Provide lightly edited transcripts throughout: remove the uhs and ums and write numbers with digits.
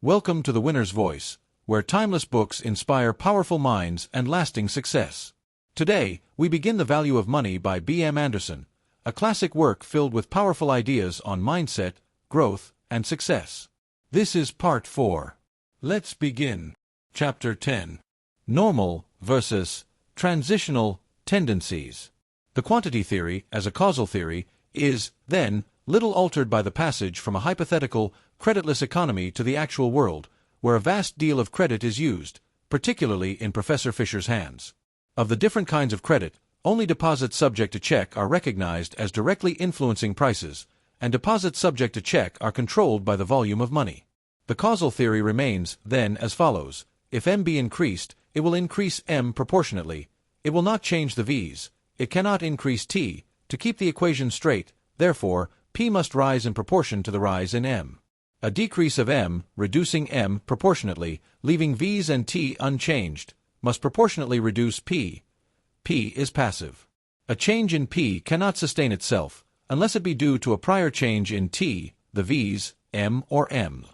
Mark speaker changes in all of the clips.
Speaker 1: Welcome to The Winner's Voice, where timeless books inspire powerful minds and lasting success. Today, we begin The Value of Money by B.M. Anderson, a classic work filled with powerful ideas on mindset, growth, and success. This is Part 4. Let's begin. Chapter 10. Normal versus Transitional Tendencies. The quantity theory, as a causal theory, is, then, little altered by the passage from a hypothetical, creditless economy to the actual world, where a vast deal of credit is used, particularly in Professor Fisher's hands. Of the different kinds of credit, only deposits subject to check are recognized as directly influencing prices, and deposits subject to check are controlled by the volume of money. The causal theory remains, then, as follows. If M be increased, it will increase M proportionately. It will not change the V's. It cannot increase T. To keep the equation straight, therefore, P must rise in proportion to the rise in M. A decrease of M, reducing M proportionately, leaving V's and T unchanged, must proportionately reduce P. P is passive. A change in P cannot sustain itself, unless it be due to a prior change in T, the V's, M or M.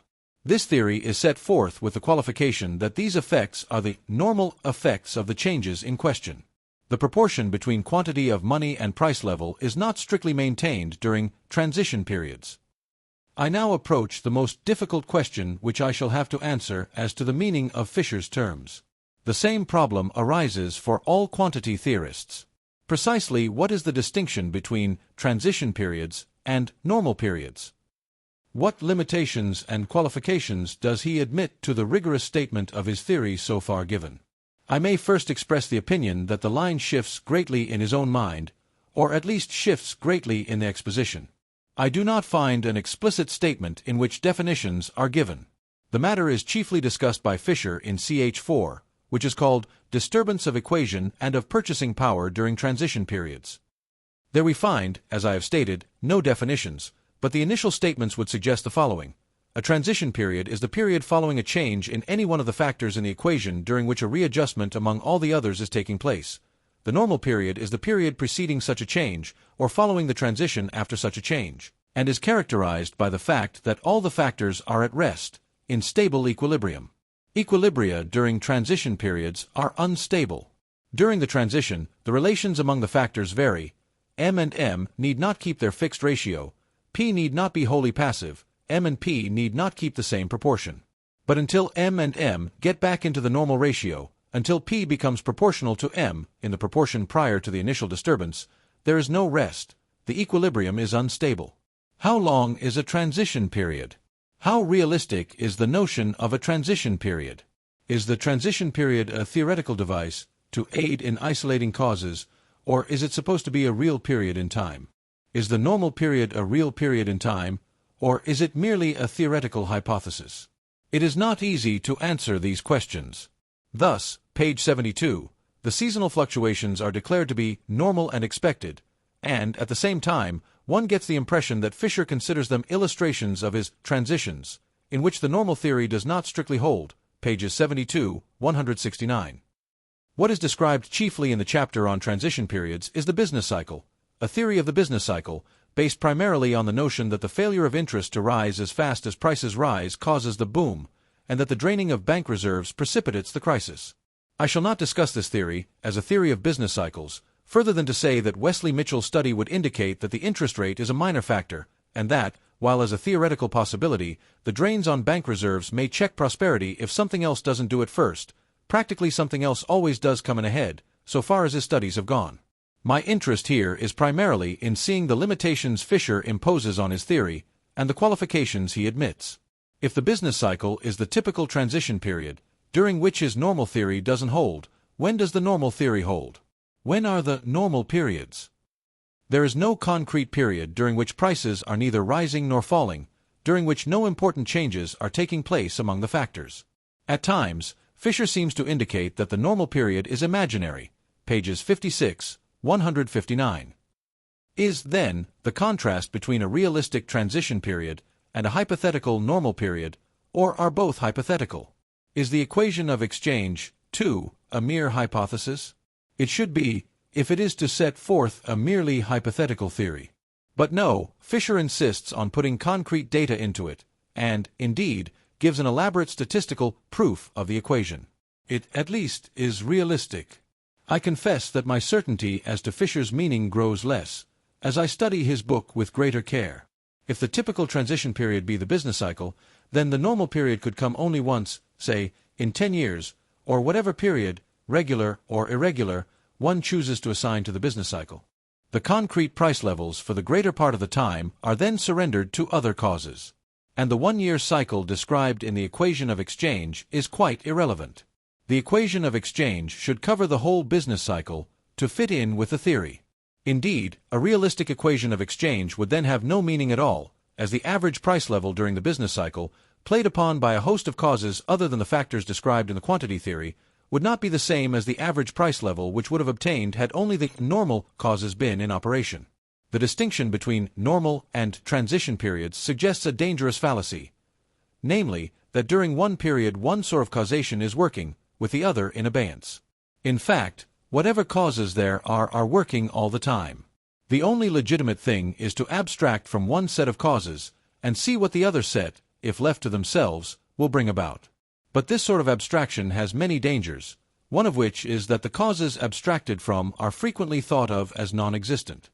Speaker 1: This theory is set forth with the qualification that these effects are the normal effects of the changes in question. The proportion between quantity of money and price level is not strictly maintained during transition periods. I now approach the most difficult question which I shall have to answer as to the meaning of Fisher's terms. The same problem arises for all quantity theorists. Precisely what is the distinction between transition periods and normal periods? What limitations and qualifications does he admit to the rigorous statement of his theory so far given? I may first express the opinion that the line shifts greatly in his own mind, or at least shifts greatly in the exposition. I do not find an explicit statement in which definitions are given. The matter is chiefly discussed by Fisher in ch. 4, which is called Disturbance of Equation and of Purchasing Power During Transition Periods. There we find, as I have stated, no definitions, but the initial statements would suggest the following. A transition period is the period following a change in any one of the factors in the equation during which a readjustment among all the others is taking place. The normal period is the period preceding such a change, or following the transition after such a change, and is characterized by the fact that all the factors are at rest, in stable equilibrium. Equilibria during transition periods are unstable. During the transition, the relations among the factors vary. M and M need not keep their fixed ratio. P need not be wholly passive. M and P need not keep the same proportion. But until M and M get back into the normal ratio, until P becomes proportional to M in the proportion prior to the initial disturbance, there is no rest. The equilibrium is unstable. How long is a transition period? How realistic is the notion of a transition period? Is the transition period a theoretical device to aid in isolating causes, or is it supposed to be a real period in time? Is the normal period a real period in time, or is it merely a theoretical hypothesis? It is not easy to answer these questions. Thus, page 72, the seasonal fluctuations are declared to be normal and expected, and, at the same time, one gets the impression that Fisher considers them illustrations of his transitions, in which the normal theory does not strictly hold, pages 72, 169. What is described chiefly in the chapter on transition periods is the business cycle, a theory of the business cycle, based primarily on the notion that the failure of interest to rise as fast as prices rise causes the boom, and that the draining of bank reserves precipitates the crisis. I shall not discuss this theory, as a theory of business cycles, further than to say that Wesley Mitchell's study would indicate that the interest rate is a minor factor, and that, while as a theoretical possibility, the drains on bank reserves may check prosperity if something else doesn't do it first, practically something else always does come in ahead, so far as his studies have gone. My interest here is primarily in seeing the limitations Fisher imposes on his theory, and the qualifications he admits. If the business cycle is the typical transition period, during which his normal theory doesn't hold, when does the normal theory hold? When are the normal periods? There is no concrete period during which prices are neither rising nor falling, during which no important changes are taking place among the factors. At times, Fisher seems to indicate that the normal period is imaginary, pages 56, 159. Is, then, the contrast between a realistic transition period and a hypothetical normal period, or are both hypothetical? Is the equation of exchange, too, a mere hypothesis? It should be, if it is to set forth a merely hypothetical theory. But no, Fisher insists on putting concrete data into it, and, indeed, gives an elaborate statistical proof of the equation. It, at least, is realistic. I confess that my certainty as to Fisher's meaning grows less, as I study his book with greater care. If the typical transition period be the business cycle, then the normal period could come only once, say, in 10 years, or whatever period, regular or irregular, one chooses to assign to the business cycle. The concrete price levels for the greater part of the time are then surrendered to other causes. And the one-year cycle described in the equation of exchange is quite irrelevant. The equation of exchange should cover the whole business cycle to fit in with the theory. Indeed, a realistic equation of exchange would then have no meaning at all, as the average price level during the business cycle, played upon by a host of causes other than the factors described in the quantity theory, would not be the same as the average price level which would have obtained had only the normal causes been in operation. The distinction between normal and transition periods suggests a dangerous fallacy, namely, that during one period one sort of causation is working, with the other in abeyance. In fact, whatever causes there are working all the time. The only legitimate thing is to abstract from one set of causes, and see what the other set, if left to themselves, will bring about. But this sort of abstraction has many dangers, one of which is that the causes abstracted from are frequently thought of as non-existent.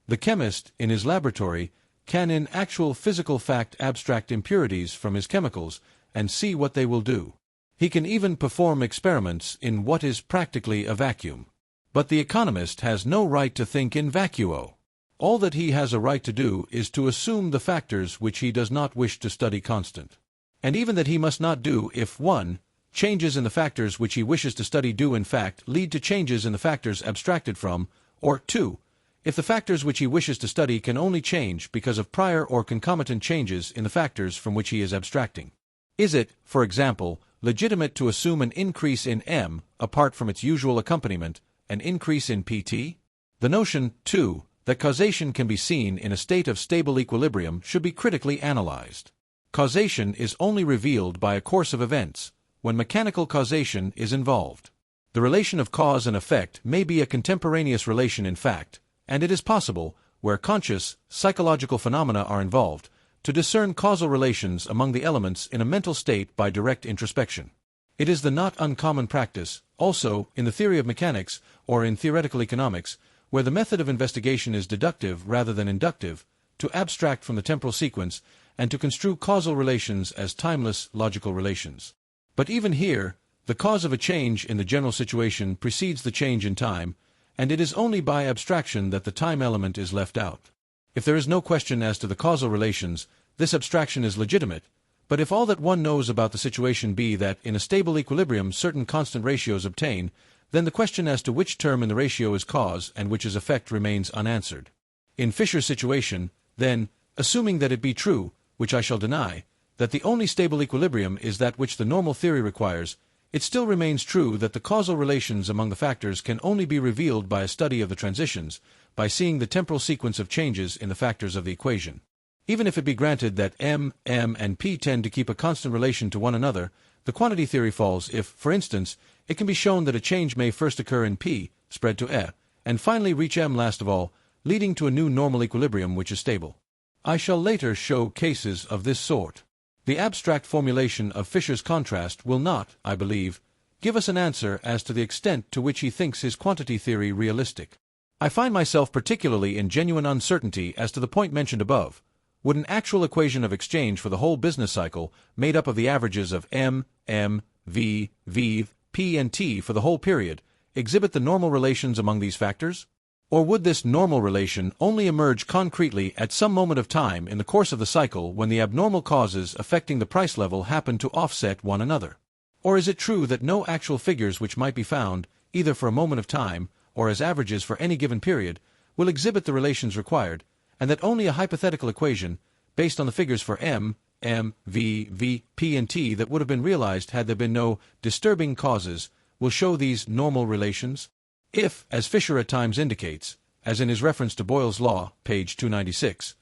Speaker 1: The chemist, in his laboratory, can in actual physical fact abstract impurities from his chemicals and see what they will do. He can even perform experiments in what is practically a vacuum. But the economist has no right to think in vacuo. All that he has a right to do is to assume the factors which he does not wish to study constant. And even that he must not do if 1. Changes in the factors which he wishes to study do in fact lead to changes in the factors abstracted from, or 2. If the factors which he wishes to study can only change because of prior or concomitant changes in the factors from which he is abstracting. Is it, for example, legitimate to assume an increase in M, apart from its usual accompaniment, an increase in PT? The notion, too, that causation can be seen in a state of stable equilibrium should be critically analyzed. Causation is only revealed by a course of events, when mechanical causation is involved. The relation of cause and effect may be a contemporaneous relation in fact, and it is possible, where conscious, psychological phenomena are involved, to discern causal relations among the elements in a mental state by direct introspection. It is the not uncommon practice, also, in the theory of mechanics, or in theoretical economics, where the method of investigation is deductive rather than inductive, to abstract from the temporal sequence, and to construe causal relations as timeless logical relations. But even here, the cause of a change in the general situation precedes the change in time, and it is only by abstraction that the time element is left out. If there is no question as to the causal relations, this abstraction is legitimate, but if all that one knows about the situation be that in a stable equilibrium certain constant ratios obtain, then the question as to which term in the ratio is cause and which is effect remains unanswered. In Fisher's situation, then, assuming that it be true, which I shall deny, that the only stable equilibrium is that which the normal theory requires, it still remains true that the causal relations among the factors can only be revealed by a study of the transitions, by seeing the temporal sequence of changes in the factors of the equation. Even if it be granted that M, and P tend to keep a constant relation to one another, the quantity theory falls if, for instance, it can be shown that a change may first occur in P, spread to E, and finally reach M last of all, leading to a new normal equilibrium which is stable. I shall later show cases of this sort. The abstract formulation of Fisher's contrast will not, I believe, give us an answer as to the extent to which he thinks his quantity theory realistic. I find myself particularly in genuine uncertainty as to the point mentioned above. Would an actual equation of exchange for the whole business cycle, made up of the averages of M, V, P, and T for the whole period, exhibit the normal relations among these factors? Or would this normal relation only emerge concretely at some moment of time in the course of the cycle when the abnormal causes affecting the price level happen to offset one another? Or is it true that no actual figures which might be found, either for a moment of time, or as averages for any given period, will exhibit the relations required, and that only a hypothetical equation, based on the figures for M, V, P, and T that would have been realized had there been no disturbing causes, will show these normal relations? If, as Fisher at times indicates, as in his reference to Boyle's law, page 296,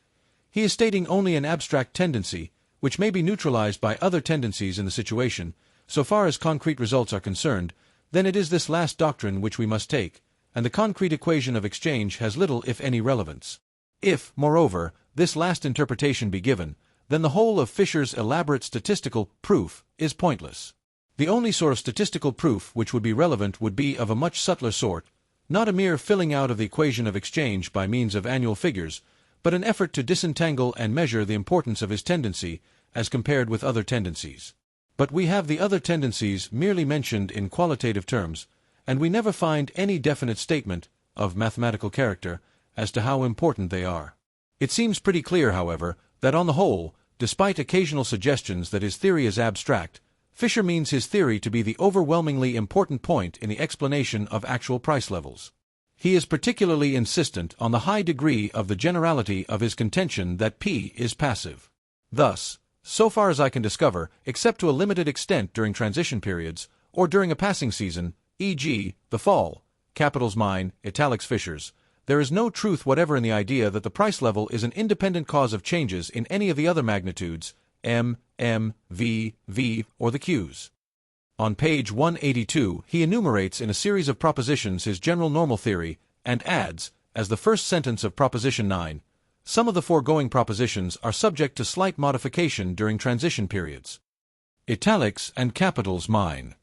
Speaker 1: he is stating only an abstract tendency, which may be neutralized by other tendencies in the situation, so far as concrete results are concerned, then it is this last doctrine which we must take, and the concrete equation of exchange has little if any relevance. If, moreover, this last interpretation be given, then the whole of Fisher's elaborate statistical proof is pointless. The only sort of statistical proof which would be relevant would be of a much subtler sort, not a mere filling out of the equation of exchange by means of annual figures, but an effort to disentangle and measure the importance of his tendency as compared with other tendencies. But we have the other tendencies merely mentioned in qualitative terms, and we never find any definite statement, of mathematical character, as to how important they are. It seems pretty clear, however, that on the whole, despite occasional suggestions that his theory is abstract, Fisher means his theory to be the overwhelmingly important point in the explanation of actual price levels. He is particularly insistent on the high degree of the generality of his contention that P is passive. Thus, so far as I can discover, except to a limited extent during transition periods, or during a passing season, e.g., the fall, capitals mine, italics Fisher's, there is no truth whatever in the idea that the price level is an independent cause of changes in any of the other magnitudes, M, V, or the Q's. On page 182, he enumerates in a series of propositions his general normal theory, and adds, as the first sentence of Proposition 9, some of the foregoing propositions are subject to slight modification during transition periods. Italics and capitals mine.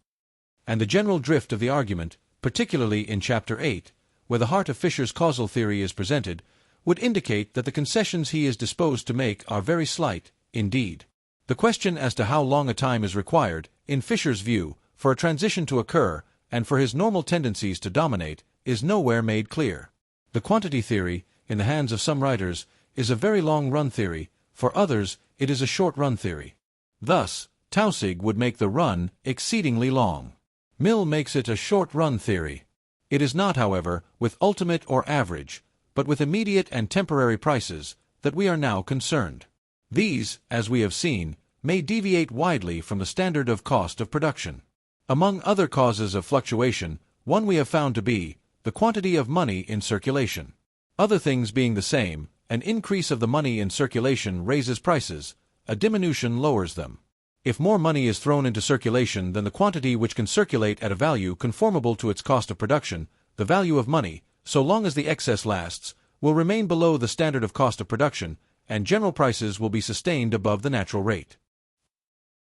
Speaker 1: And the general drift of the argument, particularly in Chapter 8, where the heart of Fisher's causal theory is presented, would indicate that the concessions he is disposed to make are very slight, indeed. The question as to how long a time is required, in Fisher's view, for a transition to occur, and for his normal tendencies to dominate, is nowhere made clear. The quantity theory, in the hands of some writers, is a very long-run theory, for others it is a short-run theory. Thus, Taussig would make the run exceedingly long. Mill makes it a short-run theory. It is not, however, with ultimate or average, but with immediate and temporary prices, that we are now concerned. These, as we have seen, may deviate widely from the standard of cost of production. Among other causes of fluctuation, one we have found to be the quantity of money in circulation. Other things being the same, an increase of the money in circulation raises prices, a diminution lowers them. If more money is thrown into circulation than the quantity which can circulate at a value conformable to its cost of production, the value of money, so long as the excess lasts, will remain below the standard of cost of production, and general prices will be sustained above the natural rate.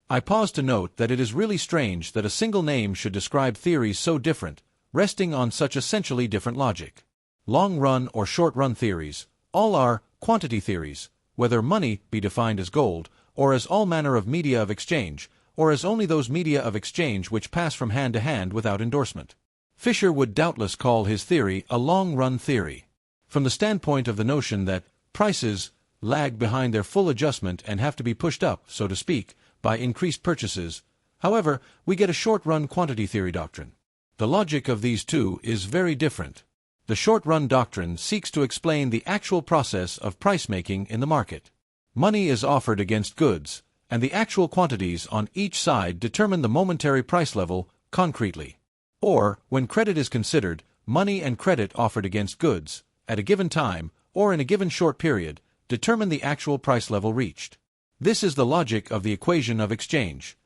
Speaker 1: I pause to note that it is really strange that a single name should describe theories so different, resting on such essentially different logic. Long-run or short-run theories, all are quantity theories, whether money be defined as gold, or as all manner of media of exchange, or as only those media of exchange which pass from hand to hand without endorsement. Fisher would doubtless call his theory a long-run theory, from the standpoint of the notion that prices lag behind their full adjustment and have to be pushed up, so to speak, by increased purchases. However, we get a short-run quantity theory doctrine. The logic of these two is very different. The short-run doctrine seeks to explain the actual process of price-making in the market. Money is offered against goods, and the actual quantities on each side determine the momentary price level concretely. Or, when credit is considered, money and credit offered against goods, at a given time, or in a given short period, determine the actual price level reached. This is the logic of the equation of exchange.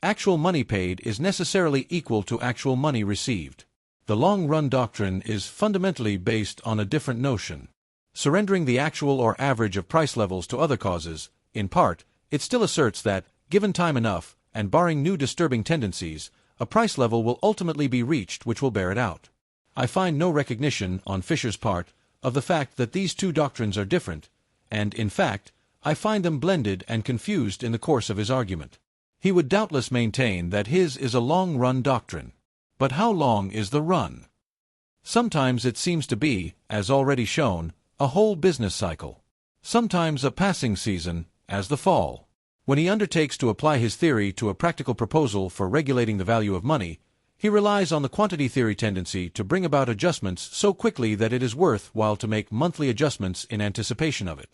Speaker 1: Actual money paid is necessarily equal to actual money received. The long-run doctrine is fundamentally based on a different notion. Surrendering the actual or average of price levels to other causes, in part, it still asserts that, given time enough, and barring new disturbing tendencies, a price level will ultimately be reached which will bear it out. I find no recognition, on Fisher's part, of the fact that these two doctrines are different, and, in fact, I find them blended and confused in the course of his argument. He would doubtless maintain that his is a long-run doctrine. But how long is the run? Sometimes it seems to be, as already shown, a whole business cycle. Sometimes a passing season, as the fall. When he undertakes to apply his theory to a practical proposal for regulating the value of money, he relies on the quantity theory tendency to bring about adjustments so quickly that it is worth while to make monthly adjustments in anticipation of it.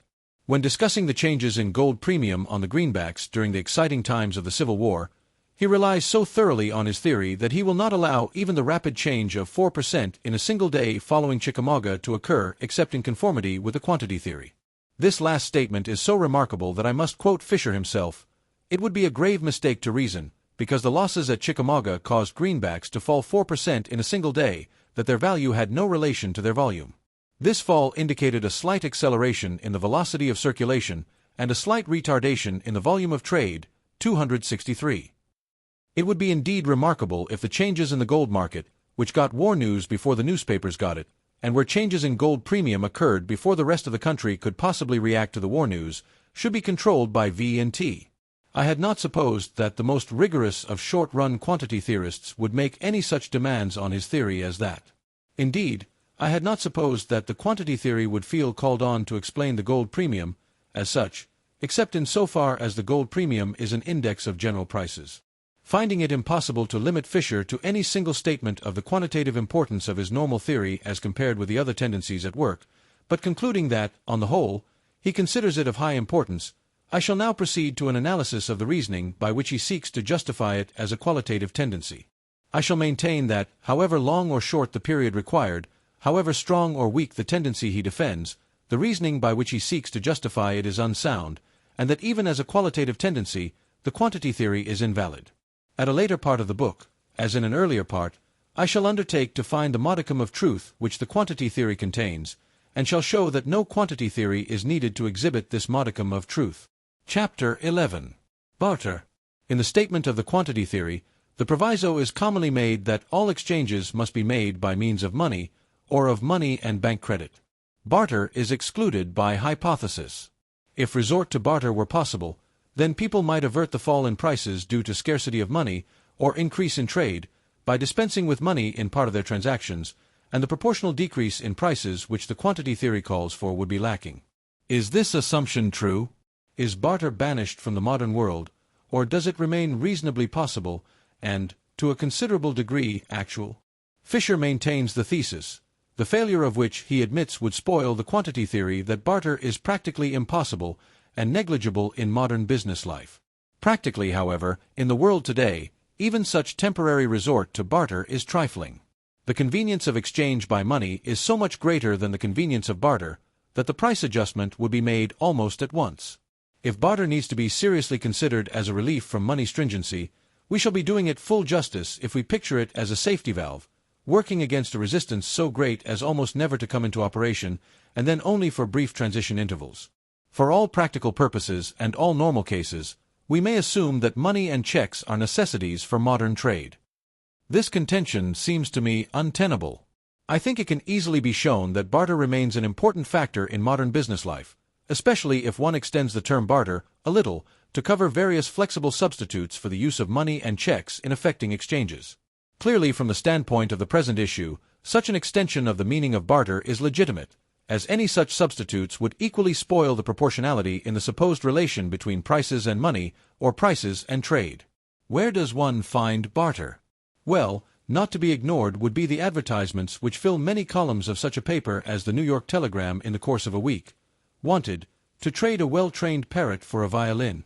Speaker 1: When discussing the changes in gold premium on the greenbacks during the exciting times of the Civil War, he relies so thoroughly on his theory that he will not allow even the rapid change of 4% in a single day following Chickamauga to occur except in conformity with the quantity theory. This last statement is so remarkable that I must quote Fisher himself. It would be a grave mistake to reason, because the losses at Chickamauga caused greenbacks to fall 4% in a single day, that their value had no relation to their volume. This fall indicated a slight acceleration in the velocity of circulation, and a slight retardation in the volume of trade, 263. It would be indeed remarkable if the changes in the gold market, which got war news before the newspapers got it, and where changes in gold premium occurred before the rest of the country could possibly react to the war news, should be controlled by V&T. I had not supposed that the most rigorous of short-run quantity theorists would make any such demands on his theory as that. Indeed, I had not supposed that the quantity theory would feel called on to explain the gold premium, as such, except in so far as the gold premium is an index of general prices. Finding it impossible to limit Fisher to any single statement of the quantitative importance of his normal theory as compared with the other tendencies at work, but concluding that, on the whole, he considers it of high importance, I shall now proceed to an analysis of the reasoning by which he seeks to justify it as a qualitative tendency. I shall maintain that, however long or short the period required, however strong or weak the tendency he defends, the reasoning by which he seeks to justify it is unsound, and that even as a qualitative tendency, the quantity theory is invalid. At a later part of the book, as in an earlier part, I shall undertake to find the modicum of truth which the quantity theory contains, and shall show that no quantity theory is needed to exhibit this modicum of truth. Chapter 11. Barter. In the statement of the quantity theory, the proviso is commonly made that all exchanges must be made by means of money, or of money and bank credit. Barter is excluded by hypothesis. If resort to barter were possible, then people might avert the fall in prices due to scarcity of money, or increase in trade, by dispensing with money in part of their transactions, and the proportional decrease in prices which the quantity theory calls for would be lacking. Is this assumption true? Is barter banished from the modern world, or does it remain reasonably possible, and, to a considerable degree, actual? Fisher maintains the thesis, the failure of which he admits would spoil the quantity theory, that barter is practically impossible and negligible in modern business life. Practically, however, in the world today, even such temporary resort to barter is trifling. The convenience of exchange by money is so much greater than the convenience of barter, that the price adjustment would be made almost at once. If barter needs to be seriously considered as a relief from money stringency, we shall be doing it full justice if we picture it as a safety valve, working against a resistance so great as almost never to come into operation, and then only for brief transition intervals. For all practical purposes and all normal cases, we may assume that money and checks are necessities for modern trade. This contention seems to me untenable. I think it can easily be shown that barter remains an important factor in modern business life, especially if one extends the term barter a little to cover various flexible substitutes for the use of money and checks in effecting exchanges. Clearly, from the standpoint of the present issue, such an extension of the meaning of barter is legitimate, as any such substitutes would equally spoil the proportionality in the supposed relation between prices and money, or prices and trade. Where does one find barter? Well, not to be ignored would be the advertisements which fill many columns of such a paper as the New York Telegram in the course of a week. Wanted, to trade a well-trained parrot for a violin.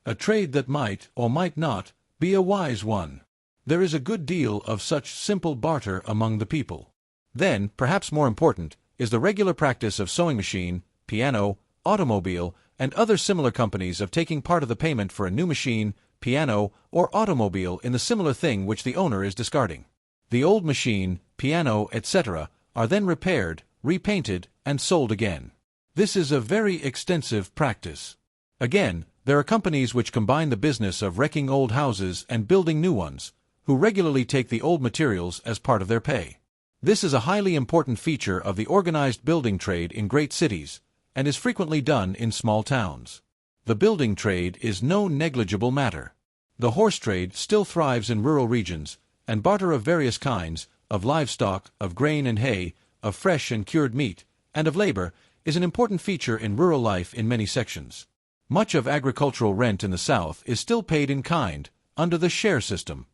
Speaker 1: A trade that might, or might not, be a wise one. There is a good deal of such simple barter among the people. Then, perhaps more important, is the regular practice of sewing machine, piano, automobile, and other similar companies of taking part of the payment for a new machine, piano, or automobile in the similar thing which the owner is discarding. The old machine, piano, etc., are then repaired, repainted, and sold again. This is a very extensive practice. Again, there are companies which combine the business of wrecking old houses and building new ones, who regularly take the old materials as part of their pay. This is a highly important feature of the organized building trade in great cities, and is frequently done in small towns. The building trade is no negligible matter. The horse trade still thrives in rural regions, and barter of various kinds, of livestock, of grain and hay, of fresh and cured meat, and of labor, is an important feature in rural life in many sections. Much of agricultural rent in the South is still paid in kind, under the share system.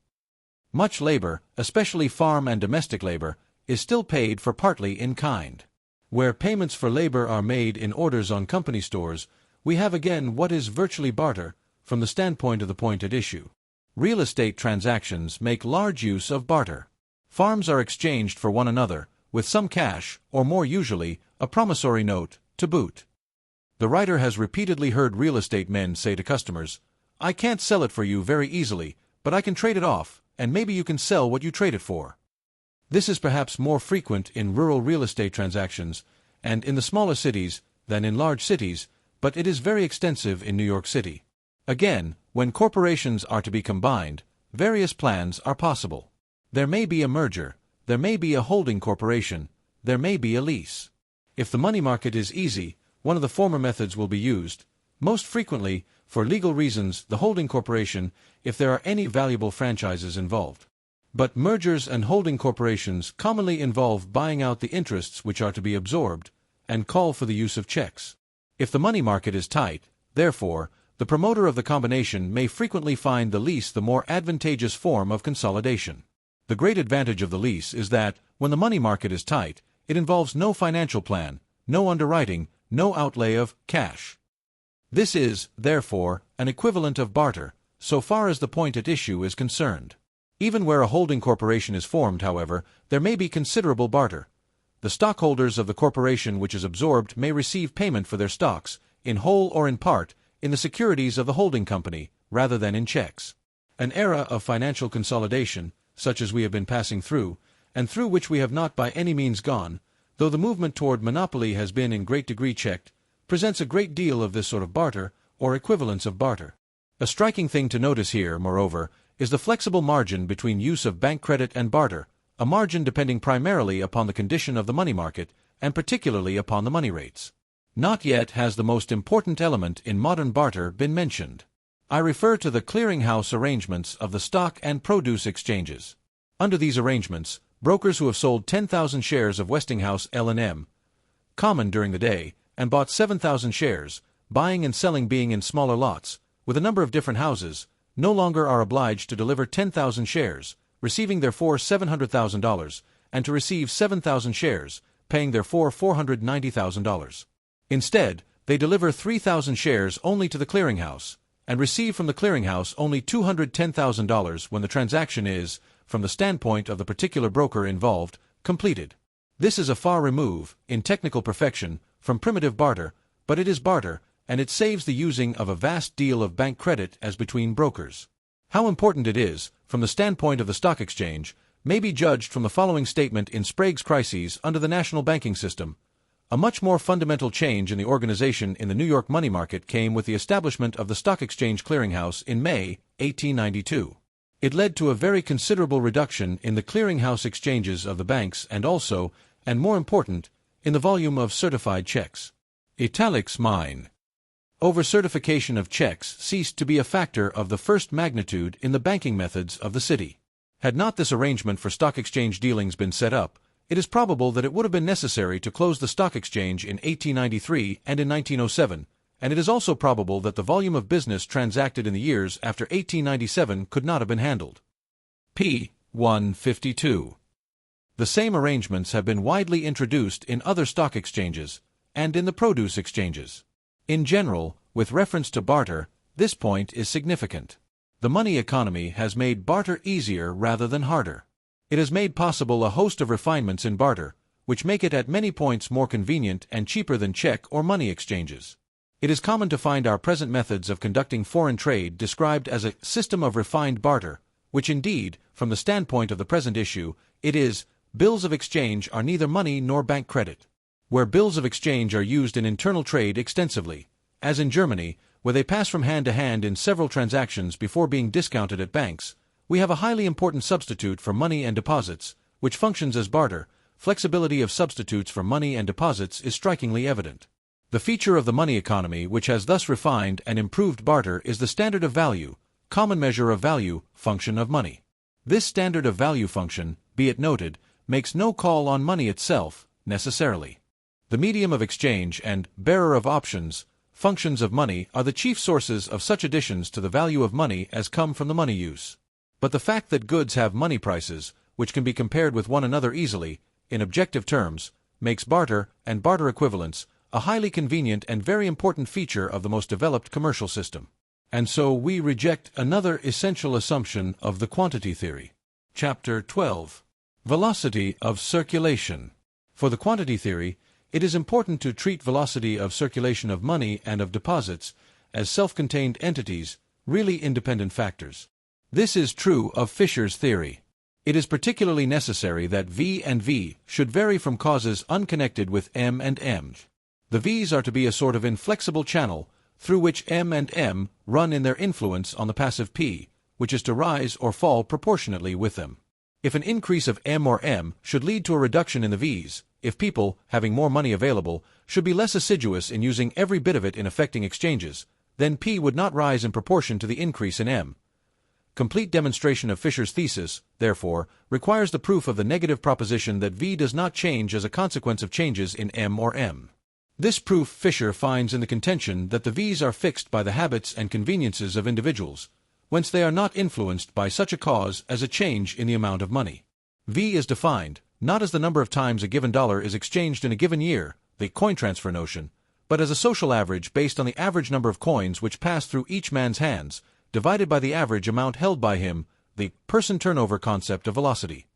Speaker 1: Much labor, especially farm and domestic labor, is still paid for partly in kind. Where payments for labor are made in orders on company stores, we have again what is virtually barter, from the standpoint of the point at issue. Real estate transactions make large use of barter. Farms are exchanged for one another, with some cash, or more usually, a promissory note, to boot. The writer has repeatedly heard real estate men say to customers, "I can't sell it for you very easily, but I can trade it off, and maybe you can sell what you trade it for." This is perhaps more frequent in rural real estate transactions, and in the smaller cities, than in large cities, but it is very extensive in New York City. Again, when corporations are to be combined, various plans are possible. There may be a merger, there may be a holding corporation, there may be a lease. If the money market is easy, one of the former methods will be used, most frequently, for legal reasons, the holding corporation, if there are any valuable franchises involved. But mergers and holding corporations commonly involve buying out the interests which are to be absorbed, and call for the use of checks. If the money market is tight, therefore, the promoter of the combination may frequently find the lease the more advantageous form of consolidation. The great advantage of the lease is that, when the money market is tight, it involves no financial plan, no underwriting, no outlay of cash. This is, therefore, an equivalent of barter, so far as the point at issue is concerned. Even where a holding corporation is formed, however, there may be considerable barter. The stockholders of the corporation which is absorbed may receive payment for their stocks, in whole or in part, in the securities of the holding company, rather than in checks. An era of financial consolidation, such as we have been passing through, and through which we have not by any means gone, though the movement toward monopoly has been in great degree checked, presents a great deal of this sort of barter, or equivalence of barter. A striking thing to notice here, moreover, is the flexible margin between use of bank credit and barter, a margin depending primarily upon the condition of the money market, and particularly upon the money rates. Not yet has the most important element in modern barter been mentioned. I refer to the clearinghouse arrangements of the stock and produce exchanges. Under these arrangements, brokers who have sold 10,000 shares of Westinghouse L&M, common during the day, and bought 7,000 shares, buying and selling being in smaller lots, with a number of different houses, no longer are obliged to deliver 10,000 shares, receiving therefore $700,000, and to receive 7,000 shares, paying therefore $490,000. Instead, they deliver 3,000 shares only to the clearinghouse, and receive from the clearinghouse only $210,000 when the transaction is, from the standpoint of the particular broker involved, completed. This is a far remove, in technical perfection, from primitive barter, but it is barter, and it saves the using of a vast deal of bank credit as between brokers. How important it is, from the standpoint of the stock exchange, may be judged from the following statement in Sprague's Crises under the national banking system. A much more fundamental change in the organization in the New York money market came with the establishment of the Stock Exchange Clearinghouse in May, 1892. It led to a very considerable reduction in the clearinghouse exchanges of the banks and also, and more important, in the volume of certified checks. Italics mine. Over-certification of checks ceased to be a factor of the first magnitude in the banking methods of the city. Had not this arrangement for stock exchange dealings been set up, it is probable that it would have been necessary to close the stock exchange in 1893 and in 1907, and it is also probable that the volume of business transacted in the years after 1897 could not have been handled. p. 152. The same arrangements have been widely introduced in other stock exchanges, and in the produce exchanges. In general, with reference to barter, this point is significant. The money economy has made barter easier rather than harder. It has made possible a host of refinements in barter, which make it at many points more convenient and cheaper than check or money exchanges. It is common to find our present methods of conducting foreign trade described as a system of refined barter, which indeed, from the standpoint of the present issue, it is. Bills of exchange are neither money nor bank credit. Where bills of exchange are used in internal trade extensively, as in Germany, where they pass from hand to hand in several transactions before being discounted at banks, we have a highly important substitute for money and deposits, which functions as barter. Flexibility of substitutes for money and deposits is strikingly evident. The feature of the money economy which has thus refined and improved barter is the standard of value, common measure of value, function of money. This standard of value function, be it noted, makes no call on money itself, necessarily. The medium of exchange and bearer of options, functions of money, are the chief sources of such additions to the value of money as come from the money use. But the fact that goods have money prices, which can be compared with one another easily, in objective terms, makes barter and barter equivalence a highly convenient and very important feature of the most developed commercial system. And so we reject another essential assumption of the quantity theory. Chapter 12. Velocity of circulation. For the quantity theory, it is important to treat velocity of circulation of money and of deposits as self-contained entities, really independent factors. This is true of Fisher's theory. It is particularly necessary that V and V should vary from causes unconnected with M and M. The V's are to be a sort of inflexible channel through which M and M run in their influence on the passive P, which is to rise or fall proportionately with them. If an increase of M or M should lead to a reduction in the V's, if people, having more money available, should be less assiduous in using every bit of it in effecting exchanges, then P would not rise in proportion to the increase in M. Complete demonstration of Fisher's thesis, therefore, requires the proof of the negative proposition that V does not change as a consequence of changes in M or M. This proof Fisher finds in the contention that the V's are fixed by the habits and conveniences of individuals, whence they are not influenced by such a cause as a change in the amount of money. V is defined, not as the number of times a given dollar is exchanged in a given year, the coin transfer notion, but as a social average based on the average number of coins which pass through each man's hands, divided by the average amount held by him, the person turnover concept of velocity.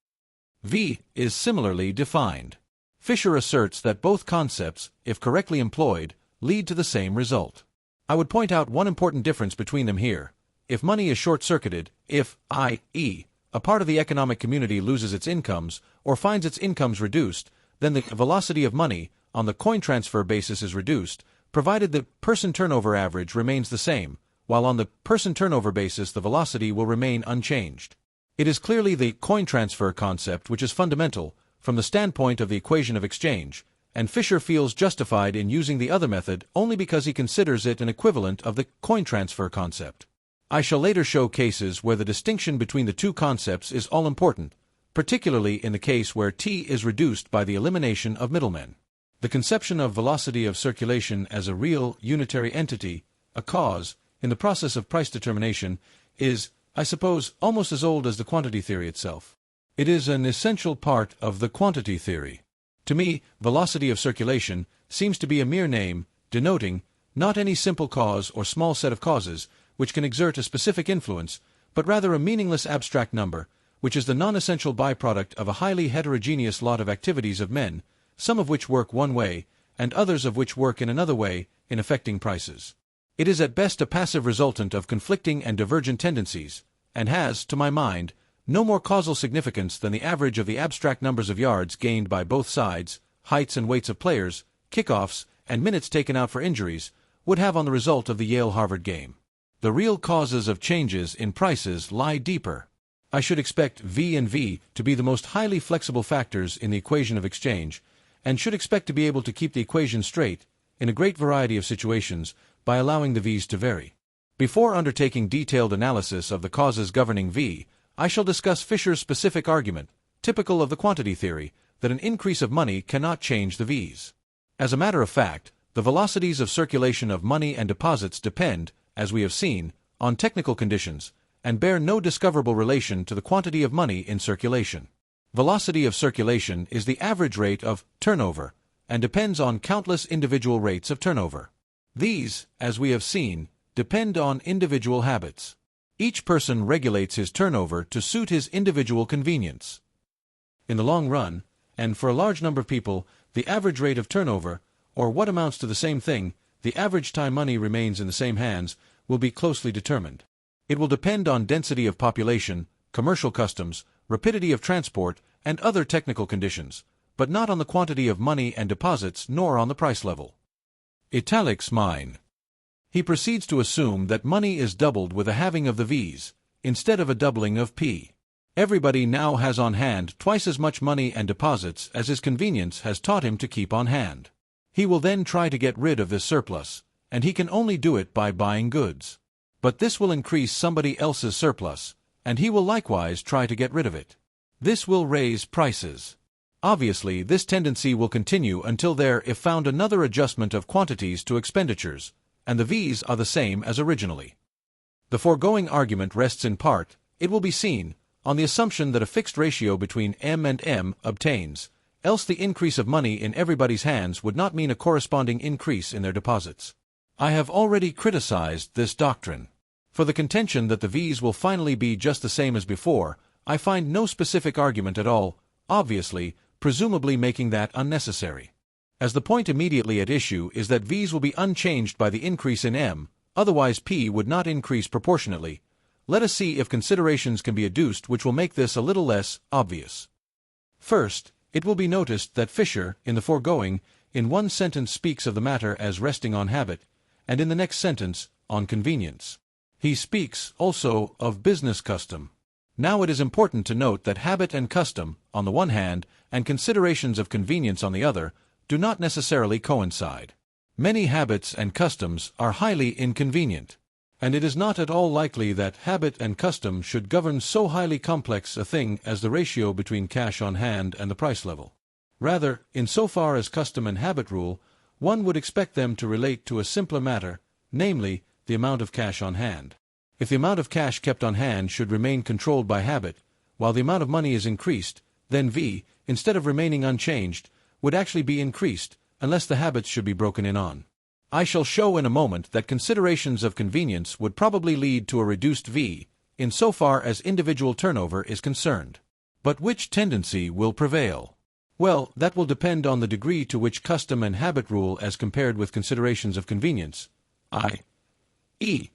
Speaker 1: V is similarly defined. Fisher asserts that both concepts, if correctly employed, lead to the same result. I would point out one important difference between them here. If money is short-circuited, if, i.e., a part of the economic community loses its incomes or finds its incomes reduced, then the velocity of money on the coin transfer basis is reduced, provided the person turnover average remains the same, while on the person turnover basis the velocity will remain unchanged. It is clearly the coin transfer concept which is fundamental from the standpoint of the equation of exchange, and Fisher feels justified in using the other method only because he considers it an equivalent of the coin transfer concept. I shall later show cases where the distinction between the two concepts is all-important, particularly in the case where T is reduced by the elimination of middlemen. The conception of velocity of circulation as a real, unitary entity, a cause, in the process of price determination, is, I suppose, almost as old as the quantity theory itself. It is an essential part of the quantity theory. To me, velocity of circulation seems to be a mere name, denoting not any simple cause or small set of causes which can exert a specific influence, but rather a meaningless abstract number, which is the non-essential byproduct of a highly heterogeneous lot of activities of men, some of which work one way, and others of which work in another way, in affecting prices. It is at best a passive resultant of conflicting and divergent tendencies, and has, to my mind, no more causal significance than the average of the abstract numbers of yards gained by both sides, heights and weights of players, kickoffs, and minutes taken out for injuries, would have on the result of the Yale-Harvard game. The real causes of changes in prices lie deeper. I should expect V and V to be the most highly flexible factors in the equation of exchange, and should expect to be able to keep the equation straight, in a great variety of situations, by allowing the V's to vary. Before undertaking detailed analysis of the causes governing V, I shall discuss Fisher's specific argument, typical of the quantity theory, that an increase of money cannot change the V's. As a matter of fact, the velocities of circulation of money and deposits depend, as we have seen, on technical conditions, and bear no discoverable relation to the quantity of money in circulation. Velocity of circulation is the average rate of turnover, and depends on countless individual rates of turnover. These, as we have seen, depend on individual habits. Each person regulates his turnover to suit his individual convenience. In the long run, and for a large number of people, the average rate of turnover, or what amounts to the same thing, the average time money remains in the same hands, will be closely determined. It will depend on density of population, commercial customs, rapidity of transport, and other technical conditions, but not on the quantity of money and deposits nor on the price level. Italics mine. He proceeds to assume that money is doubled with a halving of the V's, instead of a doubling of P. Everybody now has on hand twice as much money and deposits as his convenience has taught him to keep on hand. He will then try to get rid of this surplus, and he can only do it by buying goods. But this will increase somebody else's surplus, and he will likewise try to get rid of it. This will raise prices. Obviously, this tendency will continue until there is found another adjustment of quantities to expenditures, and the V's are the same as originally. The foregoing argument rests in part, it will be seen, on the assumption that a fixed ratio between M and M obtains, else the increase of money in everybody's hands would not mean a corresponding increase in their deposits. I have already criticized this doctrine. For the contention that the V's will finally be just the same as before, I find no specific argument at all, obviously, presumably making that unnecessary. As the point immediately at issue is that V's will be unchanged by the increase in M, otherwise P would not increase proportionately, let us see if considerations can be adduced which will make this a little less obvious. First, it will be noticed that Fisher, in the foregoing, in one sentence speaks of the matter as resting on habit, and in the next sentence, on convenience. He speaks, also, of business custom. Now it is important to note that habit and custom, on the one hand, and considerations of convenience on the other, do not necessarily coincide. Many habits and customs are highly inconvenient, and it is not at all likely that habit and custom should govern so highly complex a thing as the ratio between cash on hand and the price level. Rather, insofar as custom and habit rule, one would expect them to relate to a simpler matter, namely, the amount of cash on hand. If the amount of cash kept on hand should remain controlled by habit, while the amount of money is increased, then V, instead of remaining unchanged, would actually be increased, unless the habits should be broken in on. I shall show in a moment that considerations of convenience would probably lead to a reduced V, insofar as individual turnover is concerned. But which tendency will prevail? Well, that will depend on the degree to which custom and habit rule as compared with considerations of convenience, i.e.,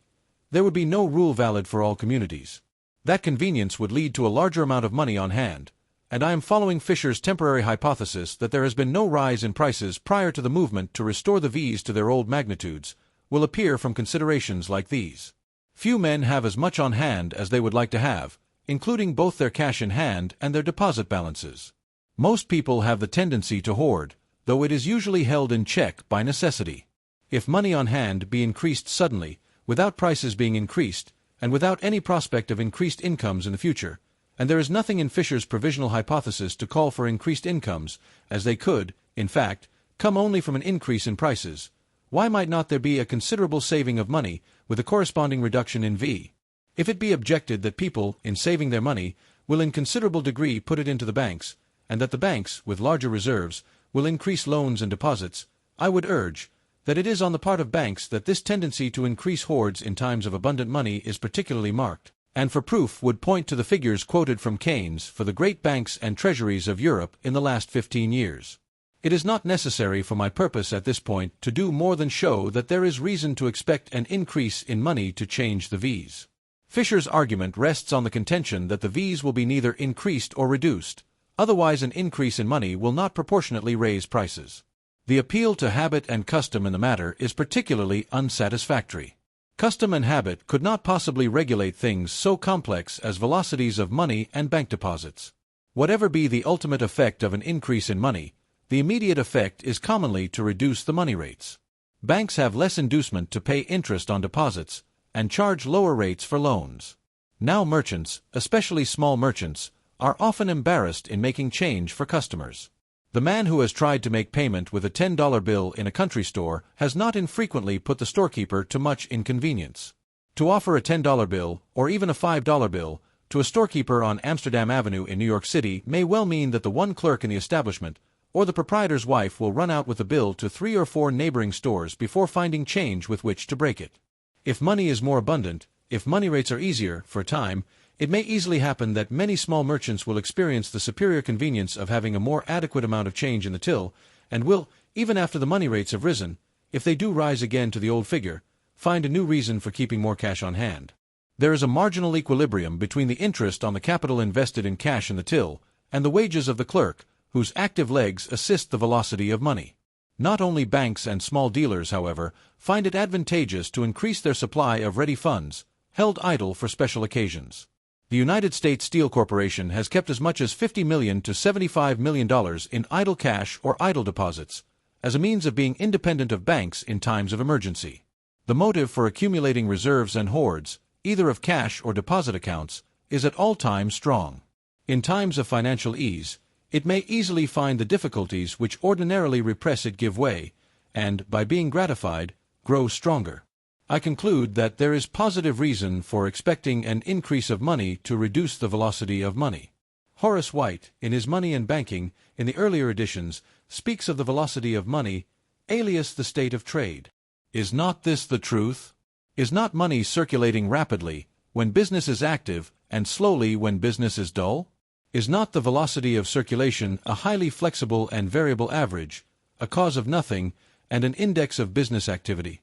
Speaker 1: there would be no rule valid for all communities. That convenience would lead to a larger amount of money on hand, and I am following Fisher's temporary hypothesis that there has been no rise in prices prior to the movement to restore the V's to their old magnitudes, will appear from considerations like these. Few men have as much on hand as they would like to have, including both their cash in hand and their deposit balances. Most people have the tendency to hoard, though it is usually held in check by necessity. If money on hand be increased suddenly, without prices being increased, and without any prospect of increased incomes in the future, and there is nothing in Fisher's provisional hypothesis to call for increased incomes, as they could, in fact, come only from an increase in prices, why might not there be a considerable saving of money, with a corresponding reduction in V? If it be objected that people, in saving their money, will in considerable degree put it into the banks, and that the banks, with larger reserves, will increase loans and deposits, I would urge that it is on the part of banks that this tendency to increase hoards in times of abundant money is particularly marked, and for proof would point to the figures quoted from Keynes for the great banks and treasuries of Europe in the last 15 years. It is not necessary for my purpose at this point to do more than show that there is reason to expect an increase in money to change the V's. Fisher's argument rests on the contention that the V's will be neither increased or reduced, otherwise an increase in money will not proportionately raise prices. The appeal to habit and custom in the matter is particularly unsatisfactory. Custom and habit could not possibly regulate things so complex as velocities of money and bank deposits. Whatever be the ultimate effect of an increase in money, the immediate effect is commonly to reduce the money rates. Banks have less inducement to pay interest on deposits, and charge lower rates for loans. Now merchants, especially small merchants, are often embarrassed in making change for customers. The man who has tried to make payment with a $10 bill in a country store has not infrequently put the storekeeper to much inconvenience. To offer a $10 bill, or even a $5 bill, to a storekeeper on Amsterdam Avenue in New York City may well mean that the one clerk in the establishment, or the proprietor's wife, will run out with the bill to 3 or 4 neighboring stores before finding change with which to break it. If money is more abundant, if money rates are easier, for a time, it may easily happen that many small merchants will experience the superior convenience of having a more adequate amount of change in the till, and will, even after the money rates have risen, if they do rise again to the old figure, find a new reason for keeping more cash on hand. There is a marginal equilibrium between the interest on the capital invested in cash in the till, and the wages of the clerk, whose active legs assist the velocity of money. Not only banks and small dealers, however, find it advantageous to increase their supply of ready funds, held idle for special occasions. The United States Steel Corporation has kept as much as $50 million to $75 million in idle cash or idle deposits, as a means of being independent of banks in times of emergency. The motive for accumulating reserves and hoards, either of cash or deposit accounts, is at all times strong. In times of financial ease, it may easily find the difficulties which ordinarily repress it give way, and, by being gratified, grow stronger. I conclude that there is positive reason for expecting an increase of money to reduce the velocity of money. Horace White, in his Money and Banking, in the earlier editions, speaks of the velocity of money, alias the state of trade. Is not this the truth? Is not money circulating rapidly when business is active and slowly when business is dull? Is not the velocity of circulation a highly flexible and variable average, a cause of nothing, and an index of business activity?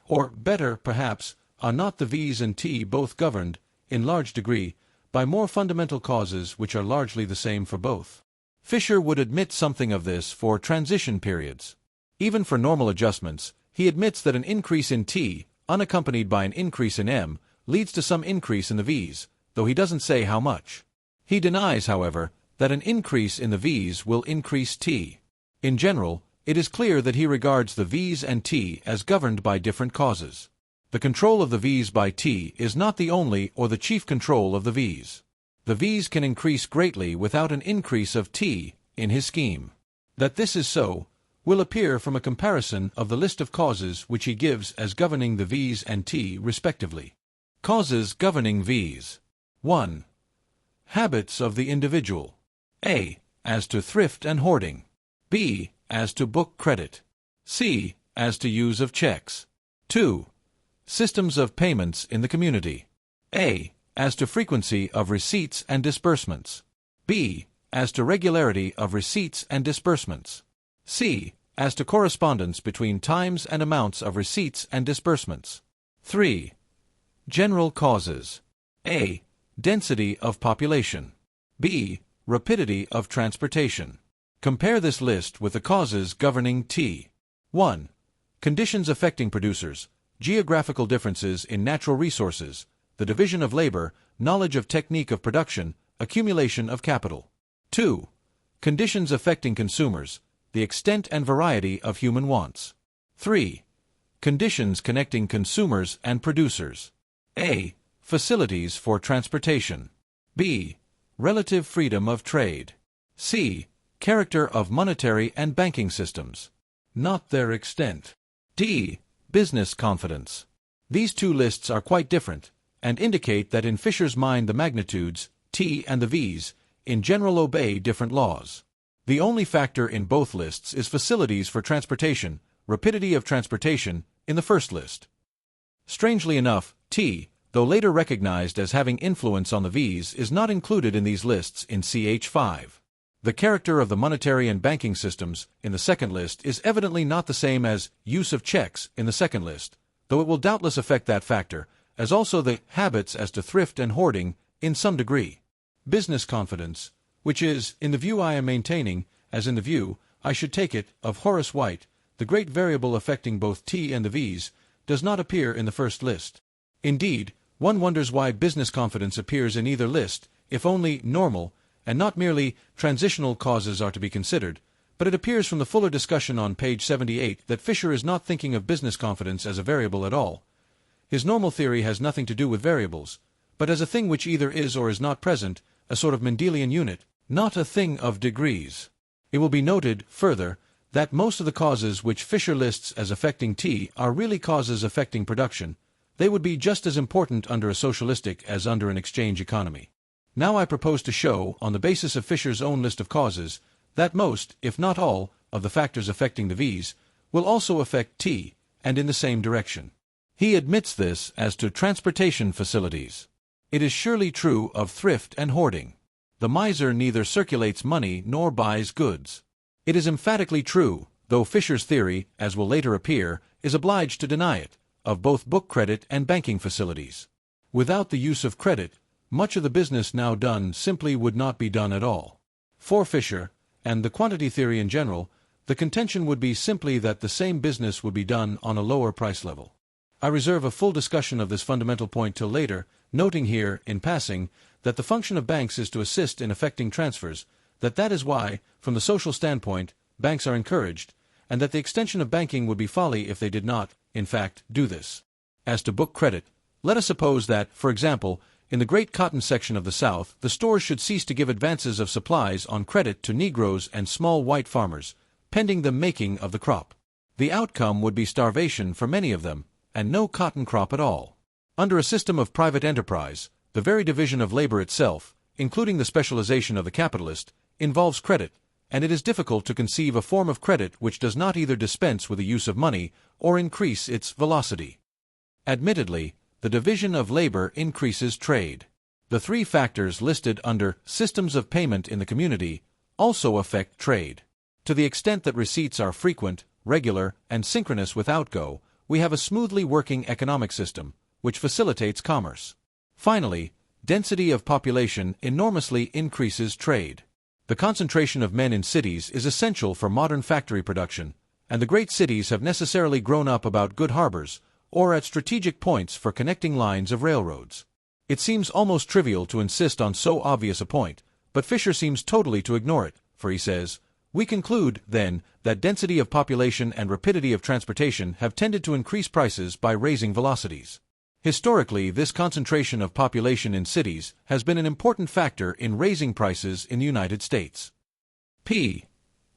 Speaker 1: Or, better, perhaps, are not the V's and T both governed, in large degree, by more fundamental causes which are largely the same for both? Fisher would admit something of this for transition periods. Even for normal adjustments, he admits that an increase in T, unaccompanied by an increase in M, leads to some increase in the V's, though he doesn't say how much. He denies, however, that an increase in the V's will increase T. In general, it is clear that he regards the V's and T as governed by different causes. The control of the V's by T is not the only or the chief control of the V's. The V's can increase greatly without an increase of T in his scheme. That this is so will appear from a comparison of the list of causes which he gives as governing the V's and T respectively. Causes governing V's. 1. Habits of the individual. A. As to thrift and hoarding. B. As to book credit. C. As to use of checks. 2. Systems of payments in the community. A. As to frequency of receipts and disbursements. B. As to regularity of receipts and disbursements. C. As to correspondence between times and amounts of receipts and disbursements. 3. General causes. A. Density of population. B. Rapidity of transportation. Compare this list with the causes governing T. 1. Conditions affecting producers, geographical differences in natural resources, the division of labor, knowledge of technique of production, accumulation of capital. 2. Conditions affecting consumers, the extent and variety of human wants. 3. Conditions connecting consumers and producers. A. Facilities for transportation. B. Relative freedom of trade. C. Character of monetary and banking systems, not their extent. D. Business confidence. These two lists are quite different, and indicate that in Fisher's mind the magnitudes, T and the V's, in general obey different laws. The only factor in both lists is facilities for transportation, rapidity of transportation, in the first list. Strangely enough, T, though later recognized as having influence on the V's, is not included in these lists in CH5. The character of the monetary and banking systems in the second list is evidently not the same as use of checks in the second list, though it will doubtless affect that factor, as also the habits as to thrift and hoarding in some degree. Business confidence, which is, in the view I am maintaining, as in the view, I should take it, of Horace White, the great variable affecting both T and the V's, does not appear in the first list. Indeed, one wonders why business confidence appears in either list, if only normal, and not merely transitional causes are to be considered, but it appears from the fuller discussion on page 78 that Fisher is not thinking of business confidence as a variable at all. His normal theory has nothing to do with variables, but as a thing which either is or is not present, a sort of Mendelian unit, not a thing of degrees. It will be noted, further, that most of the causes which Fisher lists as affecting T are really causes affecting production. They would be just as important under a socialistic as under an exchange economy. Now I propose to show, on the basis of Fisher's own list of causes, that most, if not all, of the factors affecting the V's will also affect T, and in the same direction. He admits this as to transportation facilities. It is surely true of thrift and hoarding. The miser neither circulates money nor buys goods. It is emphatically true, though Fisher's theory, as will later appear, is obliged to deny it, of both book credit and banking facilities. Without the use of credit, much of the business now done simply would not be done at all. For Fisher, and the quantity theory in general, the contention would be simply that the same business would be done on a lower price level. I reserve a full discussion of this fundamental point till later, noting here, in passing, that the function of banks is to assist in effecting transfers, that is why, from the social standpoint, banks are encouraged, and that the extension of banking would be folly if they did not, in fact, do this. As to book credit, let us suppose that, for example, in the great cotton section of the South, the stores should cease to give advances of supplies on credit to Negroes and small white farmers, pending the making of the crop. The outcome would be starvation for many of them, and no cotton crop at all. Under a system of private enterprise, the very division of labor itself, including the specialization of the capitalist, involves credit, and it is difficult to conceive a form of credit which does not either dispense with the use of money or increase its velocity. Admittedly, the division of labor increases trade. The three factors listed under systems of payment in the community also affect trade. To the extent that receipts are frequent, regular, and synchronous with outgo, we have a smoothly working economic system, which facilitates commerce. Finally, density of population enormously increases trade. The concentration of men in cities is essential for modern factory production, and the great cities have necessarily grown up about good harbors, or at strategic points for connecting lines of railroads. It seems almost trivial to insist on so obvious a point, but Fisher seems totally to ignore it, for he says, "We conclude, then, that density of population and rapidity of transportation have tended to increase prices by raising velocities. Historically, this concentration of population in cities has been an important factor in raising prices in the United States." p.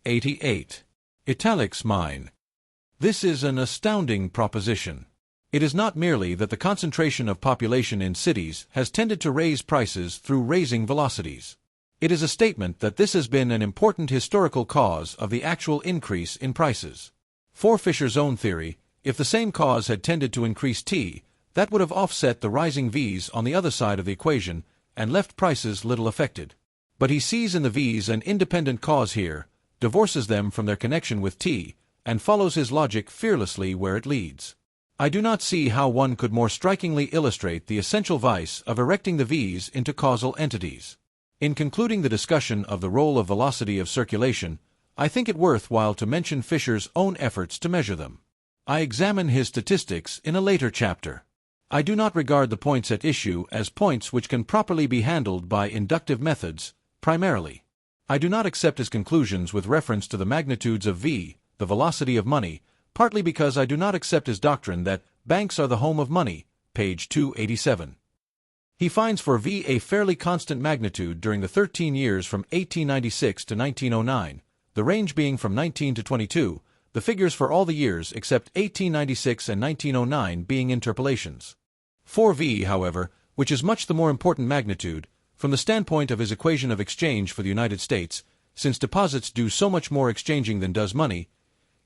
Speaker 1: 88. Italics mine. This is an astounding proposition. It is not merely that the concentration of population in cities has tended to raise prices through raising velocities. It is a statement that this has been an important historical cause of the actual increase in prices. For Fisher's own theory, if the same cause had tended to increase T, that would have offset the rising V's on the other side of the equation and left prices little affected. But he sees in the V's an independent cause here, divorces them from their connection with T, and follows his logic fearlessly where it leads. I do not see how one could more strikingly illustrate the essential vice of erecting the V's into causal entities. In concluding the discussion of the role of velocity of circulation, I think it worthwhile to mention Fisher's own efforts to measure them. I examine his statistics in a later chapter. I do not regard the points at issue as points which can properly be handled by inductive methods, primarily. I do not accept his conclusions with reference to the magnitudes of V, the velocity of money, partly because I do not accept his doctrine that banks are the home of money, page 287. He finds for V a fairly constant magnitude during the 13 years from 1896 to 1909, the range being from 19 to 22, the figures for all the years except 1896 and 1909 being interpolations. For V, however, which is much the more important magnitude, from the standpoint of his equation of exchange for the United States, since deposits do so much more exchanging than does money,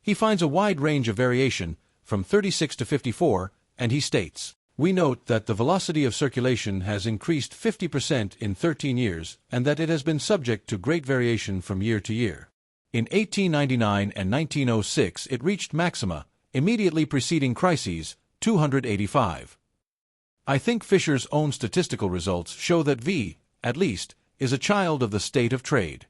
Speaker 1: he finds a wide range of variation, from 36 to 54, and he states, "We note that the velocity of circulation has increased 50% in 13 years, and that it has been subject to great variation from year to year. In 1899 and 1906 it reached maxima, immediately preceding crises, 285. I think Fisher's own statistical results show that V, at least, is a child of the state of trade.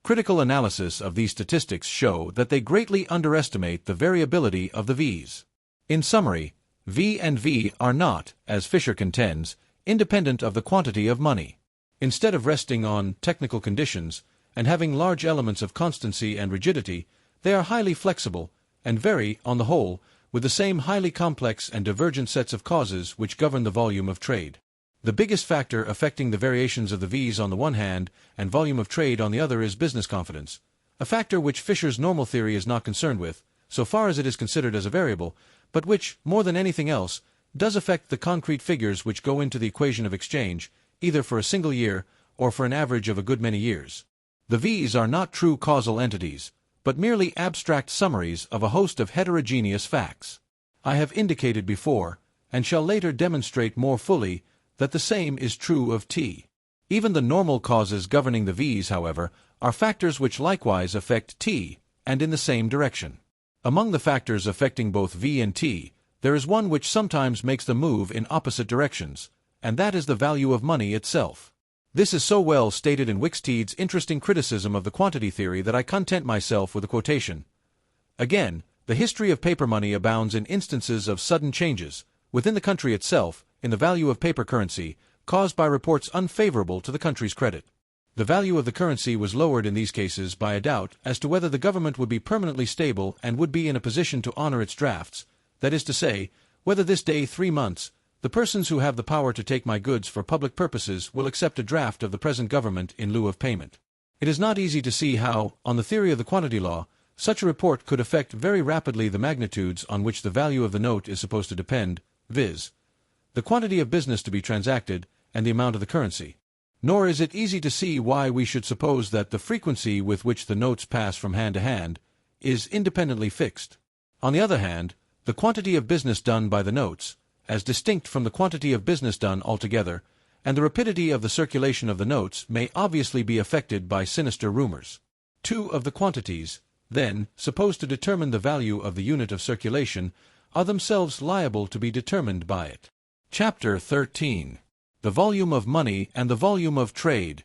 Speaker 1: Critical analysis of these statistics show that they greatly underestimate the variability of the V's. In summary, V and V are not, as Fisher contends, independent of the quantity of money. Instead of resting on technical conditions and having large elements of constancy and rigidity, they are highly flexible and vary, on the whole, with the same highly complex and divergent sets of causes which govern the volume of trade. The biggest factor affecting the variations of the V's on the one hand and volume of trade on the other is business confidence, a factor which Fisher's normal theory is not concerned with, so far as it is considered as a variable, but which, more than anything else, does affect the concrete figures which go into the equation of exchange, either for a single year or for an average of a good many years. The V's are not true causal entities, but merely abstract summaries of a host of heterogeneous facts. I have indicated before, and shall later demonstrate more fully, that the same is true of T. Even the normal causes governing the V's, however, are factors which likewise affect T, and in the same direction. Among the factors affecting both V and T, there is one which sometimes makes them move in opposite directions, and that is the value of money itself. This is so well stated in Wicksteed's interesting criticism of the quantity theory that I content myself with a quotation. Again, the history of paper money abounds in instances of sudden changes, within the country itself, in the value of paper currency, caused by reports unfavorable to the country's credit. The value of the currency was lowered in these cases by a doubt as to whether the government would be permanently stable and would be in a position to honor its drafts, that is to say, whether this day 3 months, the persons who have the power to take my goods for public purposes will accept a draft of the present government in lieu of payment. It is not easy to see how, on the theory of the quantity law, such a report could affect very rapidly the magnitudes on which the value of the note is supposed to depend, viz., the quantity of business to be transacted, and the amount of the currency. Nor is it easy to see why we should suppose that the frequency with which the notes pass from hand to hand is independently fixed. On the other hand, the quantity of business done by the notes, as distinct from the quantity of business done altogether, and the rapidity of the circulation of the notes may obviously be affected by sinister rumors. Two of the quantities, then, supposed to determine the value of the unit of circulation, are themselves liable to be determined by it. Chapter 13. The volume of money and the volume of trade.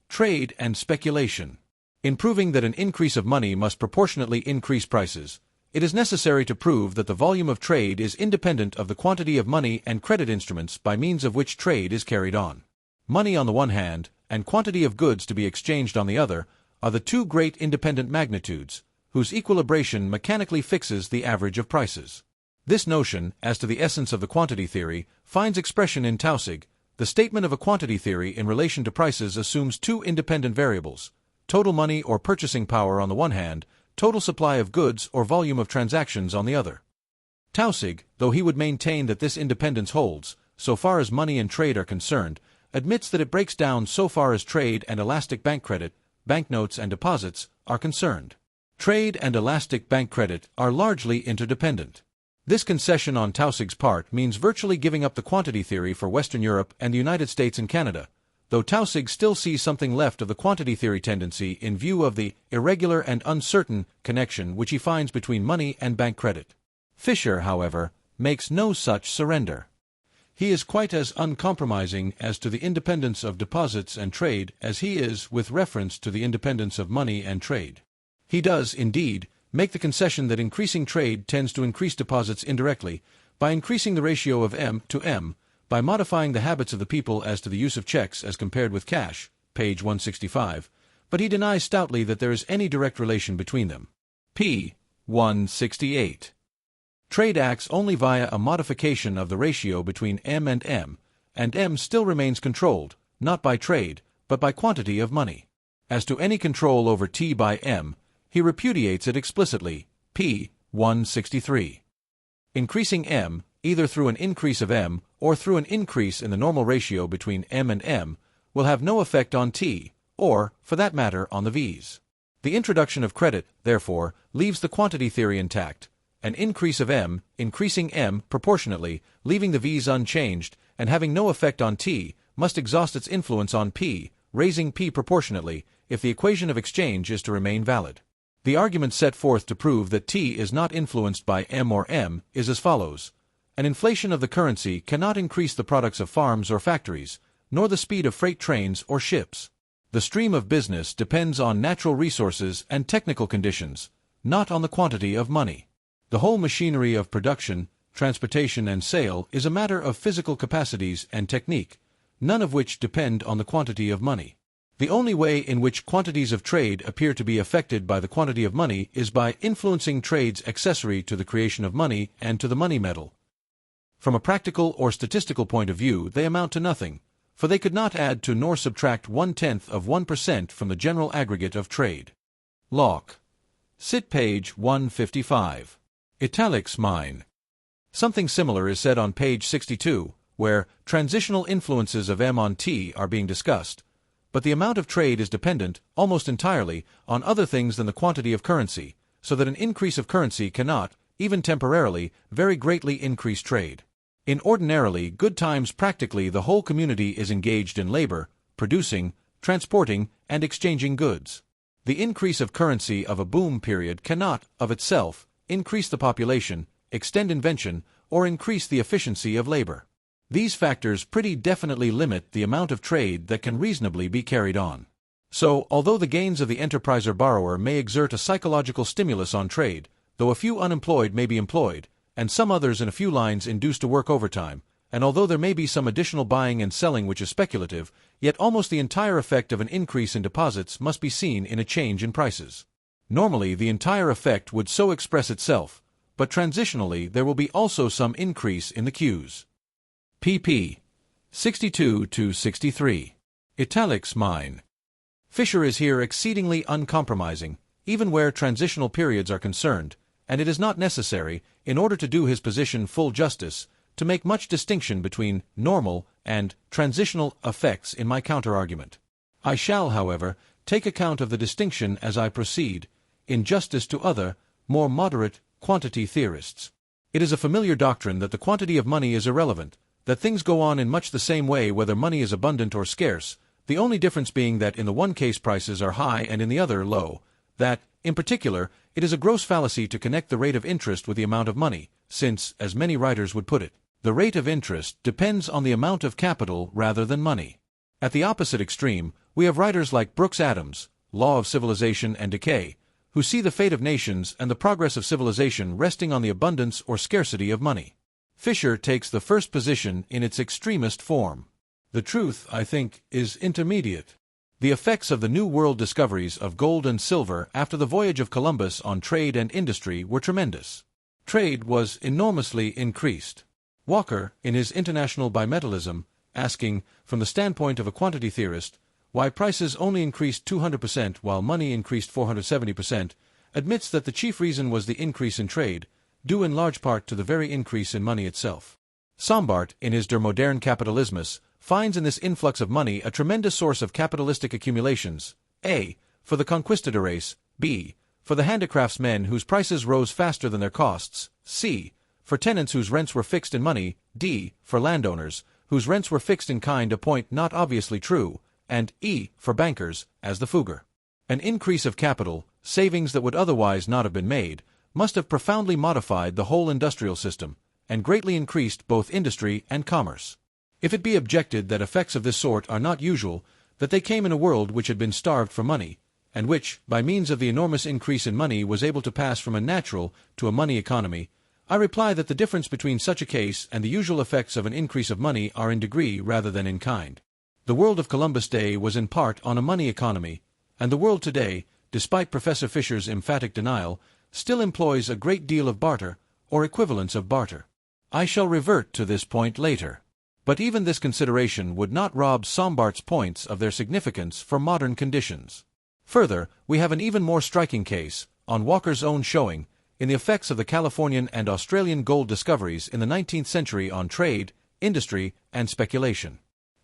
Speaker 1: Trade and speculation. In proving that an increase of money must proportionately increase prices, It is necessary to prove that the volume of trade is independent of the quantity of money and credit instruments by means of which trade is carried on. Money on the one hand, and quantity of goods to be exchanged on the other, are the two great independent magnitudes, whose equilibration mechanically fixes the average of prices. This notion, as to the essence of the quantity theory, finds expression in Taussig. The statement of a quantity theory in relation to prices assumes two independent variables: total money or purchasing power on the one hand, total supply of goods or volume of transactions on the other. Taussig, though he would maintain that this independence holds, so far as money and trade are concerned, admits that it breaks down so far as trade and elastic bank credit, banknotes and deposits, are concerned. Trade and elastic bank credit are largely interdependent. This concession on Taussig's part means virtually giving up the quantity theory for Western Europe and the United States and Canada, though Taussig still sees something left of the quantity theory tendency in view of the irregular and uncertain connection which he finds between money and bank credit. Fisher, however, makes no such surrender. He is quite as uncompromising as to the independence of deposits and trade as he is with reference to the independence of money and trade. He does, indeed, make the concession that increasing trade tends to increase deposits indirectly, by increasing the ratio of M to M, by modifying the habits of the people as to the use of checks as compared with cash, page 165, but he denies stoutly that there is any direct relation between them. p. 168. Trade acts only via a modification of the ratio between M, and M still remains controlled, not by trade, but by quantity of money. As to any control over T by M, he repudiates it explicitly, p. 163. Increasing M, either through an increase of M or through an increase in the normal ratio between M and M, will have no effect on T, or, for that matter, on the V's. The introduction of credit, therefore, leaves the quantity theory intact. An increase of M, increasing M proportionately, leaving the V's unchanged, and having no effect on T, must exhaust its influence on P, raising P proportionately, if the equation of exchange is to remain valid. The argument set forth to prove that T is not influenced by M or M is as follows. An inflation of the currency cannot increase the products of farms or factories, nor the speed of freight trains or ships. The stream of business depends on natural resources and technical conditions, not on the quantity of money. The whole machinery of production, transportation and sale is a matter of physical capacities and technique, none of which depend on the quantity of money. The only way in which quantities of trade appear to be affected by the quantity of money is by influencing trades accessory to the creation of money and to the money metal. From a practical or statistical point of view, they amount to nothing, for they could not add to nor subtract 0.1% from the general aggregate of trade. Locke. Cit. page 155. Italics mine. Something similar is said on page 62, where transitional influences of M on T are being discussed, but the amount of trade is dependent, almost entirely, on other things than the quantity of currency, so that an increase of currency cannot, even temporarily, very greatly increase trade. In ordinarily good times practically the whole community is engaged in labor, producing, transporting, and exchanging goods. The increase of currency of a boom period cannot, of itself, increase the population, extend invention, or increase the efficiency of labor. These factors pretty definitely limit the amount of trade that can reasonably be carried on. So, although the gains of the enterpriser-borrower may exert a psychological stimulus on trade, though a few unemployed may be employed, and some others in a few lines induced to work overtime, and although there may be some additional buying and selling which is speculative, yet almost the entire effect of an increase in deposits must be seen in a change in prices. Normally the entire effect would so express itself, but transitionally there will be also some increase in the queues. pp. 62-63. Italics mine. Fisher is here exceedingly uncompromising, even where transitional periods are concerned, and it is not necessary, in order to do his position full justice, to make much distinction between normal and transitional effects in my counter-argument. I shall, however, take account of the distinction as I proceed, in justice to other, more moderate, quantity theorists. It is a familiar doctrine that the quantity of money is irrelevant, that things go on in much the same way whether money is abundant or scarce, the only difference being that in the one case prices are high and in the other low, that, in particular, it is a gross fallacy to connect the rate of interest with the amount of money, since, as many writers would put it, the rate of interest depends on the amount of capital rather than money. At the opposite extreme, we have writers like Brooks Adams, Law of Civilization and Decay, who see the fate of nations and the progress of civilization resting on the abundance or scarcity of money. Fisher takes the first position in its extremist form. The truth, I think, is intermediate. The effects of the New World discoveries of gold and silver after the voyage of Columbus on trade and industry were tremendous. Trade was enormously increased. Walker, in his International Bimetallism, asking, from the standpoint of a quantity theorist, why prices only increased 200% while money increased 470%, admits that the chief reason was the increase in trade, due in large part to the very increase in money itself. Sombart, in his Der moderne Kapitalismus, finds in this influx of money a tremendous source of capitalistic accumulations, a. for the conquistadores, b. for the handicraftsmen whose prices rose faster than their costs, c. for tenants whose rents were fixed in money, d. for landowners, whose rents were fixed in kind, a point not obviously true, and e. for bankers, as the Fugger. An increase of capital, savings that would otherwise not have been made, must have profoundly modified the whole industrial system, and greatly increased both industry and commerce. If it be objected that effects of this sort are not usual, that they came in a world which had been starved for money, and which, by means of the enormous increase in money, was able to pass from a natural to a money economy, I reply that the difference between such a case and the usual effects of an increase of money are in degree rather than in kind. The world of Columbus' day was in part on a money economy, and the world today, despite Professor Fisher's emphatic denial, still employs a great deal of barter, or equivalents of barter. I shall revert to this point later. But even this consideration would not rob Sombart's points of their significance for modern conditions. Further, we have an even more striking case, on Walker's own showing, in the effects of the Californian and Australian gold discoveries in the 19th century on trade, industry, and speculation.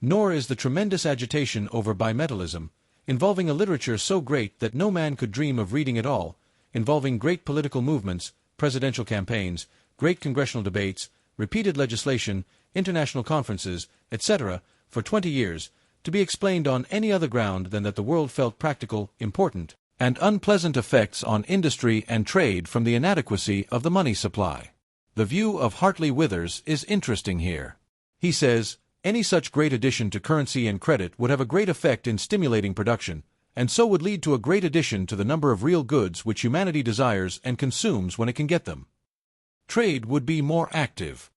Speaker 1: Nor is the tremendous agitation over bimetallism, involving a literature so great that no man could dream of reading it all, involving great political movements, presidential campaigns, great congressional debates, repeated legislation, international conferences, etc., for 20 years, to be explained on any other ground than that the world felt practical, important, and unpleasant effects on industry and trade from the inadequacy of the money supply. The view of Hartley Withers is interesting here. He says, any such great addition to currency and credit would have a great effect in stimulating production, and so would lead to a great addition to the number of real goods which humanity desires and consumes when it can get them. Trade would be more active.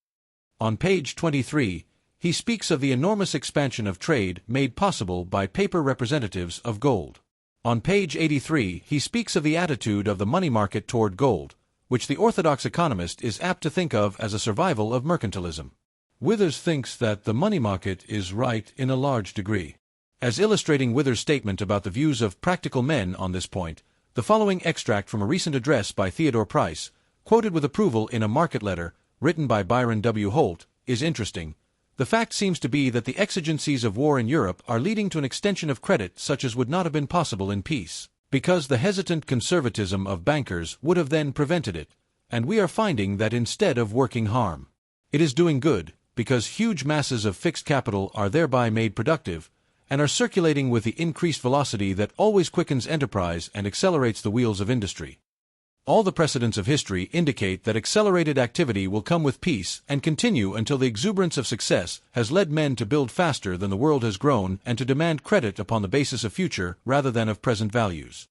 Speaker 1: On page 23, he speaks of the enormous expansion of trade made possible by paper representatives of gold. On page 83, he speaks of the attitude of the money market toward gold, which the orthodox economist is apt to think of as a survival of mercantilism. Withers thinks that the money market is right in a large degree. As illustrating Withers' statement about the views of practical men on this point, the following extract from a recent address by Theodore Price, quoted with approval in a market letter, written by Byron W. Holt, is interesting. The fact seems to be that the exigencies of war in Europe are leading to an extension of credit such as would not have been possible in peace, because the hesitant conservatism of bankers would have then prevented it, and we are finding that instead of working harm, it is doing good, because huge masses of fixed capital are thereby made productive, and are circulating with the increased velocity that always quickens enterprise and accelerates the wheels of industry. All the precedents of history indicate that accelerated activity will come with peace and continue until the exuberance of success has led men to build faster than the world has grown and to demand credit upon the basis of future rather than of present values.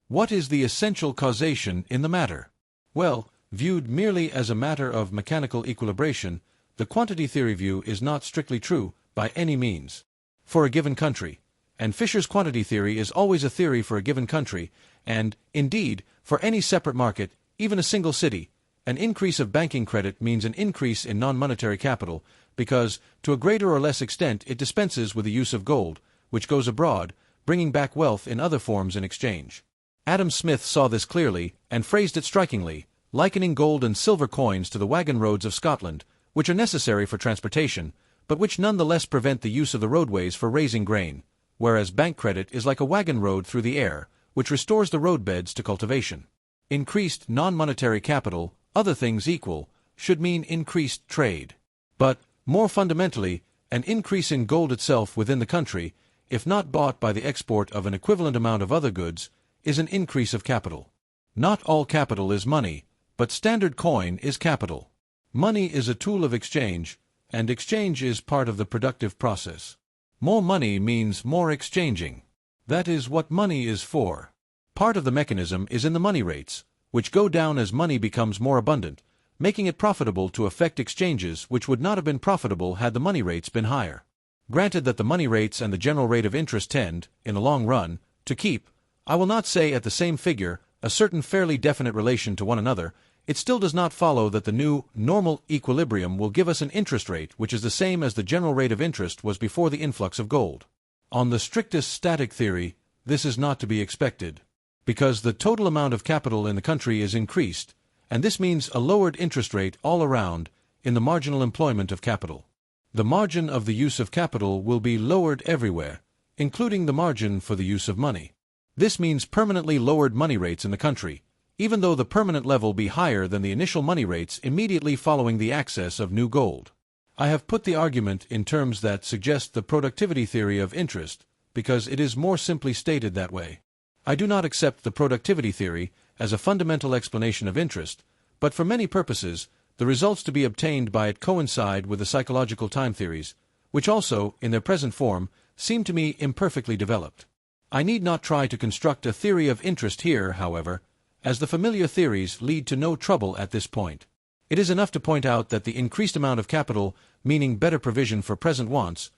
Speaker 1: What is the essential causation in the matter? Well, viewed merely as a matter of mechanical equilibration, the quantity theory view is not strictly true, by any means. For a given country, and Fisher's quantity theory is always a theory for a given country, and, indeed, for any separate market, even a single city, an increase of banking credit means an increase in non-monetary capital, because, to a greater or less extent, it dispenses with the use of gold, which goes abroad, bringing back wealth in other forms in exchange. Adam Smith saw this clearly, and phrased it strikingly, likening gold and silver coins to the wagon roads of Scotland, which are necessary for transportation, but which none the less prevent the use of the roadways for raising grain, whereas bank credit is like a wagon road through the air, which restores the roadbeds to cultivation. Increased non-monetary capital, other things equal, should mean increased trade. But, more fundamentally, an increase in gold itself within the country, if not bought by the export of an equivalent amount of other goods, is an increase of capital. Not all capital is money, but standard coin is capital. Money is a tool of exchange, and exchange is part of the productive process. More money means more exchanging. That is what money is for. Part of the mechanism is in the money rates, which go down as money becomes more abundant, making it profitable to effect exchanges which would not have been profitable had the money rates been higher. Granted that the money rates and the general rate of interest tend, in the long run, to keep, I will not say at the same figure, a certain fairly definite relation to one another, it still does not follow that the new, normal equilibrium will give us an interest rate which is the same as the general rate of interest was before the influx of gold. On the strictest static theory, this is not to be expected, because the total amount of capital in the country is increased, and this means a lowered interest rate all around in the marginal employment of capital. The margin of the use of capital will be lowered everywhere, including the margin for the use of money. This means permanently lowered money rates in the country, even though the permanent level be higher than the initial money rates immediately following the access of new gold. I have put the argument in terms that suggest the productivity theory of interest, because it is more simply stated that way. I do not accept the productivity theory as a fundamental explanation of interest, but for many purposes, the results to be obtained by it coincide with the psychological time theories, which also, in their present form, seem to me imperfectly developed. I need not try to construct a theory of interest here, however, as the familiar theories lead to no trouble at this point. It is enough to point out that the increased amount of capital, meaning better provision for present wants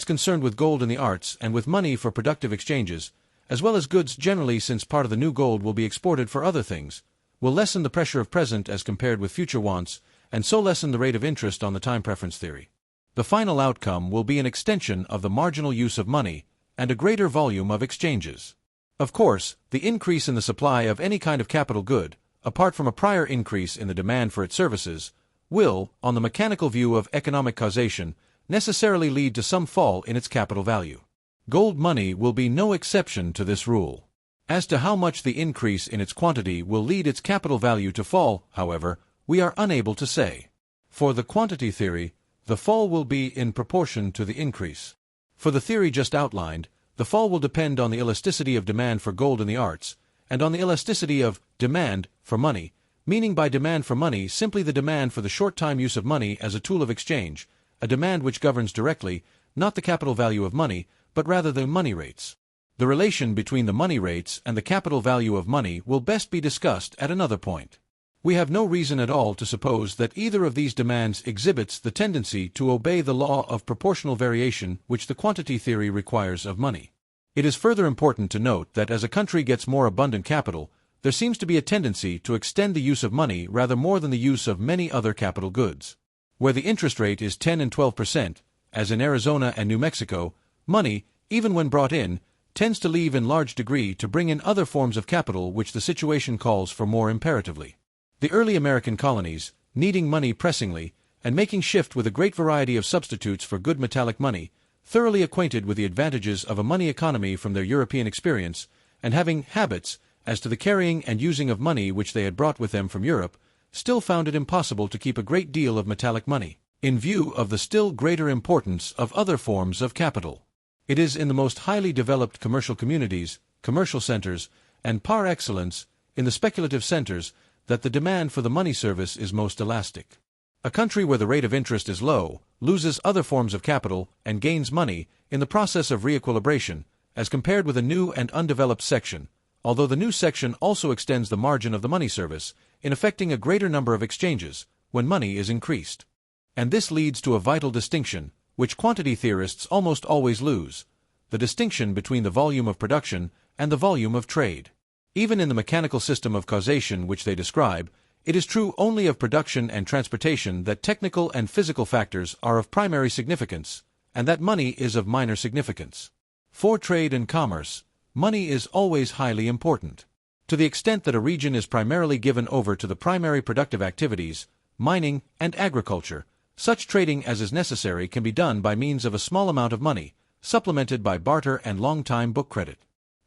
Speaker 1: concerned with gold in the arts and with money for productive exchanges, as well as goods generally since part of the new gold will be exported for other things, will lessen the pressure of present as compared with future wants, and so lessen the rate of interest on the time preference theory. The final outcome will be an extension of the marginal use of money and a greater volume of exchanges. Of course, the increase in the supply of any kind of capital good, apart from a prior increase in the demand for its services, will, on the mechanical view of economic causation, necessarily lead to some fall in its capital value. Gold money will be no exception to this rule. As to how much the increase in its quantity will lead its capital value to fall, however, we are unable to say. For the quantity theory, the fall will be in proportion to the increase. For the theory just outlined, the fall will depend on the elasticity of demand for gold in the arts, and on the elasticity of demand for money, meaning by demand for money simply the demand for the short-time use of money as a tool of exchange, a demand which governs directly, not the capital value of money, but rather the money rates. The relation between the money rates and the capital value of money will best be discussed at another point. We have no reason at all to suppose that either of these demands exhibits the tendency to obey the law of proportional variation which the quantity theory requires of money. It is further important to note that as a country gets more abundant capital, there seems to be a tendency to extend the use of money rather more than the use of many other capital goods. Where the interest rate is 10 and 12%, as in Arizona and New Mexico, money, even when brought in, tends to leave in large degree to bring in other forms of capital which the situation calls for more imperatively. The early American colonies, needing money pressingly, and making shift with a great variety of substitutes for good metallic money, thoroughly acquainted with the advantages of a money economy from their European experience, and having habits as to the carrying and using of money which they had brought with them from Europe, still found it impossible to keep a great deal of metallic money, in view of the still greater importance of other forms of capital. It is in the most highly developed commercial communities, commercial centers, and par excellence, in the speculative centers, that the demand for the money service is most elastic. A country where the rate of interest is low loses other forms of capital and gains money in the process of re-equilibration, as compared with a new and undeveloped section, although the new section also extends the margin of the money service in effecting a greater number of exchanges when money is increased. And this leads to a vital distinction, which quantity theorists almost always lose, the distinction between the volume of production and the volume of trade. Even in the mechanical system of causation which they describe, it is true only of production and transportation that technical and physical factors are of primary significance, and that money is of minor significance. For trade and commerce, money is always highly important. To the extent that a region is primarily given over to the primary productive activities, mining and agriculture, such trading as is necessary can be done by means of a small amount of money, supplemented by barter and long-time book credit.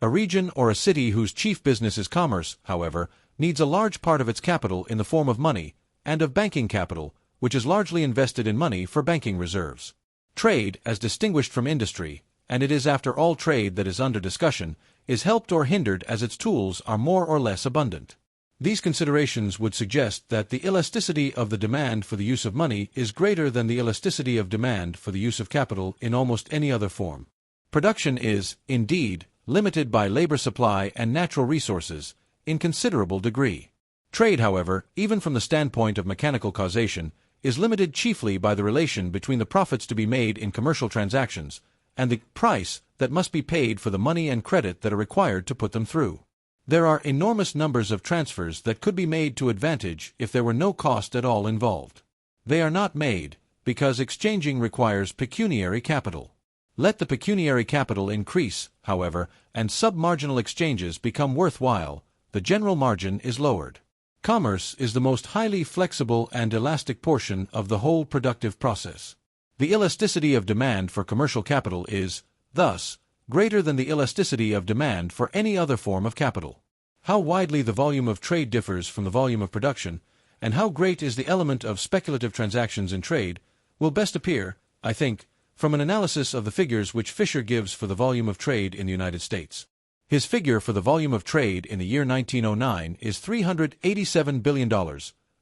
Speaker 1: A region or a city whose chief business is commerce, however, needs a large part of its capital in the form of money, and of banking capital, which is largely invested in money for banking reserves. Trade, as distinguished from industry, and it is after all trade that is under discussion, is helped or hindered as its tools are more or less abundant. These considerations would suggest that the elasticity of the demand for the use of money is greater than the elasticity of demand for the use of capital in almost any other form. Production is, indeed, limited by labor supply and natural resources, in considerable degree. Trade, however, even from the standpoint of mechanical causation, is limited chiefly by the relation between the profits to be made in commercial transactions and the price that must be paid for the money and credit that are required to put them through. There are enormous numbers of transfers that could be made to advantage if there were no cost at all involved. They are not made, because exchanging requires pecuniary capital. Let the pecuniary capital increase, however, and sub-marginal exchanges become worthwhile, the general margin is lowered. Commerce is the most highly flexible and elastic portion of the whole productive process. The elasticity of demand for commercial capital is, thus, greater than the elasticity of demand for any other form of capital. How widely the volume of trade differs from the volume of production, and how great is the element of speculative transactions in trade, will best appear, I think, from an analysis of the figures which Fisher gives for the volume of trade in the United States. His figure for the volume of trade in the year 1909 is $387 billion,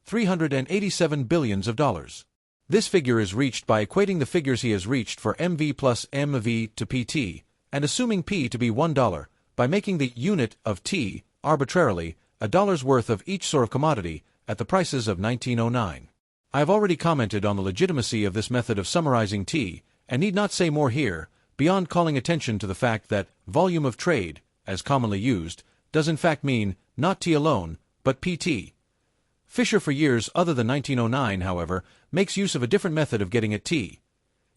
Speaker 1: 387 billions of dollars. This figure is reached by equating the figures he has reached for MV plus MV to PT, and assuming P to be $1, by making the unit of T, arbitrarily, a dollar's worth of each sort of commodity, at the prices of 1909. I have already commented on the legitimacy of this method of summarizing T, and need not say more here, beyond calling attention to the fact that volume of trade, as commonly used, does in fact mean not T alone, but PT. Fisher for years other than 1909, however, makes use of a different method of getting at T.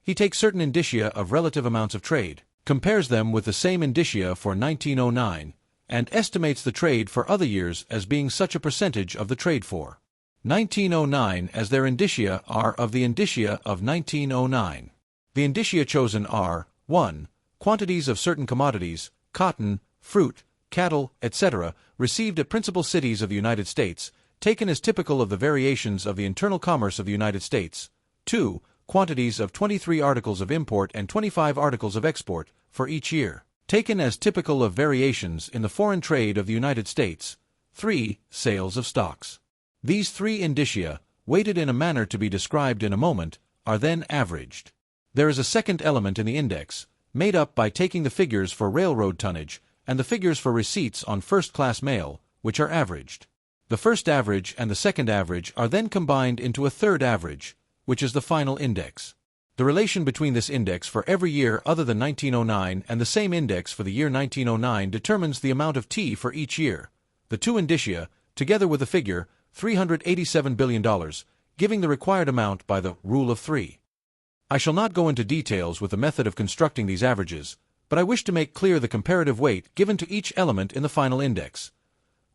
Speaker 1: He takes certain indicia of relative amounts of trade, compares them with the same indicia for 1909, and estimates the trade for other years as being such a percentage of the trade for 1909 as their indicia are of the indicia of 1909. The indicia chosen are 1. Quantities of certain commodities, cotton, fruit, cattle, etc., received at principal cities of the United States, taken as typical of the variations of the internal commerce of the United States. 2. Quantities of 23 articles of import and 25 articles of export, for each year, taken as typical of variations in the foreign trade of the United States. 3. Sales of stocks. These three indicia, weighted in a manner to be described in a moment, are then averaged. There is a second element in the index, made up by taking the figures for railroad tonnage and the figures for receipts on first-class mail, which are averaged. The first average and the second average are then combined into a third average, which is the final index. The relation between this index for every year other than 1909 and the same index for the year 1909 determines the amount of T for each year. The two indicia, together with the figure, $387 billion, giving the required amount by the rule of three. I shall not go into details with the method of constructing these averages, but I wish to make clear the comparative weight given to each element in the final index.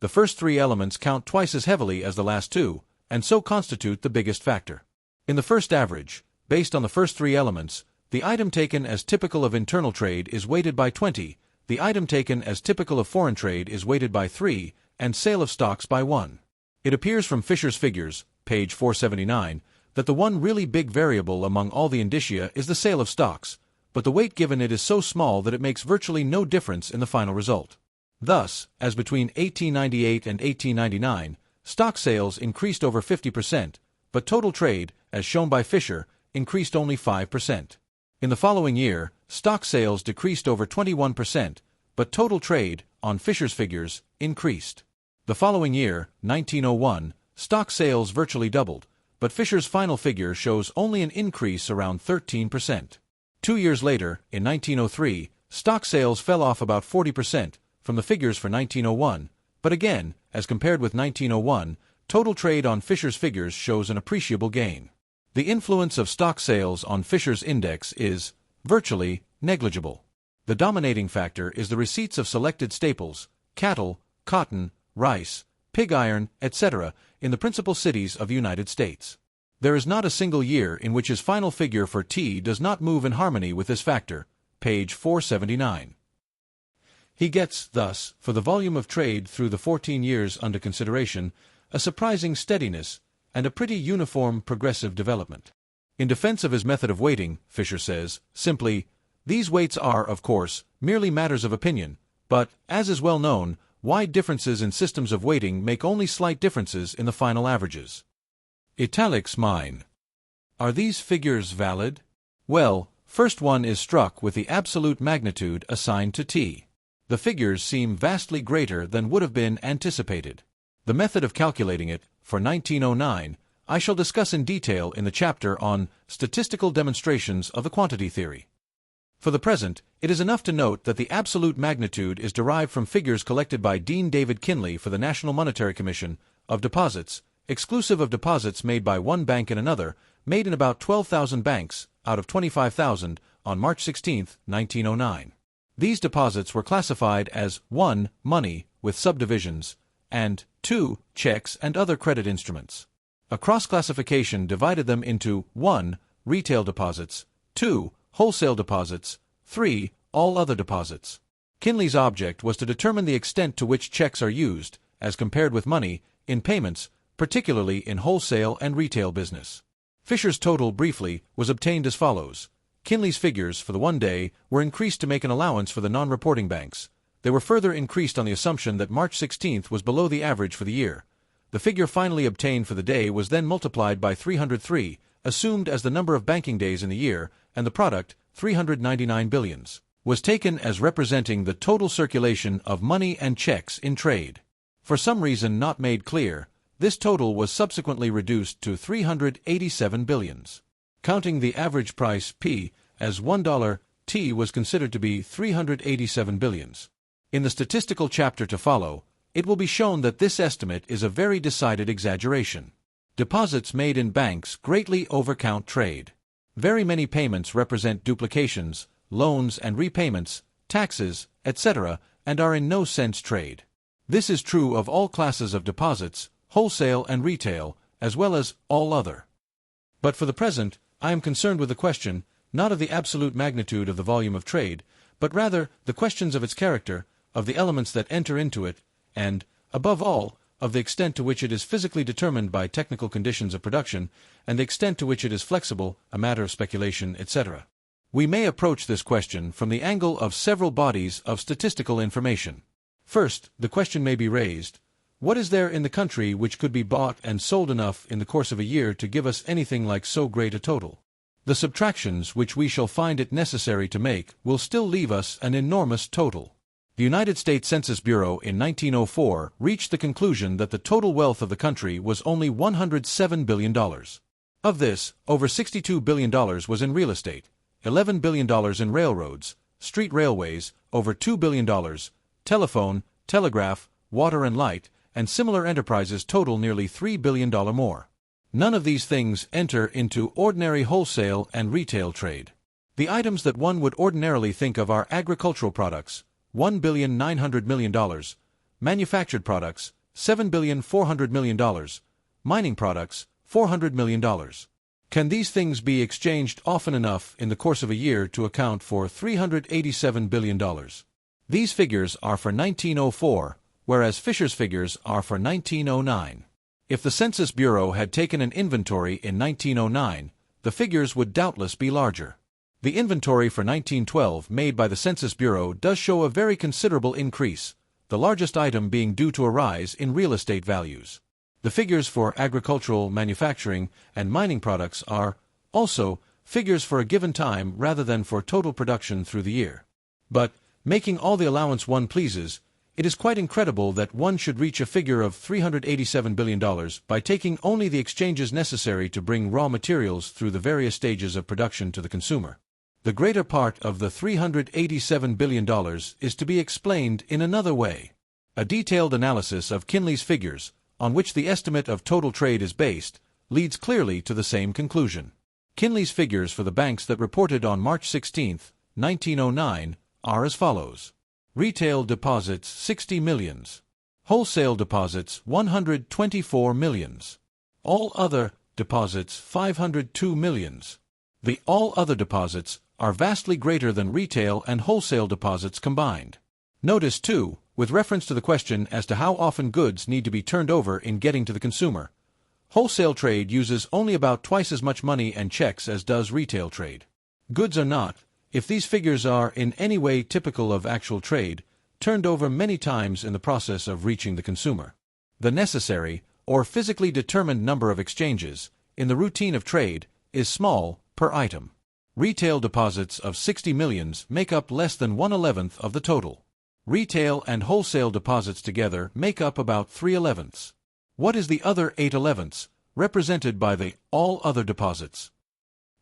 Speaker 1: The first three elements count twice as heavily as the last two, and so constitute the biggest factor. In the first average, based on the first three elements, the item taken as typical of internal trade is weighted by 20, the item taken as typical of foreign trade is weighted by 3, and sale of stocks by 1. It appears from Fisher's figures, page 479, that the one really big variable among all the indicia is the sale of stocks, but the weight given it is so small that it makes virtually no difference in the final result. Thus, as between 1898 and 1899, stock sales increased over 50%, but total trade, as shown by Fisher, increased only 5%. In the following year, stock sales decreased over 21%, but total trade, on Fisher's figures, increased. The following year, 1901, stock sales virtually doubled, but Fisher's final figure shows only an increase around 13%. 2 years later, in 1903, stock sales fell off about 40% from the figures for 1901, but again, as compared with 1901, total trade on Fisher's figures shows an appreciable gain. The influence of stock sales on Fisher's index is, virtually, negligible. The dominating factor is the receipts of selected staples, cattle, cotton, rice, pig iron, etc., in the principal cities of the United States. There is not a single year in which his final figure for T does not move in harmony with this factor, page 479. He gets, thus, for the volume of trade through the 14 years under consideration, a surprising steadiness and a pretty uniform progressive development. In defense of his method of weighting, Fisher says, simply, these weights are, of course, merely matters of opinion, but, as is well known, wide differences in systems of weighting make only slight differences in the final averages. Italics mine. Are these figures valid? Well, first one is struck with the absolute magnitude assigned to T. The figures seem vastly greater than would have been anticipated. The method of calculating it, for 1909, I shall discuss in detail in the chapter on Statistical Demonstrations of the Quantity Theory. For the present, it is enough to note that the absolute magnitude is derived from figures collected by Dean David Kinley for the National Monetary Commission, of deposits, exclusive of deposits made by one bank in another, made in about 12,000 banks, out of 25,000, on March 16, 1909. These deposits were classified as 1. Money, with subdivisions, and 2. Checks and other credit instruments. A cross-classification divided them into 1. Retail deposits, 2. Wholesale deposits, 3. All other deposits. Kinley's object was to determine the extent to which checks are used, as compared with money, in payments, particularly in wholesale and retail business. Fisher's total, briefly, was obtained as follows. Kinley's figures for the one day were increased to make an allowance for the non-reporting banks. They were further increased on the assumption that March 16th was below the average for the year. The figure finally obtained for the day was then multiplied by 303, assumed as the number of banking days in the year, and the product, 399 billions, was taken as representing the total circulation of money and checks in trade. For some reason not made clear, this total was subsequently reduced to 387 billions. Counting the average price, P, as $1, T was considered to be 387 billions. In the statistical chapter to follow, it will be shown that this estimate is a very decided exaggeration. Deposits made in banks greatly overcount trade. Very many payments represent duplications, loans and repayments, taxes, etc., and are in no sense trade. This is true of all classes of deposits, wholesale and retail, as well as all other. But for the present, I am concerned with the question, not of the absolute magnitude of the volume of trade, but rather the questions of its character, of the elements that enter into it, and, above all, of the extent to which it is physically determined by technical conditions of production, and the extent to which it is flexible, a matter of speculation, etc. We may approach this question from the angle of several bodies of statistical information. First, the question may be raised, what is there in the country which could be bought and sold enough in the course of a year to give us anything like so great a total? The subtractions which we shall find it necessary to make will still leave us an enormous total. The United States Census Bureau in 1904 reached the conclusion that the total wealth of the country was only $107 billion. Of this, over $62 billion was in real estate, $11 billion in railroads, street railways, over $2 billion, telephone, telegraph, water and light, and similar enterprises total nearly $3 billion more. None of these things enter into ordinary wholesale and retail trade. The items that one would ordinarily think of are agricultural products, $1,900 million, manufactured products, $7,400 million, mining products, $400 million. Can these things be exchanged often enough in the course of a year to account for $387 billion? These figures are for 1904, whereas Fisher's figures are for 1909. If the Census Bureau had taken an inventory in 1909, the figures would doubtless be larger. The inventory for 1912 made by the Census Bureau does show a very considerable increase, the largest item being due to a rise in real estate values. The figures for agricultural, manufacturing, and mining products are, also, figures for a given time rather than for total production through the year. But, making all the allowance one pleases, it is quite incredible that one should reach a figure of $387 billion by taking only the exchanges necessary to bring raw materials through the various stages of production to the consumer. The greater part of the $387 billion is to be explained in another way. A detailed analysis of Kinley's figures, on which the estimate of total trade is based, leads clearly to the same conclusion. Kinley's figures for the banks that reported on March 16, 1909, are as follows. Retail deposits 60 millions. Wholesale deposits 124 millions. All other deposits 502 millions. The all other deposits are vastly greater than retail and wholesale deposits combined. Notice, too, with reference to the question as to how often goods need to be turned over in getting to the consumer, wholesale trade uses only about twice as much money and checks as does retail trade. Goods are not, if these figures are in any way typical of actual trade, turned over many times in the process of reaching the consumer. The necessary, or physically determined number of exchanges, in the routine of trade, is small, per item. Retail deposits of 60 millions make up less than 1/11 of the total. Retail and wholesale deposits together make up about 3/11. What is the other 8/11, represented by the all other deposits?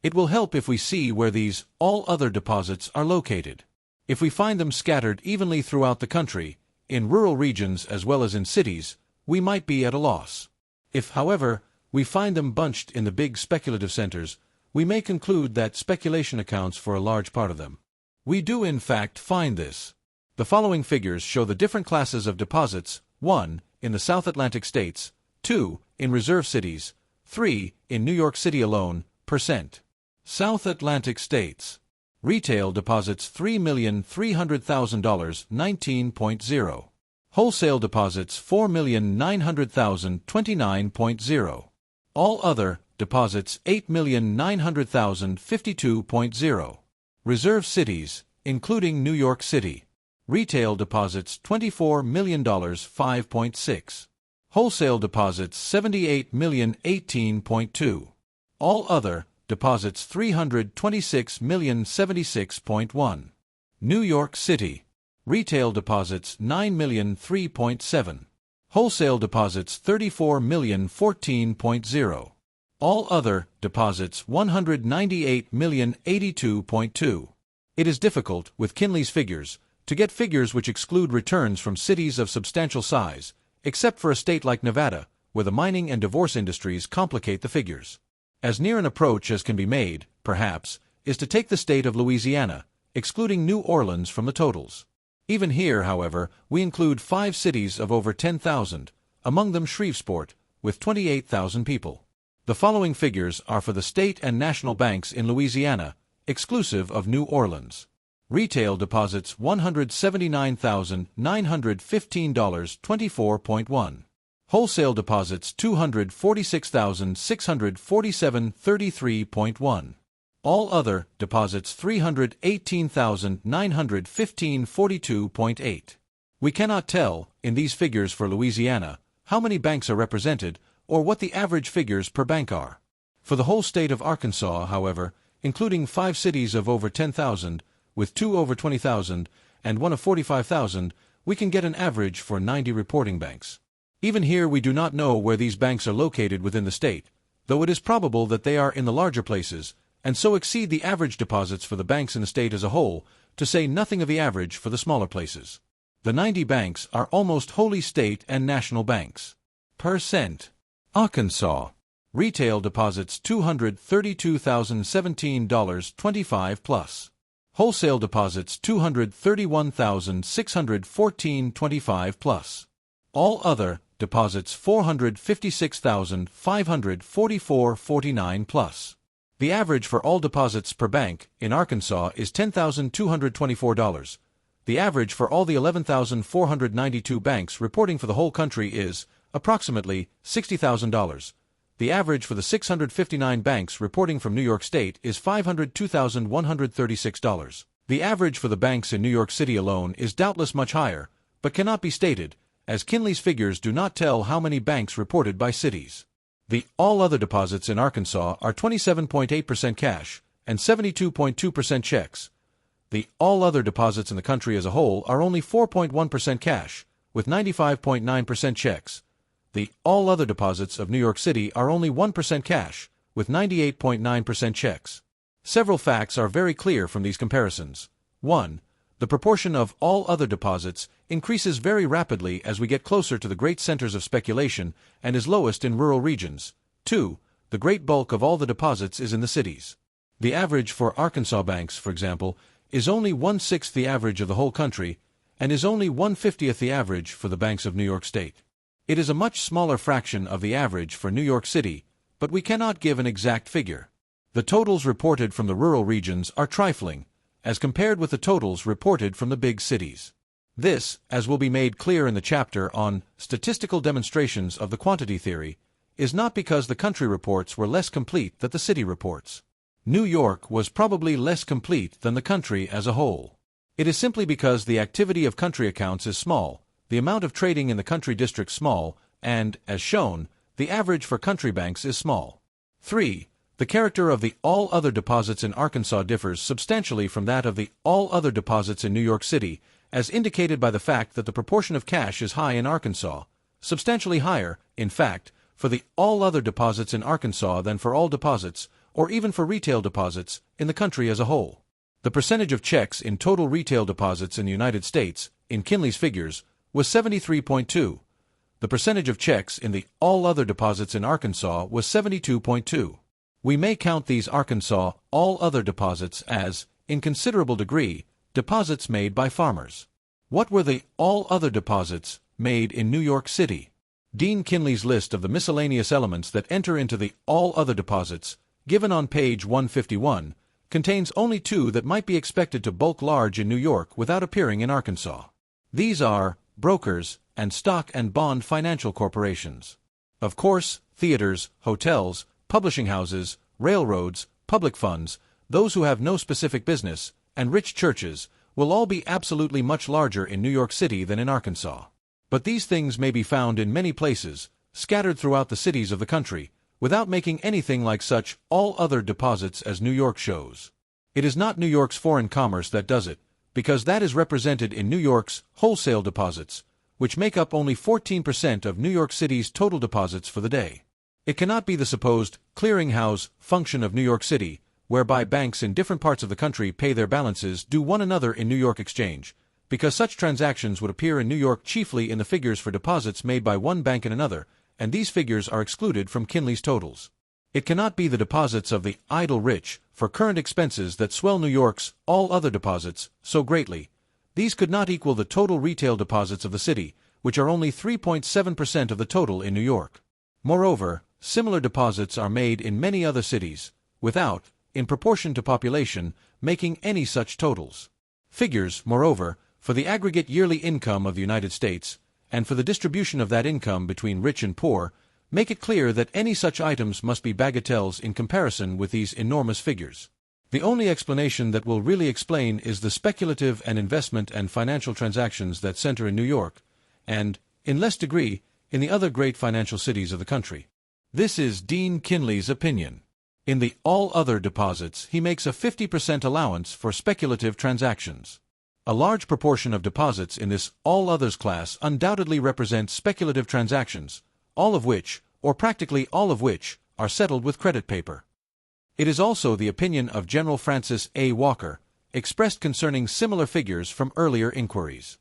Speaker 1: It will help if we see where these all other deposits are located. If we find them scattered evenly throughout the country, in rural regions as well as in cities, we might be at a loss. If, however, we find them bunched in the big speculative centers, we may conclude that speculation accounts for a large part of them. We do in fact find this. The following figures show the different classes of deposits: 1. In the South Atlantic states, 2. In reserve cities, 3. In New York City alone, percent. South Atlantic states. Retail deposits $3,300,000, 19.0. Wholesale deposits $4,900,000, 29.0. All other deposits $8,900,000, 52.0. Reserve cities, including New York City. Retail deposits $24 million, 5.6. Wholesale deposits $78 million, 18.2. All other deposits $326 million, 76.1. New York City. Retail deposits $9 million, 3.7. Wholesale deposits $34 million, 14.0. All other deposits $198 million, 82.2. It is difficult, with Kinley's figures, to get figures which exclude returns from cities of substantial size, except for a state like Nevada, where the mining and divorce industries complicate the figures. As near an approach as can be made, perhaps, is to take the state of Louisiana, excluding New Orleans from the totals. Even here, however, we include 5 cities of over 10,000, among them Shreveport, with 28,000 people. The following figures are for the state and national banks in Louisiana, exclusive of New Orleans. Retail deposits $179,915, 24.1. Wholesale deposits $246,647, 33.1. All other deposits $318,915, 42.8. We cannot tell, in these figures for Louisiana, how many banks are represented, or what the average figures per bank are. For the whole state of Arkansas, however, including 5 cities of over 10,000, with 2 over 20,000, and 1 of 45,000, we can get an average for 90 reporting banks. Even here we do not know where these banks are located within the state, though it is probable that they are in the larger places, and so exceed the average deposits for the banks in the state as a whole, to say nothing of the average for the smaller places. The 90 banks are almost wholly state and national banks. Percent. Arkansas. Retail deposits $232,017, 25 plus. Wholesale deposits $231,614, 25 plus. All other deposits $456,544, 49 plus. The average for all deposits per bank in Arkansas is $10,224. The average for all the 11,492 banks reporting for the whole country is approximately $60,000. The average for the 659 banks reporting from New York State is $502,136. The average for the banks in New York City alone is doubtless much higher, but cannot be stated, as Kinley's figures do not tell how many banks reported by cities. The all other deposits in Arkansas are 27.8% cash and 72.2% checks. The all other deposits in the country as a whole are only 4.1% cash, with 95.9% checks. The all other deposits of New York City are only 1% cash, with 98.9% checks. Several facts are very clear from these comparisons. 1. The proportion of all other deposits increases very rapidly as we get closer to the great centers of speculation and is lowest in rural regions. 2. The great bulk of all the deposits is in the cities. The average for Arkansas banks, for example, is only 1/6 the average of the whole country and is only 1/50 the average for the banks of New York State. It is a much smaller fraction of the average for New York City, but we cannot give an exact figure. The totals reported from the rural regions are trifling, as compared with the totals reported from the big cities. This, as will be made clear in the chapter on statistical demonstrations of the quantity theory, is not because the country reports were less complete than the city reports. New York was probably less complete than the country as a whole. It is simply because the activity of country accounts is small, the amount of trading in the country district small, and, as shown, the average for country banks is small. 3. The character of the all other deposits in Arkansas differs substantially from that of the all other deposits in New York City, as indicated by the fact that the proportion of cash is high in Arkansas, substantially higher, in fact, for the all other deposits in Arkansas than for all deposits, or even for retail deposits, in the country as a whole. The percentage of checks in total retail deposits in the United States, in Kinley's figures, was 73.2. The percentage of checks in the all other deposits in Arkansas was 72.2. We may count these Arkansas all other deposits as, in considerable degree, deposits made by farmers. What were the all other deposits made in New York City? Dean Kinley's list of the miscellaneous elements that enter into the all other deposits, given on page 151, contains only two that might be expected to bulk large in New York without appearing in Arkansas. These are brokers and stock and bond financial corporations. Of course, theaters, hotels, publishing houses, railroads, public funds, those who have no specific business, and rich churches, will all be absolutely much larger in New York City than in Arkansas. But these things may be found in many places, scattered throughout the cities of the country, without making anything like such all other deposits as New York shows. It is not New York's foreign commerce that does it, because that is represented in New York's wholesale deposits, which make up only 14% of New York City's total deposits for the day. It cannot be the supposed clearinghouse function of New York City, whereby banks in different parts of the country pay their balances due one another in New York Exchange, because such transactions would appear in New York chiefly in the figures for deposits made by one bank and another, and these figures are excluded from Kinley's totals. It cannot be the deposits of the idle rich for current expenses that swell New York's all other deposits so greatly. These could not equal the total retail deposits of the city, which are only 3.7% of the total in New York. Moreover, similar deposits are made in many other cities, without, in proportion to population, making any such totals. Figures, moreover, for the aggregate yearly income of the United States, and for the distribution of that income between rich and poor, make it clear that any such items must be bagatelles in comparison with these enormous figures. The only explanation that will really explain is the speculative and investment and financial transactions that center in New York, and, in less degree, in the other great financial cities of the country. This is Dean Kinley's opinion. In the all other deposits, he makes a 50% allowance for speculative transactions. A large proportion of deposits in this all others class undoubtedly represent speculative transactions, all of which, or practically all of which, are settled with credit paper. It is also the opinion of General Francis A. Walker, expressed concerning similar figures from earlier inquiries.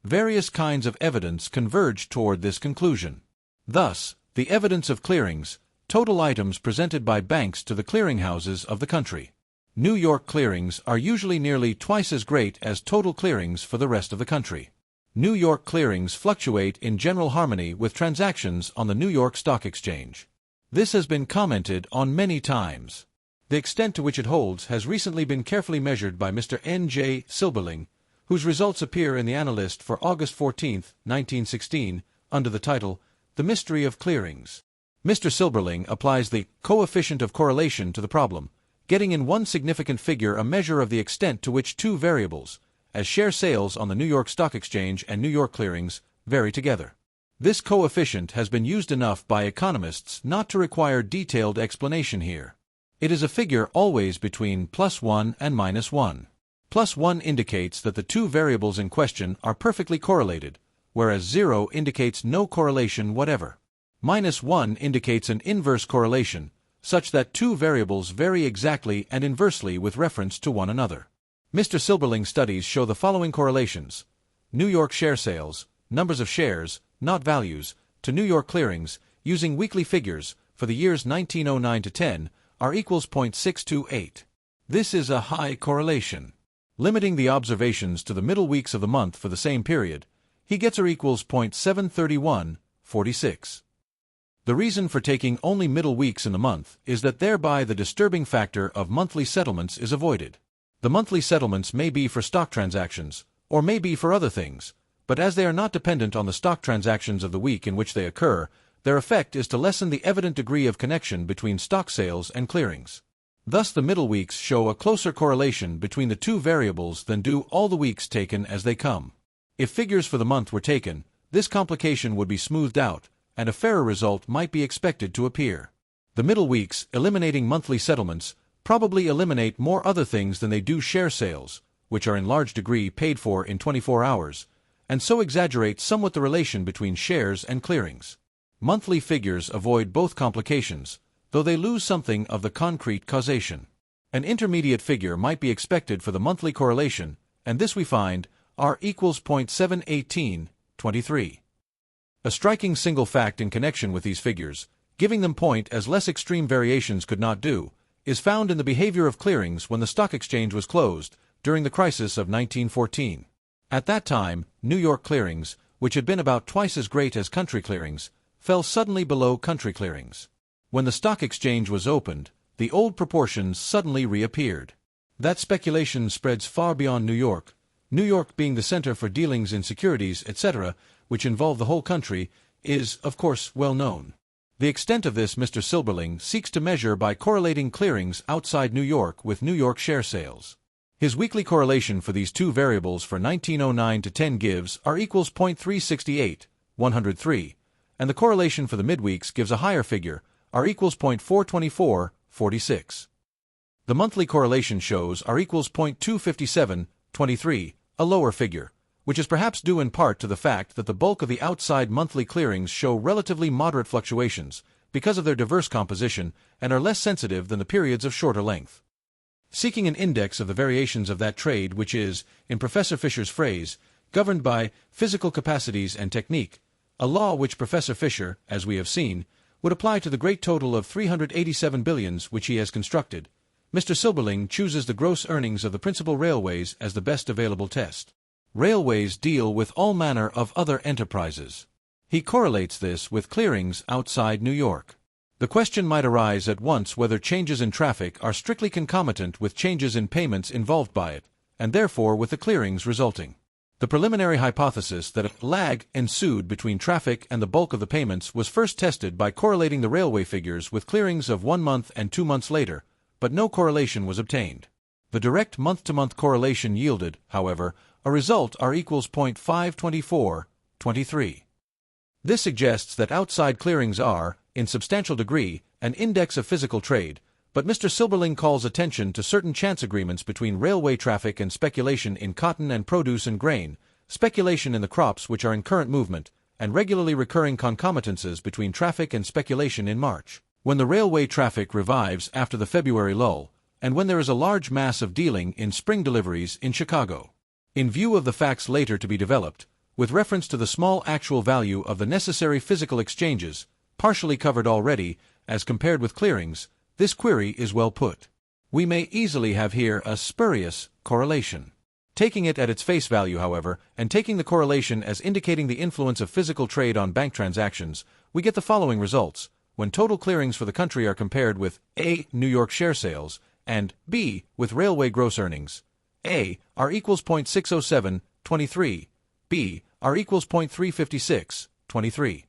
Speaker 1: Various kinds of evidence converge toward this conclusion. Thus, the evidence of clearings, total items presented by banks to the clearinghouses of the country. New York clearings are usually nearly twice as great as total clearings for the rest of the country. New York clearings fluctuate in general harmony with transactions on the New York Stock Exchange. This has been commented on many times. The extent to which it holds has recently been carefully measured by Mr. N.J. Silberling, whose results appear in the Analyst for August 14, 1916, under the title, The Mystery of Clearings. Mr. Silberling applies the coefficient of correlation to the problem, getting in one significant figure a measure of the extent to which two variables, as share sales on the New York Stock Exchange and New York clearings, vary together. This coefficient has been used enough by economists not to require detailed explanation here. It is a figure always between +1 and -1. +1 indicates that the two variables in question are perfectly correlated, whereas 0 indicates no correlation whatever. -1 indicates an inverse correlation, such that two variables vary exactly and inversely with reference to one another. Mr. Silberling's studies show the following correlations: New York share sales, numbers of shares, not values, to New York clearings, using weekly figures, for the years 1909 to 10, are equals 0.628. This is a high correlation. Limiting the observations to the middle weeks of the month for the same period, he gets or equals 0.73146. The reason for taking only middle weeks in the month is that thereby the disturbing factor of monthly settlements is avoided. The monthly settlements may be for stock transactions, or may be for other things, but as they are not dependent on the stock transactions of the week in which they occur, their effect is to lessen the evident degree of connection between stock sales and clearings. Thus the middle weeks show a closer correlation between the two variables than do all the weeks taken as they come. If figures for the month were taken, this complication would be smoothed out, and a fairer result might be expected to appear. The middle weeks, eliminating monthly settlements, probably eliminate more other things than they do share sales, which are in large degree paid for in 24 hours, and so exaggerate somewhat the relation between shares and clearings. Monthly figures avoid both complications, though they lose something of the concrete causation. An intermediate figure might be expected for the monthly correlation, and this we find R equals 0.71823. A striking single fact in connection with these figures, giving them point as less extreme variations could not do, is found in the behavior of clearings when the stock exchange was closed during the crisis of 1914. At that time, New York clearings, which had been about twice as great as country clearings, fell suddenly below country clearings. When the stock exchange was opened, the old proportions suddenly reappeared. That speculation spreads far beyond New York being the center for dealings in securities, etc., which involve the whole country, is, of course, well known. The extent of this Mr. Silberling seeks to measure by correlating clearings outside New York with New York share sales. His weekly correlation for these two variables for 1909 to 10 gives R equals 0.368, 103, and the correlation for the midweeks gives a higher figure, R equals 0.424, 46. The monthly correlation shows R equals 0.257, 23, a lower figure, which is perhaps due in part to the fact that the bulk of the outside monthly clearings show relatively moderate fluctuations because of their diverse composition and are less sensitive than the periods of shorter length. Seeking an index of the variations of that trade which is, in Professor Fisher's phrase, governed by physical capacities and technique, a law which Professor Fisher, as we have seen, would apply to the great total of 387 billions which he has constructed, Mr. Silberling chooses the gross earnings of the principal railways as the best available test. Railways deal with all manner of other enterprises. He correlates this with clearings outside New York. The question might arise at once whether changes in traffic are strictly concomitant with changes in payments involved by it, and therefore with the clearings resulting. The preliminary hypothesis that a lag ensued between traffic and the bulk of the payments was first tested by correlating the railway figures with clearings of 1 month and 2 months later, but no correlation was obtained. The direct month-to-month correlation yielded, however, a result R equals 0.524, 23. This suggests that outside clearings are, in substantial degree, an index of physical trade, but Mr. Silberling calls attention to certain chance agreements between railway traffic and speculation in cotton and produce and grain, speculation in the crops which are in current movement, and regularly recurring concomitances between traffic and speculation in March, when the railway traffic revives after the February lull, and when there is a large mass of dealing in spring deliveries in Chicago. In view of the facts later to be developed, with reference to the small actual value of the necessary physical exchanges, partially covered already, as compared with clearings, this query is well put. We may easily have here a spurious correlation. Taking it at its face value, however, and taking the correlation as indicating the influence of physical trade on bank transactions, we get the following results, when total clearings for the country are compared with A. New York share sales, and B. with railway gross earnings. A. R equals 0.607, 23. B. R equals 0.356, 23.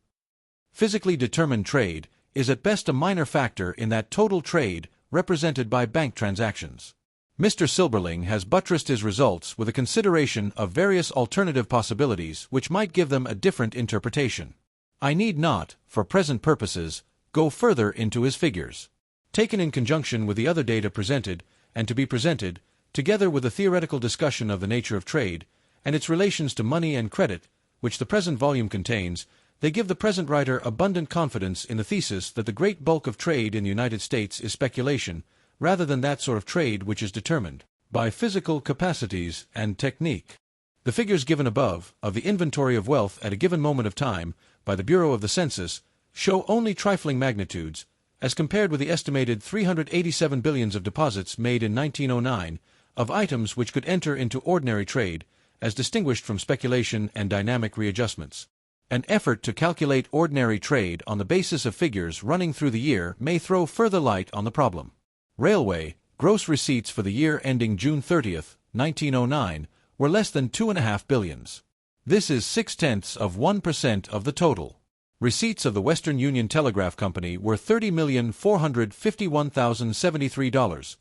Speaker 1: Physically determined trade is at best a minor factor in that total trade represented by bank transactions. Mr. Silberling has buttressed his results with a consideration of various alternative possibilities which might give them a different interpretation. I need not, for present purposes, go further into his figures. Taken in conjunction with the other data presented, and to be presented, together with a theoretical discussion of the nature of trade, and its relations to money and credit, which the present volume contains, they give the present writer abundant confidence in the thesis that the great bulk of trade in the United States is speculation, rather than that sort of trade which is determined by physical capacities and technique. The figures given above, of the inventory of wealth at a given moment of time, by the Bureau of the Census, show only trifling magnitudes, as compared with the estimated 387 billions of deposits made in 1909, of items which could enter into ordinary trade, as distinguished from speculation and dynamic readjustments. An effort to calculate ordinary trade on the basis of figures running through the year may throw further light on the problem. Railway gross receipts for the year ending June 30, 1909, were less than 2.5 billions. This is 0.6% of the total. Receipts of the Western Union Telegraph Company were $30,451,073,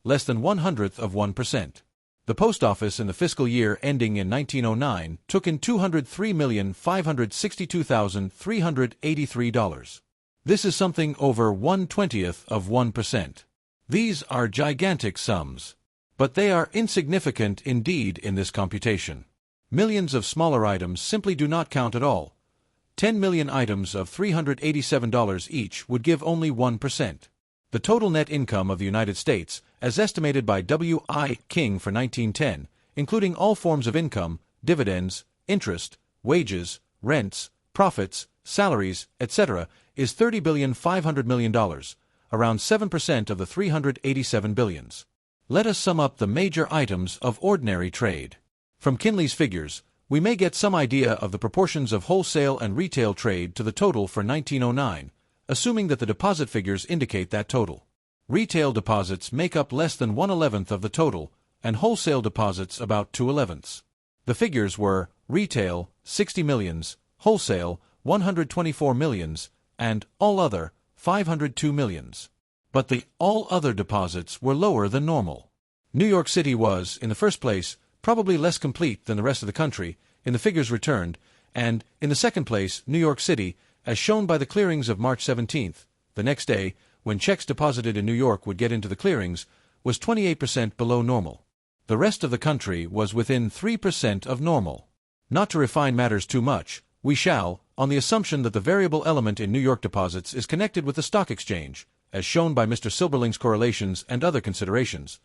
Speaker 1: less than 1/100%. The Post Office in the fiscal year ending in 1909 took in $203,562,383. This is something over 1/20 of 1%. These are gigantic sums. But they are insignificant indeed in this computation. Millions of smaller items simply do not count at all. 10 million items of $387 each would give only 1%. The total net income of the United States, as estimated by W.I. King for 1910, including all forms of income, dividends, interest, wages, rents, profits, salaries, etc., is $30,500 million, around 7% of the 387 billions. Let us sum up the major items of ordinary trade. From Kinley's figures, we may get some idea of the proportions of wholesale and retail trade to the total for 1909, assuming that the deposit figures indicate that total. Retail deposits make up less than 1/11 of the total, and wholesale deposits about 2/11. The figures were retail, 60 millions, wholesale, 124 millions, and all other, 502 millions. But the all other deposits were lower than normal. New York City was, in the first place, probably less complete than the rest of the country, in the figures returned, and, in the second place, New York City, as shown by the clearings of March 17th, the next day, when checks deposited in New York would get into the clearings, was 28% below normal. The rest of the country was within 3% of normal. Not to refine matters too much, we shall, on the assumption that the variable element in New York deposits is connected with the stock exchange, as shown by Mr. Silberling's correlations and other considerations,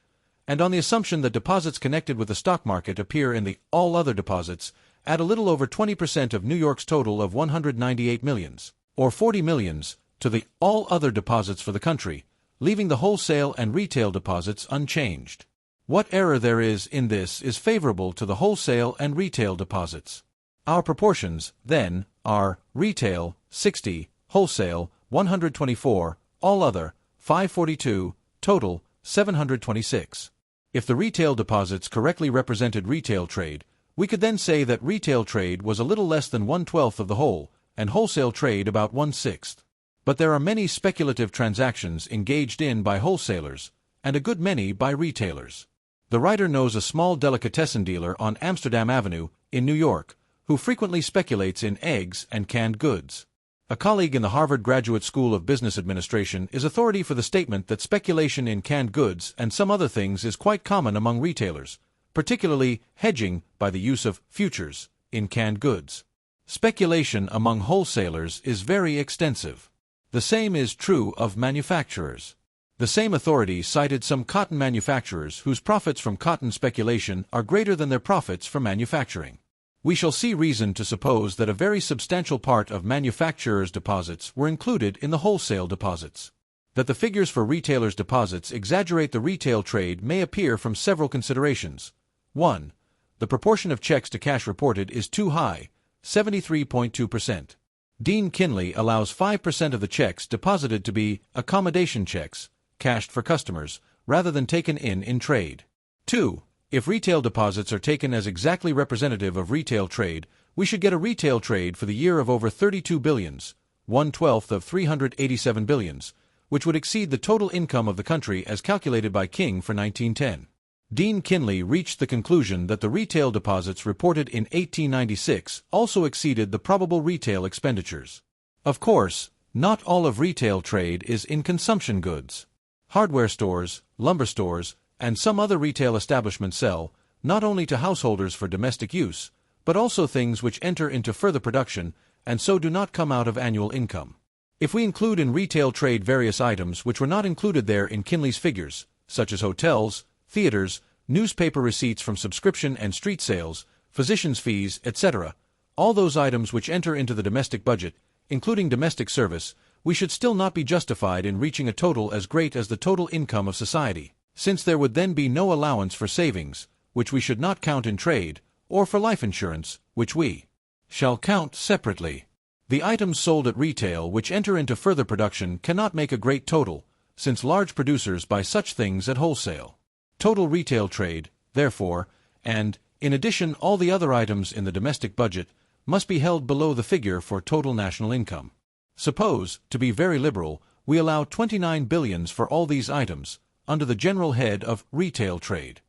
Speaker 1: and on the assumption that deposits connected with the stock market appear in the all other deposits, add a little over 20% of New York's total of 198 millions, or 40 millions, to the all other deposits for the country, leaving the wholesale and retail deposits unchanged. What error there is in this is favorable to the wholesale and retail deposits. Our proportions, then, are retail, 60, wholesale, 124, all other, 542, total, 726. If the retail deposits correctly represented retail trade, we could then say that retail trade was a little less than 1/12 of the whole, and wholesale trade about 1/6. But there are many speculative transactions engaged in by wholesalers, and a good many by retailers. The writer knows a small delicatessen dealer on Amsterdam Avenue, in New York, who frequently speculates in eggs and canned goods. A colleague in the Harvard Graduate School of Business Administration is authority for the statement that speculation in canned goods and some other things is quite common among retailers, particularly hedging by the use of futures in canned goods. Speculation among wholesalers is very extensive. The same is true of manufacturers. The same authority cited some cotton manufacturers whose profits from cotton speculation are greater than their profits from manufacturing. We shall see reason to suppose that a very substantial part of manufacturers' deposits were included in the wholesale deposits. That the figures for retailers' deposits exaggerate the retail trade may appear from several considerations. 1. The proportion of checks to cash reported is too high, 73.2%. Dean Kinley allows 5% of the checks deposited to be accommodation checks, cashed for customers, rather than taken in trade. 2. If retail deposits are taken as exactly representative of retail trade, we should get a retail trade for the year of over 32 billions, 1/12 of 387 billions, which would exceed the total income of the country as calculated by King for 1910. Dean Kinley reached the conclusion that the retail deposits reported in 1896 also exceeded the probable retail expenditures. Of course, not all of retail trade is in consumption goods. Hardware stores, lumber stores, and some other retail establishments sell, not only to householders for domestic use, but also things which enter into further production, and so do not come out of annual income. If we include in retail trade various items which were not included there in Kinley's figures, such as hotels, theaters, newspaper receipts from subscription and street sales, physicians' fees, etc., all those items which enter into the domestic budget, including domestic service, we should still not be justified in reaching a total as great as the total income of society, since there would then be no allowance for savings, which we should not count in trade, or for life insurance, which we shall count separately. The items sold at retail which enter into further production cannot make a great total, since large producers buy such things at wholesale. Total retail trade, therefore, and, in addition, all the other items in the domestic budget, must be held below the figure for total national income. Suppose, to be very liberal, we allow 29 billions for all these items, under the general head of retail trade.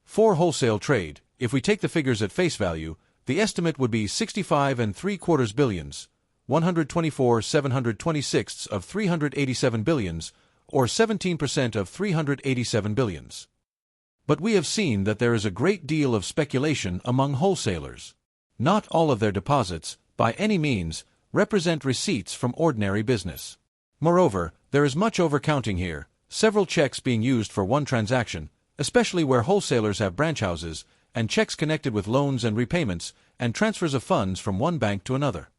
Speaker 1: For wholesale trade, if we take the figures at face value, the estimate would be 65 3/4 billions, 124 726ths of 387 billions, or 17% of 387 billions. But we have seen that there is a great deal of speculation among wholesalers. Not all of their deposits, by any means, represent receipts from ordinary business. Moreover, there is much overcounting here, several checks being used for one transaction, especially where wholesalers have branch houses, and checks connected with loans and repayments, and transfers of funds from one bank to another.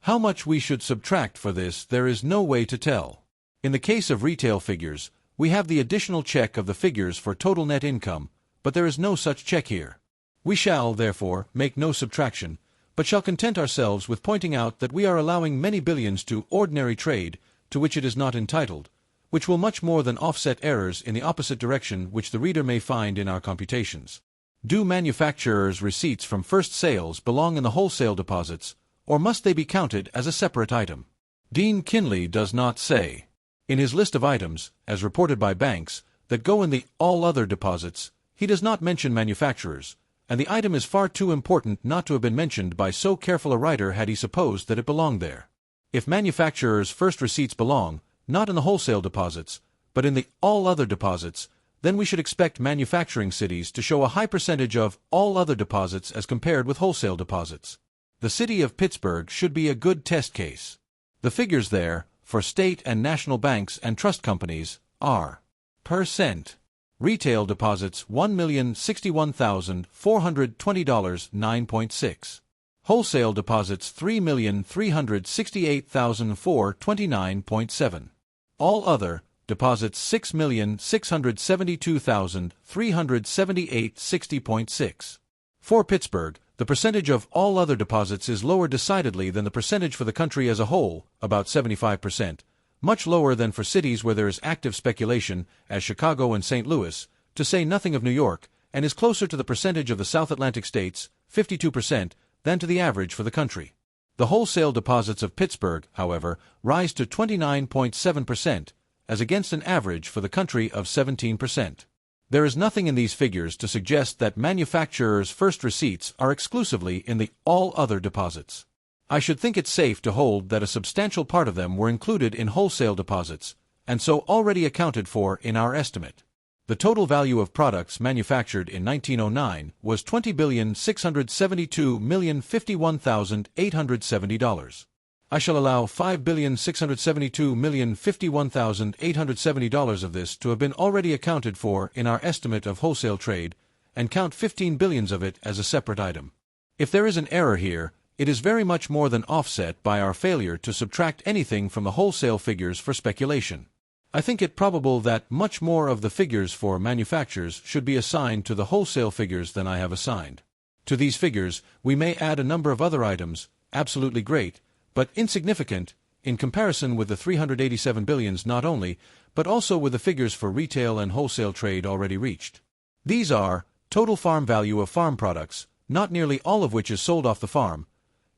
Speaker 1: How much we should subtract for this there is no way to tell. In the case of retail figures, we have the additional check of the figures for total net income, but there is no such check here. We shall, therefore, make no subtraction, but shall content ourselves with pointing out that we are allowing many billions to ordinary trade, to which it is not entitled, which will much more than offset errors in the opposite direction which the reader may find in our computations. Do manufacturers' receipts from first sales belong in the wholesale deposits, or must they be counted as a separate item? Dean Kinley does not say. In his list of items, as reported by banks, that go in the all other deposits, he does not mention manufacturers, and the item is far too important not to have been mentioned by so careful a writer had he supposed that it belonged there. If manufacturers' first receipts belong, not in the wholesale deposits, but in the all other deposits, then we should expect manufacturing cities to show a high percentage of all other deposits as compared with wholesale deposits. The city of Pittsburgh should be a good test case. The figures there, for state and national banks and trust companies, are %. Retail deposits $1,061,420, 9.6. Wholesale deposits $3,368,429.7. All other deposits $6,672,378, 60.6. For Pittsburgh, the percentage of all other deposits is lower decidedly than the percentage for the country as a whole, about 75%, much lower than for cities where there is active speculation, as Chicago and St. Louis, to say nothing of New York, and is closer to the percentage of the South Atlantic states, 52%, than to the average for the country. The wholesale deposits of Pittsburgh, however, rise to 29.7%, as against an average for the country of 17%. There is nothing in these figures to suggest that manufacturers' first receipts are exclusively in the all other deposits. I should think it safe to hold that a substantial part of them were included in wholesale deposits, and so already accounted for in our estimate. The total value of products manufactured in 1909 was $20,672,051,870. I shall allow $5,672,051,870 of this to have been already accounted for in our estimate of wholesale trade, and count 15 billions of it as a separate item. If there is an error here, it is very much more than offset by our failure to subtract anything from the wholesale figures for speculation. I think it probable that much more of the figures for manufactures should be assigned to the wholesale figures than I have assigned. To these figures, we may add a number of other items, absolutely great, but insignificant, in comparison with the 387 billions not only, but also with the figures for retail and wholesale trade already reached. These are, total farm value of farm products, not nearly all of which is sold off the farm,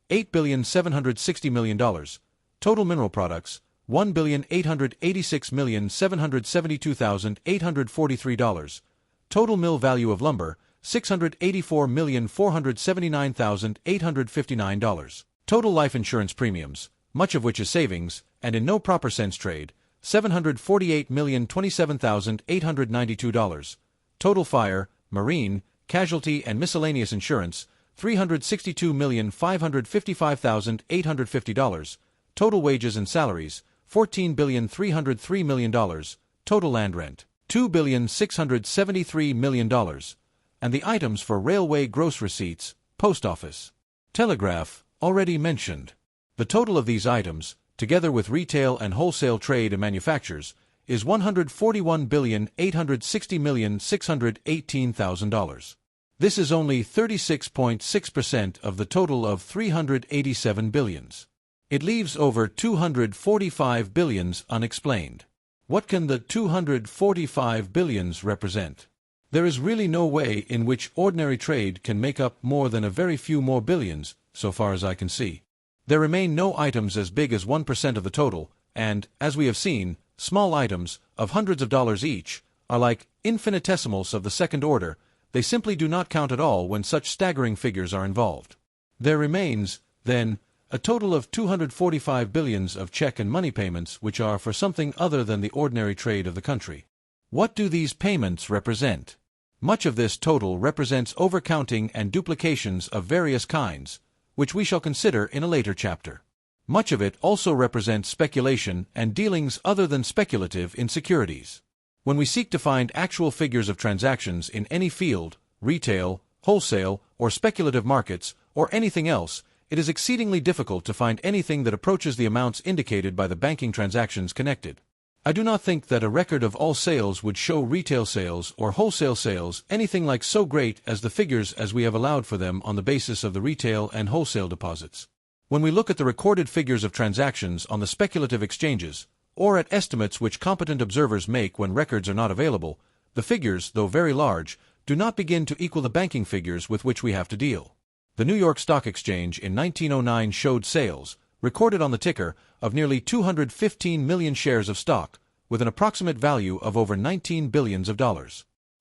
Speaker 1: $8,760,000,000, total mineral products, $1,886,772,843, total mill value of lumber, $684,479,859, total life insurance premiums, much of which is savings, and in no proper sense trade, $748,027,892, total fire, marine, casualty and miscellaneous insurance, $362,555,850, total wages and salaries, $14,303,000,000, total land rent, $2,673,000,000, and the items for railway gross receipts, post office, telegraph, already mentioned. The total of these items, together with retail and wholesale trade and manufactures, is $141,860,618,000. This is only 36.6% of the total of 387 billions. It leaves over 245 billions unexplained. What can the 245 billions represent? There is really no way in which ordinary trade can make up more than a very few more billions, so far as I can see. There remain no items as big as 1% of the total, and, as we have seen, small items, of hundreds of dollars each, are like infinitesimals of the second order. They simply do not count at all when such staggering figures are involved. There remains, then, a total of 245 billions of check and money payments which are for something other than the ordinary trade of the country. What do these payments represent? Much of this total represents overcounting and duplications of various kinds, which we shall consider in a later chapter. Much of it also represents speculation and dealings other than speculative in securities. When we seek to find actual figures of transactions in any field, retail, wholesale, or speculative markets, or anything else, it is exceedingly difficult to find anything that approaches the amounts indicated by the banking transactions connected. I do not think that a record of all sales would show retail sales or wholesale sales anything like so great as the figures as we have allowed for them on the basis of the retail and wholesale deposits. When we look at the recorded figures of transactions on the speculative exchanges, or at estimates which competent observers make when records are not available, the figures, though very large, do not begin to equal the banking figures with which we have to deal. The New York Stock Exchange in 1909 showed sales, recorded on the ticker, of nearly 215 million shares of stock, with an approximate value of over $19 billion.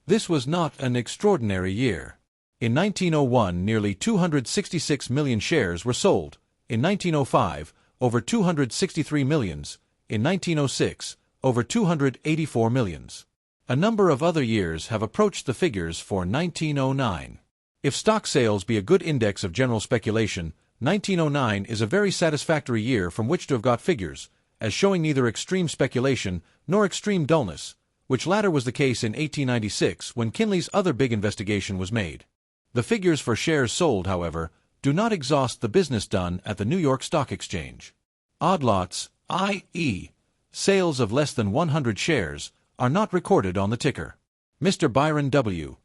Speaker 1: This was not an extraordinary year. In 1901, nearly 266 million shares were sold. In 1905, over 263 millions. In 1906, over 284 millions. A number of other years have approached the figures for 1909. If stock sales be a good index of general speculation, 1909 is a very satisfactory year from which to have got figures, as showing neither extreme speculation nor extreme dullness, which latter was the case in 1896 when Kinley's other big investigation was made. The figures for shares sold, however, do not exhaust the business done at the New York Stock Exchange. Odd lots, i.e., sales of less than 100 shares, are not recorded on the ticker. Mr. Byron W.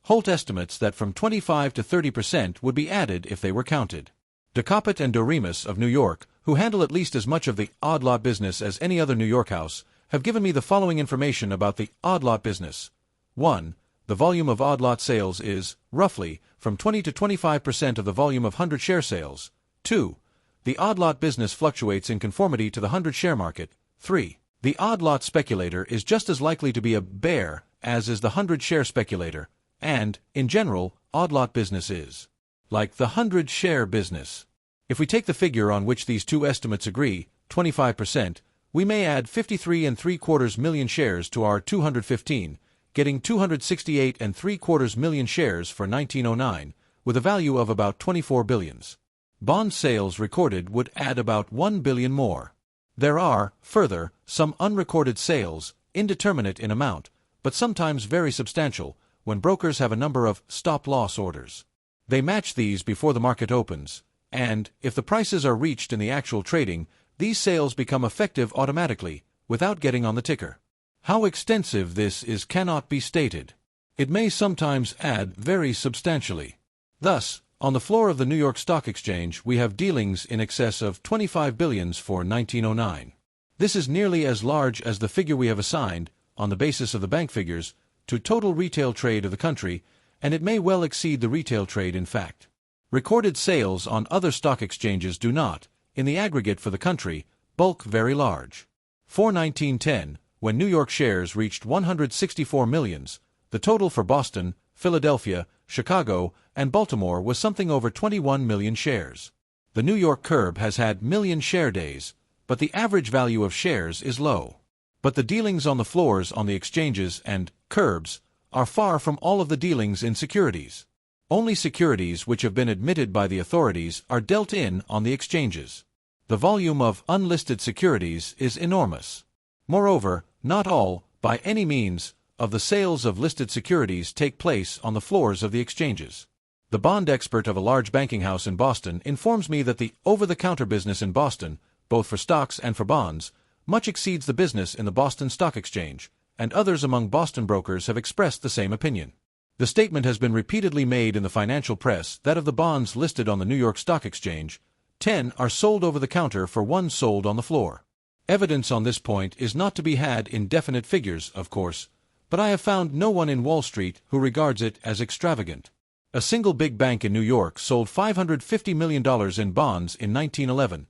Speaker 1: Holt estimates that from 25 to 30% would be added if they were counted. DeCoppet and Doremus of New York, who handle at least as much of the odd lot business as any other New York house, have given me the following information about the odd lot business. 1. The volume of odd lot sales is, roughly, from 20 to 25% of the volume of 100-share sales. 2. The odd lot business fluctuates in conformity to the 100-share market. 3. The odd lot speculator is just as likely to be a bear as is the 100-share speculator, and, in general, odd lot business is like the 100-share business. If we take the figure on which these two estimates agree, 25%, we may add 53.75 million shares to our 215, getting 268.75 million shares for 1909, with a value of about 24 billions. Bond sales recorded would add about 1 billion more. There are, further, some unrecorded sales, indeterminate in amount, but sometimes very substantial, when brokers have a number of stop-loss orders. They match these before the market opens, and, if the prices are reached in the actual trading, these sales become effective automatically, without getting on the ticker. How extensive this is cannot be stated. It may sometimes add very substantially. Thus, on the floor of the New York Stock Exchange, we have dealings in excess of 25 billions for 1909. This is nearly as large as the figure we have assigned, on the basis of the bank figures, to total retail trade of the country, and it may well exceed the retail trade in fact. Recorded sales on other stock exchanges do not, in the aggregate for the country, bulk very large. For 1910, when New York shares reached 164 millions, the total for Boston, Philadelphia, Chicago, and Baltimore was something over 21 million shares. The New York curb has had million share days, but the average value of shares is low. But the dealings on the floors on the exchanges and curbs are far from all of the dealings in securities. Only securities which have been admitted by the authorities are dealt in on the exchanges. The volume of unlisted securities is enormous. Moreover, not all, by any means, of the sales of listed securities take place on the floors of the exchanges. The bond expert of a large banking house in Boston informs me that the over-the-counter business in Boston, both for stocks and for bonds, much exceeds the business in the Boston Stock Exchange, and others among Boston brokers have expressed the same opinion. The statement has been repeatedly made in the financial press that of the bonds listed on the New York Stock Exchange, 10 are sold over the counter for 1 sold on the floor. Evidence on this point is not to be had in definite figures, of course, but I have found no one in Wall Street who regards it as extravagant. A single big bank in New York sold $550 million in bonds in 1911,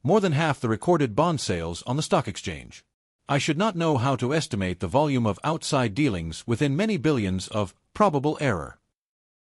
Speaker 1: more than half the recorded bond sales on the stock exchange. I should not know how to estimate the volume of outside dealings within many billions of probable error.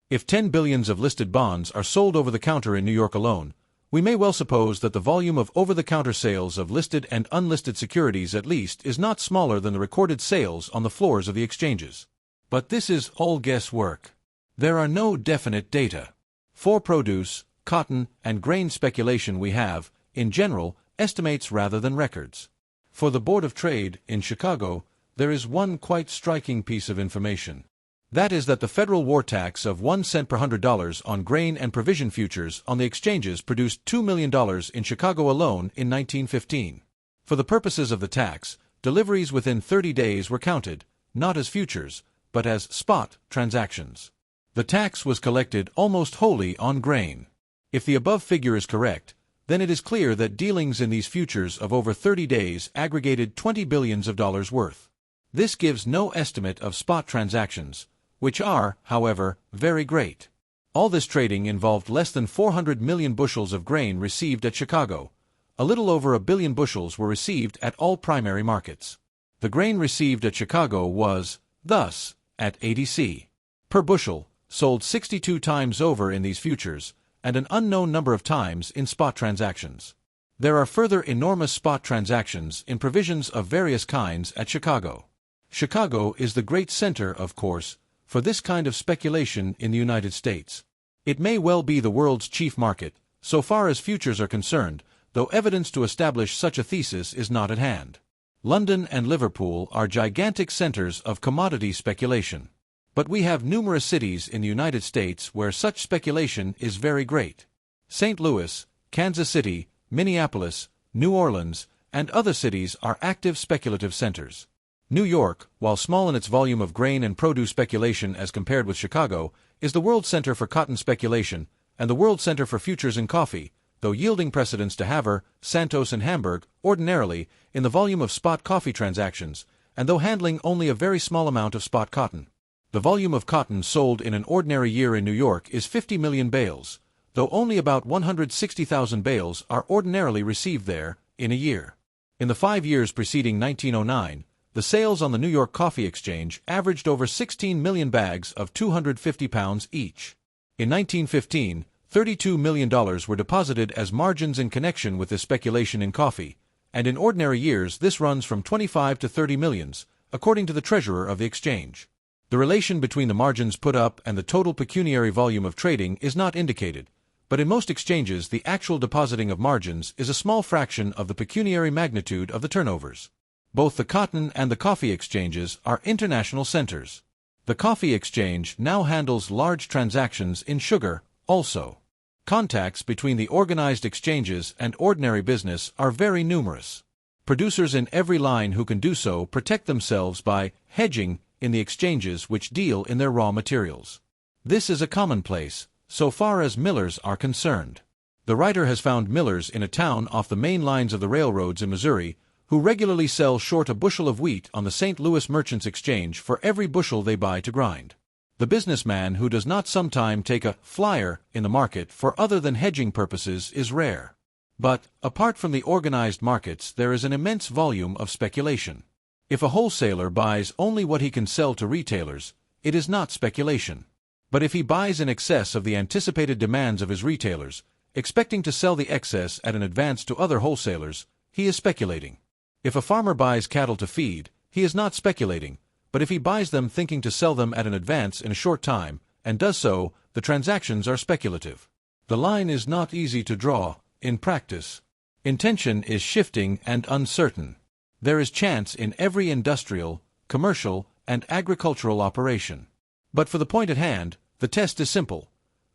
Speaker 1: If 10 billions of listed bonds are sold over the counter in New York alone, we may well suppose that the volume of over-the-counter sales of listed and unlisted securities at least is not smaller than the recorded sales on the floors of the exchanges. But this is all guesswork. There are no definite data. For produce, cotton, and grain speculation we have, in general, estimates rather than records. For the Board of Trade, in Chicago, there is one quite striking piece of information. That is that the federal war tax of 1 cent per $100 on grain and provision futures on the exchanges produced $2 million in Chicago alone in 1915. For the purposes of the tax, deliveries within 30 days were counted, not as futures, but as spot transactions. The tax was collected almost wholly on grain. If the above figure is correct, then it is clear that dealings in these futures of over 30 days aggregated $20 billion worth. This gives no estimate of spot transactions, which are, however, very great. All this trading involved less than 400 million bushels of grain received at Chicago. A little over 1 billion bushels were received at all primary markets. The grain received at Chicago was, thus, at 80 per bushel, sold 62 times over in these futures, and an unknown number of times in spot transactions. There are further enormous spot transactions in provisions of various kinds at Chicago. Chicago is the great center, of course, for this kind of speculation in the United States. It may well be the world's chief market, so far as futures are concerned, though evidence to establish such a thesis is not at hand. London and Liverpool are gigantic centers of commodity speculation. But we have numerous cities in the United States where such speculation is very great. St. Louis, Kansas City, Minneapolis, New Orleans, and other cities are active speculative centers. New York, while small in its volume of grain and produce speculation as compared with Chicago, is the world center for cotton speculation, and the world center for futures in coffee, though yielding precedence to Havre, Santos and Hamburg, ordinarily, in the volume of spot coffee transactions, and though handling only a very small amount of spot cotton. The volume of cotton sold in an ordinary year in New York is 50 million bales, though only about 160,000 bales are ordinarily received there in a year. In the 5 years preceding 1909, the sales on the New York Coffee Exchange averaged over 16 million bags of 250 pounds each. In 1915, $32 million were deposited as margins in connection with this speculation in coffee, and in ordinary years this runs from 25 to 30 millions, according to the treasurer of the exchange. The relation between the margins put up and the total pecuniary volume of trading is not indicated, but in most exchanges the actual depositing of margins is a small fraction of the pecuniary magnitude of the turnovers. Both the cotton and the coffee exchanges are international centers. The coffee exchange now handles large transactions in sugar, also. Contacts between the organized exchanges and ordinary business are very numerous. Producers in every line who can do so protect themselves by hedging in the exchanges which deal in their raw materials. This is a commonplace, so far as millers are concerned. The writer has found millers in a town off the main lines of the railroads in Missouri who regularly sell short a bushel of wheat on the St. Louis Merchants Exchange for every bushel they buy to grind. The businessman who does not sometime take a flyer in the market for other than hedging purposes is rare. But, apart from the organized markets, there is an immense volume of speculation. If a wholesaler buys only what he can sell to retailers, it is not speculation. But if he buys in excess of the anticipated demands of his retailers, expecting to sell the excess at an advance to other wholesalers, he is speculating. If a farmer buys cattle to feed, he is not speculating, but if he buys them thinking to sell them at an advance in a short time, and does so, the transactions are speculative. The line is not easy to draw, in practice. Intention is shifting and uncertain. There is chance in every industrial, commercial, and agricultural operation. But for the point at hand, the test is simple.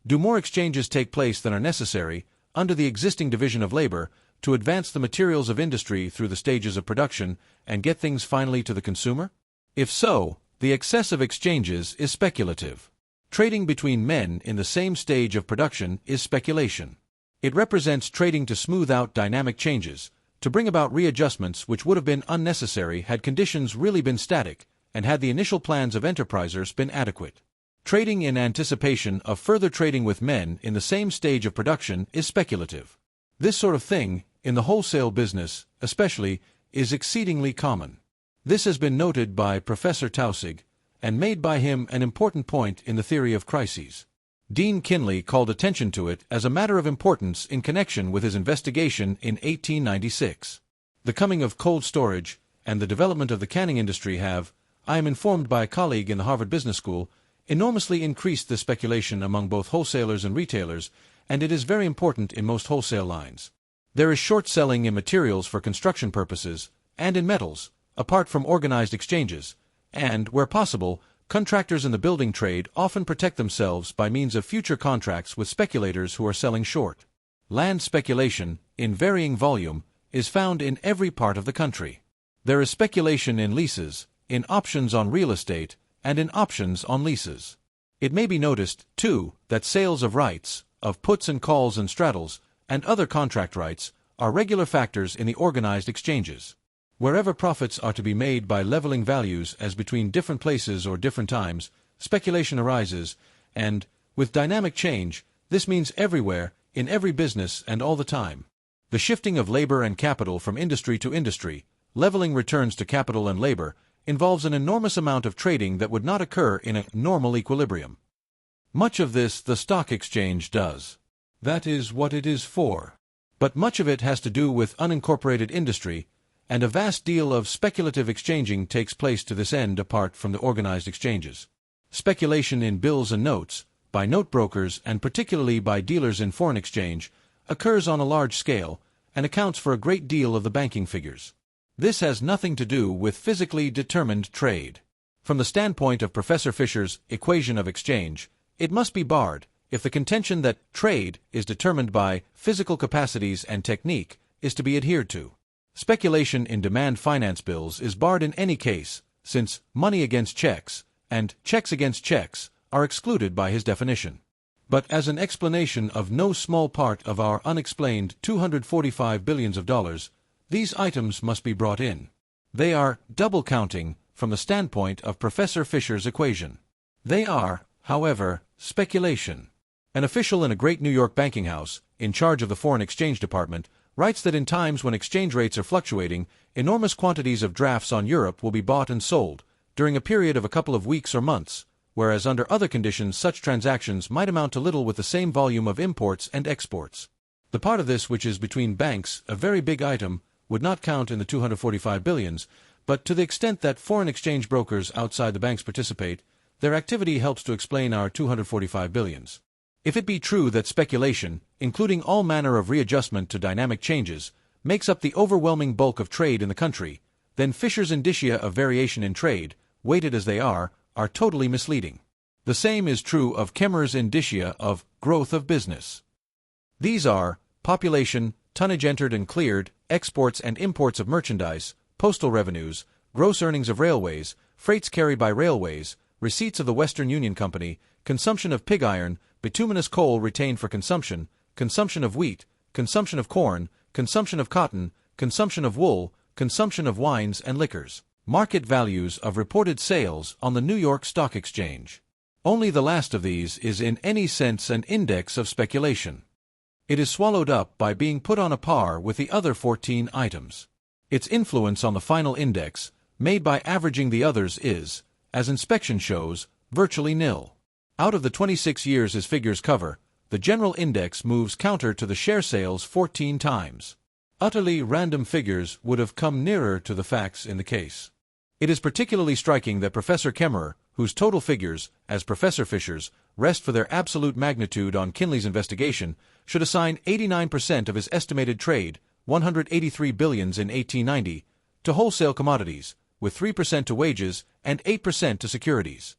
Speaker 1: Do more exchanges take place than are necessary, under the existing division of labor, to advance the materials of industry through the stages of production and get things finally to the consumer? If so, the excess of exchanges is speculative. Trading between men in the same stage of production is speculation. It represents trading to smooth out dynamic changes, to bring about readjustments which would have been unnecessary had conditions really been static, and had the initial plans of enterprisers been adequate. Trading in anticipation of further trading with men in the same stage of production is speculative. This sort of thing, in the wholesale business, especially, is exceedingly common. This has been noted by Professor Taussig, and made by him an important point in the theory of crises. Dean Kinley called attention to it as a matter of importance in connection with his investigation in 1896. The coming of cold storage and the development of the canning industry have, I am informed by a colleague in the Harvard Business School, enormously increased the speculation among both wholesalers and retailers, and it is very important in most wholesale lines. There is short selling in materials for construction purposes, and in metals, apart from organized exchanges, and, where possible, contractors in the building trade often protect themselves by means of future contracts with speculators who are selling short. Land speculation, in varying volume, is found in every part of the country. There is speculation in leases, in options on real estate, and in options on leases. It may be noticed, too, that sales of rights, of puts and calls and straddles, and other contract rights, are regular factors in the organized exchanges. Wherever profits are to be made by leveling values as between different places or different times, speculation arises, and, with dynamic change, this means everywhere, in every business and all the time. The shifting of labor and capital from industry to industry, leveling returns to capital and labor, involves an enormous amount of trading that would not occur in a normal equilibrium. Much of this the stock exchange does. That is what it is for. But much of it has to do with unincorporated industry, and a vast deal of speculative exchanging takes place to this end apart from the organized exchanges. Speculation in bills and notes, by note brokers and particularly by dealers in foreign exchange, occurs on a large scale, and accounts for a great deal of the banking figures. This has nothing to do with physically determined trade. From the standpoint of Professor Fisher's equation of exchange, it must be barred if the contention that trade is determined by physical capacities and technique is to be adhered to. Speculation in demand finance bills is barred in any case, since money against checks and checks against checks are excluded by his definition. But as an explanation of no small part of our unexplained $245 billion, these items must be brought in. They are double counting from the standpoint of Professor Fisher's equation. They are, however, speculation. An official in a great New York banking house, in charge of the foreign exchange department, writes that in times when exchange rates are fluctuating, enormous quantities of drafts on Europe will be bought and sold, during a period of a couple of weeks or months, whereas under other conditions such transactions might amount to little with the same volume of imports and exports. The part of this which is between banks, a very big item, would not count in the 245 billions, but to the extent that foreign exchange brokers outside the banks participate, their activity helps to explain our 245 billions. If it be true that speculation, including all manner of readjustment to dynamic changes, makes up the overwhelming bulk of trade in the country, then Fisher's indicia of variation in trade, weighted as they are totally misleading. The same is true of Kemmer's indicia of growth of business. These are population, tonnage entered and cleared, exports and imports of merchandise, postal revenues, gross earnings of railways, freights carried by railways, receipts of the Western Union Company, consumption of pig iron, bituminous coal retained for consumption, consumption of wheat, consumption of corn, consumption of cotton, consumption of wool, consumption of wines and liquors, market values of reported sales on the New York Stock Exchange. Only the last of these is in any sense an index of speculation. It is swallowed up by being put on a par with the other 14 items. Its influence on the final index, made by averaging the others, is, as inspection shows, virtually nil. Out of the 26 years his figures cover, the general index moves counter to the share sales 14 times. Utterly random figures would have come nearer to the facts in the case. It is particularly striking that Professor Kemmerer, whose total figures, as Professor Fisher's, rest for their absolute magnitude on Kinley's investigation, should assign 89% of his estimated trade, 183 billions in 1890, to wholesale commodities, with 3% to wages and 8% to securities,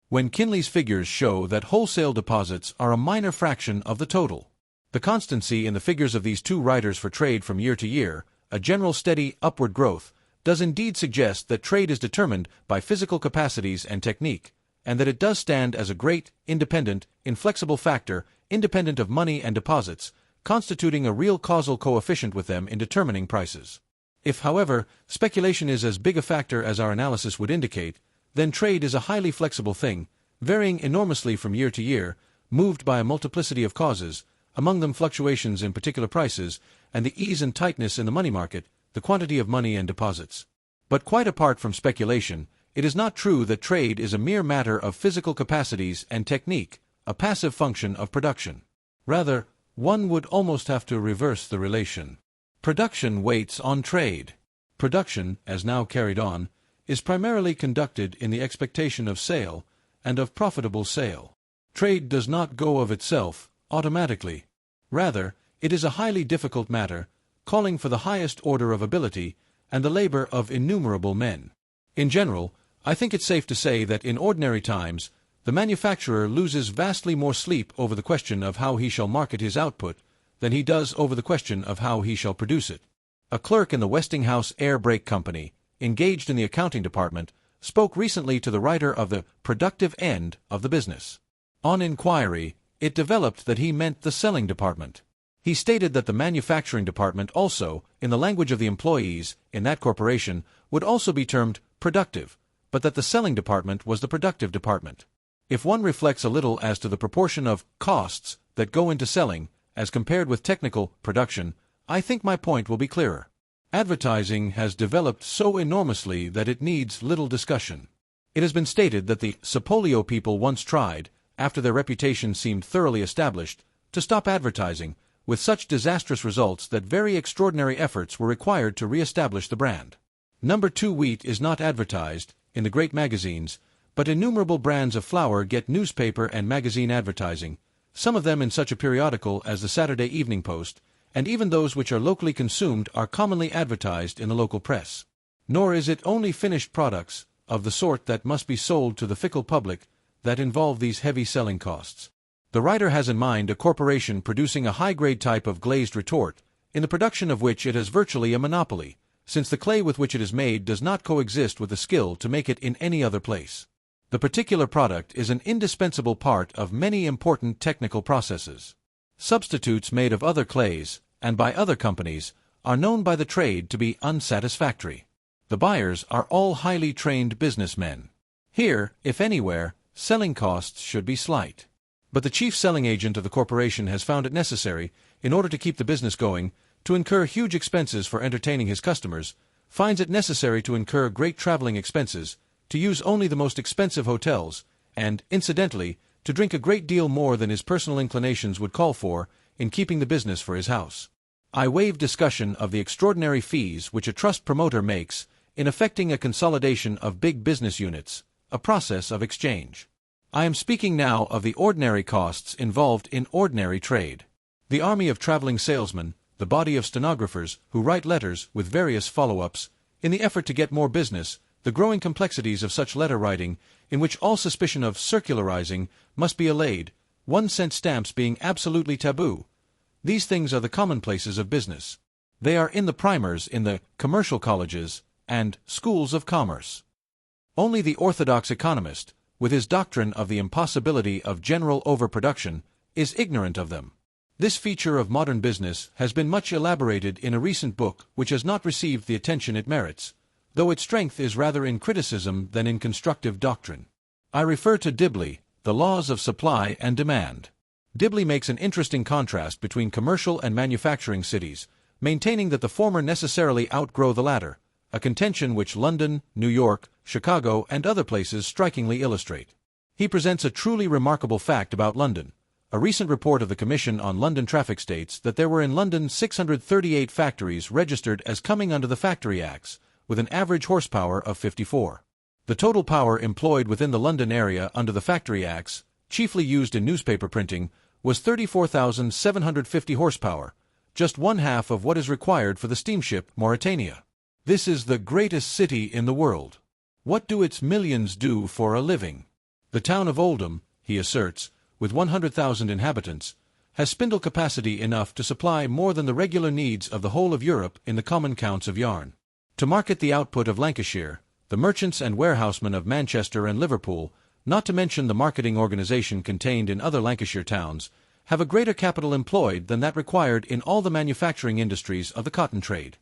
Speaker 1: when Kinley's figures show that wholesale deposits are a minor fraction of the total. The constancy in the figures of these two writers for trade from year to year, a general steady upward growth, does indeed suggest that trade is determined by physical capacities and technique, and that it does stand as a great, independent, inflexible factor, independent of money and deposits, constituting a real causal coefficient with them in determining prices. If, however, speculation is as big a factor as our analysis would indicate, then trade is a highly flexible thing, varying enormously from year to year, moved by a multiplicity of causes, among them fluctuations in particular prices, and the ease and tightness in the money market, the quantity of money and deposits. But quite apart from speculation, it is not true that trade is a mere matter of physical capacities and technique, a passive function of production. Rather, one would almost have to reverse the relation. Production waits on trade. Production, as now carried on, is primarily conducted in the expectation of sale and of profitable sale. Trade does not go of itself, automatically. Rather, it is a highly difficult matter, calling for the highest order of ability and the labor of innumerable men. In general, I think it's safe to say that in ordinary times, the manufacturer loses vastly more sleep over the question of how he shall market his output than he does over the question of how he shall produce it. A clerk in the Westinghouse Air Brake Company, engaged in the accounting department, spoke recently to the writer of the productive end of the business. On inquiry, it developed that he meant the selling department. He stated that the manufacturing department also, in the language of the employees in that corporation, would also be termed productive, but that the selling department was the productive department. If one reflects a little as to the proportion of costs that go into selling, as compared with technical production, I think my point will be clearer. Advertising has developed so enormously that it needs little discussion. It has been stated that the Sapolio people once tried, after their reputation seemed thoroughly established, to stop advertising, with such disastrous results that very extraordinary efforts were required to re-establish the brand. Number 2 wheat is not advertised in the great magazines, but innumerable brands of flour get newspaper and magazine advertising, some of them in such a periodical as the Saturday Evening Post, and even those which are locally consumed are commonly advertised in the local press. Nor is it only finished products, of the sort that must be sold to the fickle public, that involve these heavy selling costs. The writer has in mind a corporation producing a high-grade type of glazed retort, in the production of which it has virtually a monopoly, since the clay with which it is made does not coexist with the skill to make it in any other place. The particular product is an indispensable part of many important technical processes. Substitutes made of other clays, and by other companies, are known by the trade to be unsatisfactory. The buyers are all highly trained businessmen. Here, if anywhere, selling costs should be slight. But the chief selling agent of the corporation has found it necessary, in order to keep the business going, to incur huge expenses for entertaining his customers, finds it necessary to incur great traveling expenses, to use only the most expensive hotels, and, incidentally, to drink a great deal more than his personal inclinations would call for, in keeping the business for his house. I waive discussion of the extraordinary fees which a trust promoter makes in effecting a consolidation of big business units, a process of exchange. I am speaking now of the ordinary costs involved in ordinary trade. The army of traveling salesmen, the body of stenographers who write letters with various follow-ups, in the effort to get more business, the growing complexities of such letter writing, in which all suspicion of circularizing must be allayed, 1-cent stamps being absolutely taboo. These things are the commonplaces of business. They are in the primers in the commercial colleges and schools of commerce. Only the orthodox economist, with his doctrine of the impossibility of general overproduction, is ignorant of them. This feature of modern business has been much elaborated in a recent book which has not received the attention it merits, though its strength is rather in criticism than in constructive doctrine. I refer to Dibley, The Laws of Supply and Demand. Dibley makes an interesting contrast between commercial and manufacturing cities, maintaining that the former necessarily outgrow the latter, a contention which London, New York, Chicago, and other places strikingly illustrate. He presents a truly remarkable fact about London. A recent report of the Commission on London Traffic states that there were in London 638 factories registered as coming under the Factory Acts, with an average horsepower of 54. The total power employed within the London area under the Factory Acts, chiefly used in newspaper printing, was 34,750 horsepower, just one half of what is required for the steamship Mauretania. This is the greatest city in the world. What do its millions do for a living? The town of Oldham, he asserts, with 100,000 inhabitants, has spindle capacity enough to supply more than the regular needs of the whole of Europe in the common counts of yarn. To market the output of Lancashire, the merchants and warehousemen of Manchester and Liverpool, not to mention the marketing organization contained in other Lancashire towns, have a greater capital employed than that required in all the manufacturing industries of the cotton trade.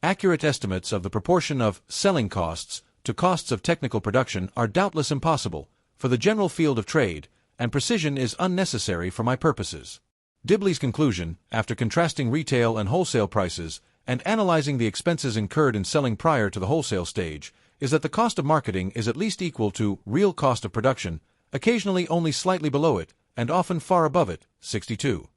Speaker 1: Accurate estimates of the proportion of selling costs to costs of technical production are doubtless impossible for the general field of trade, and precision is unnecessary for my purposes. Dibley's conclusion, after contrasting retail and wholesale prices, and analyzing the expenses incurred in selling prior to the wholesale stage, is that the cost of marketing is at least equal to real cost of production, occasionally only slightly below it, and often far above it, 62.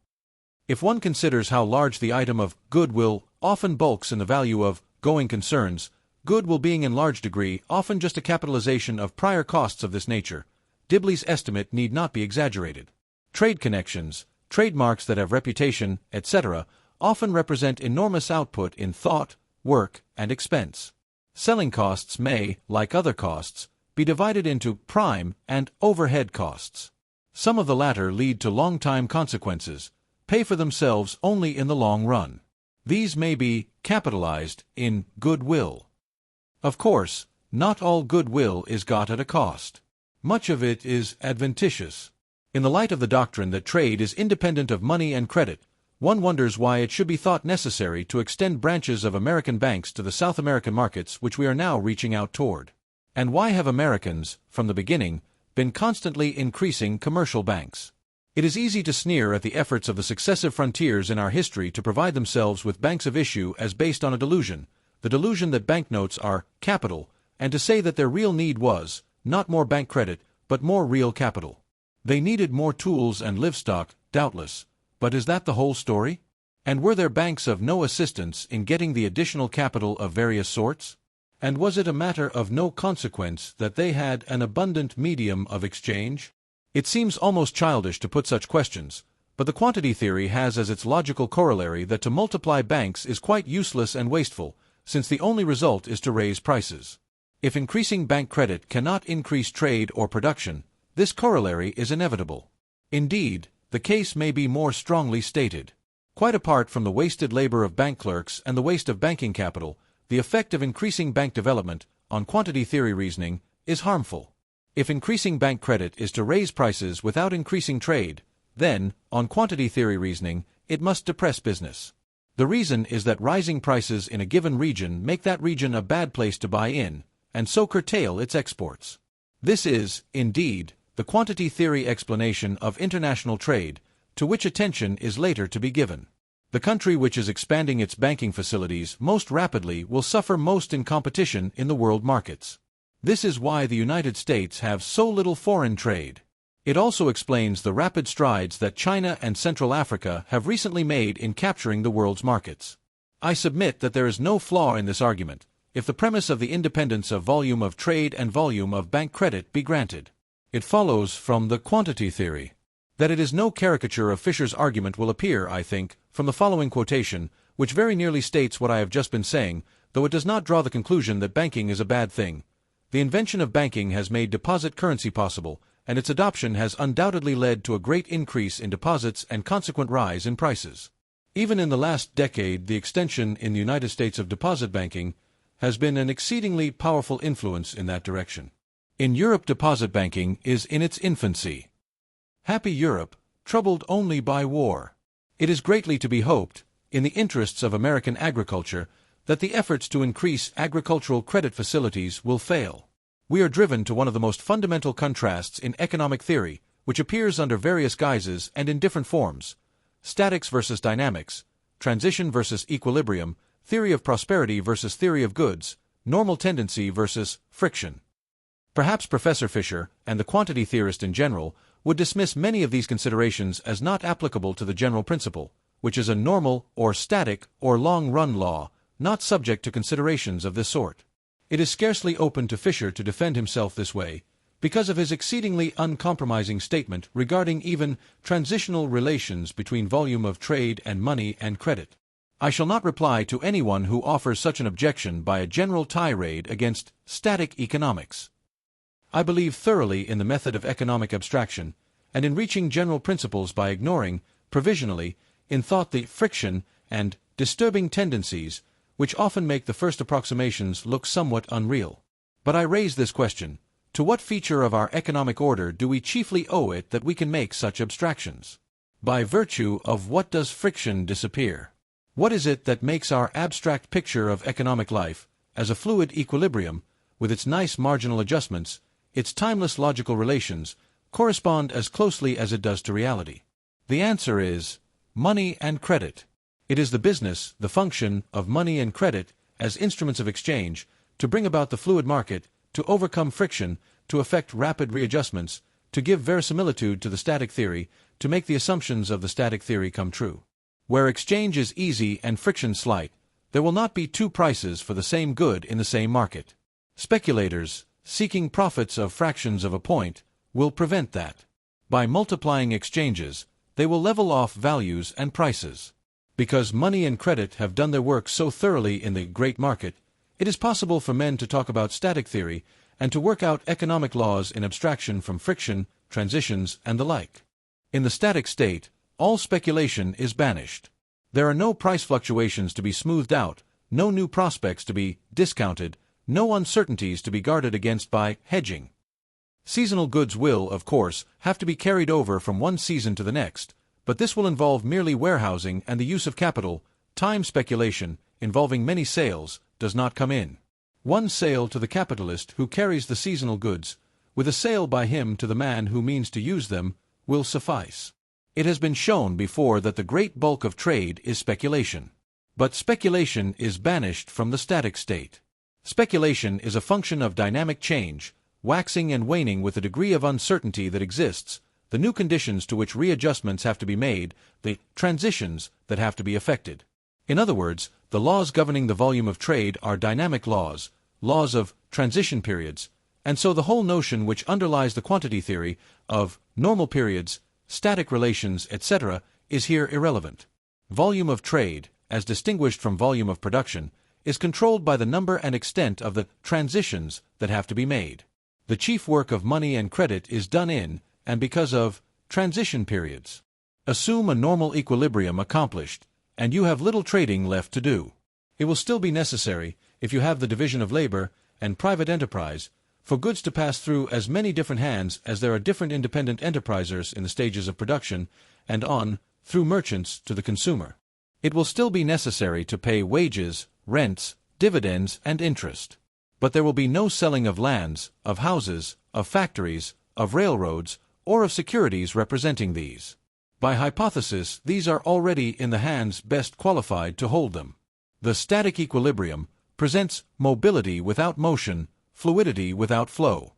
Speaker 1: If one considers how large the item of goodwill often bulks in the value of going concerns, Good will being in large degree often just a capitalization of prior costs of this nature. Dibley's estimate need not be exaggerated. Trade connections, trademarks that have reputation, etc., often represent enormous output in thought, work, and expense. Selling costs may, like other costs, be divided into prime and overhead costs. Some of the latter lead to long-time consequences, pay for themselves only in the long run. These may be capitalized in goodwill. Of course, not all goodwill is got at a cost. Much of it is adventitious. In the light of the doctrine that trade is independent of money and credit, one wonders why it should be thought necessary to extend branches of American banks to the South American markets which we are now reaching out toward. And why have Americans, from the beginning, been constantly increasing commercial banks? It is easy to sneer at the efforts of the successive frontiers in our history to provide themselves with banks of issue as based on a delusion, the delusion that banknotes are capital, and to say that their real need was, not more bank credit, but more real capital. They needed more tools and livestock, doubtless, but is that the whole story? And were there banks of no assistance in getting the additional capital of various sorts? And was it a matter of no consequence that they had an abundant medium of exchange? It seems almost childish to put such questions, but the quantity theory has as its logical corollary that to multiply banks is quite useless and wasteful, since the only result is to raise prices. If increasing bank credit cannot increase trade or production, this corollary is inevitable. Indeed, the case may be more strongly stated. Quite apart from the wasted labor of bank clerks and the waste of banking capital, the effect of increasing bank development, on quantity theory reasoning, is harmful. If increasing bank credit is to raise prices without increasing trade, then, on quantity theory reasoning, it must depress business. The reason is that rising prices in a given region make that region a bad place to buy in, and so curtail its exports. This is, indeed, the quantity theory explanation of international trade, to which attention is later to be given. The country which is expanding its banking facilities most rapidly will suffer most in competition in the world markets. This is why the United States have so little foreign trade. It also explains the rapid strides that China and Central Africa have recently made in capturing the world's markets. I submit that there is no flaw in this argument, if the premise of the independence of volume of trade and volume of bank credit be granted. It follows from the quantity theory. That it is no caricature of Fisher's argument will appear, I think, from the following quotation, which very nearly states what I have just been saying, though it does not draw the conclusion that banking is a bad thing. The invention of banking has made deposit currency possible, and its adoption has undoubtedly led to a great increase in deposits and consequent rise in prices. Even in the last decade, the extension in the United States of deposit banking has been an exceedingly powerful influence in that direction. In Europe, deposit banking is in its infancy. Happy Europe, troubled only by war. It is greatly to be hoped, in the interests of American agriculture, that the efforts to increase agricultural credit facilities will fail. We are driven to one of the most fundamental contrasts in economic theory, which appears under various guises and in different forms: statics versus dynamics, transition versus equilibrium, theory of prosperity versus theory of goods, normal tendency versus friction. Perhaps Professor Fisher, and the quantity theorist in general, would dismiss many of these considerations as not applicable to the general principle, which is a normal or static or long-run law, not subject to considerations of this sort. It is scarcely open to Fisher to defend himself this way, because of his exceedingly uncompromising statement regarding even transitional relations between volume of trade and money and credit. I shall not reply to anyone who offers such an objection by a general tirade against static economics. I believe thoroughly in the method of economic abstraction, and in reaching general principles by ignoring, provisionally, in thought the friction and disturbing tendencies which often make the first approximations look somewhat unreal. But I raise this question: to what feature of our economic order do we chiefly owe it that we can make such abstractions? By virtue of what does friction disappear? What is it that makes our abstract picture of economic life, as a fluid equilibrium, with its nice marginal adjustments, its timeless logical relations, correspond as closely as it does to reality? The answer is money and credit. It is the business, the function, of money and credit, as instruments of exchange, to bring about the fluid market, to overcome friction, to effect rapid readjustments, to give verisimilitude to the static theory, to make the assumptions of the static theory come true. Where exchange is easy and friction slight, There will not be two prices for the same good in the same market. Speculators, seeking profits of fractions of a point, will prevent that. By multiplying exchanges, they will level off values and prices. Because money and credit have done their work so thoroughly in the great market, it is possible for men to talk about static theory and to work out economic laws in abstraction from friction, transitions, and the like. In the static state, all speculation is banished. There are no price fluctuations to be smoothed out, no new prospects to be discounted, no uncertainties to be guarded against by hedging. Seasonal goods will, of course, have to be carried over from one season to the next, but this will involve merely warehousing, and the use of capital. Time speculation, involving many sales, does not come in. One sale to the capitalist who carries the seasonal goods, with a sale by him to the man who means to use them, will suffice. It has been shown before that the great bulk of trade is speculation. But speculation is banished from the static state. Speculation is a function of dynamic change, waxing and waning with the degree of uncertainty that exists, the new conditions to which readjustments have to be made, the transitions that have to be effected. In other words, the laws governing the volume of trade are dynamic laws, laws of transition periods, and so the whole notion which underlies the quantity theory of normal periods, static relations, etc., is here irrelevant. Volume of trade, as distinguished from volume of production, is controlled by the number and extent of the transitions that have to be made. The chief work of money and credit is done in, and because of, transition periods. Assume a normal equilibrium accomplished, and you have little trading left to do. It will still be necessary, if you have the division of labor and private enterprise, for goods to pass through as many different hands as there are different independent enterprisers in the stages of production, and on, through merchants, to the consumer. It will still be necessary to pay wages, rents, dividends, and interest. But there will be no selling of lands, of houses, of factories, of railroads, or of securities representing these. By hypothesis, these are already in the hands best qualified to hold them. The static equilibrium presents mobility without motion, fluidity without flow.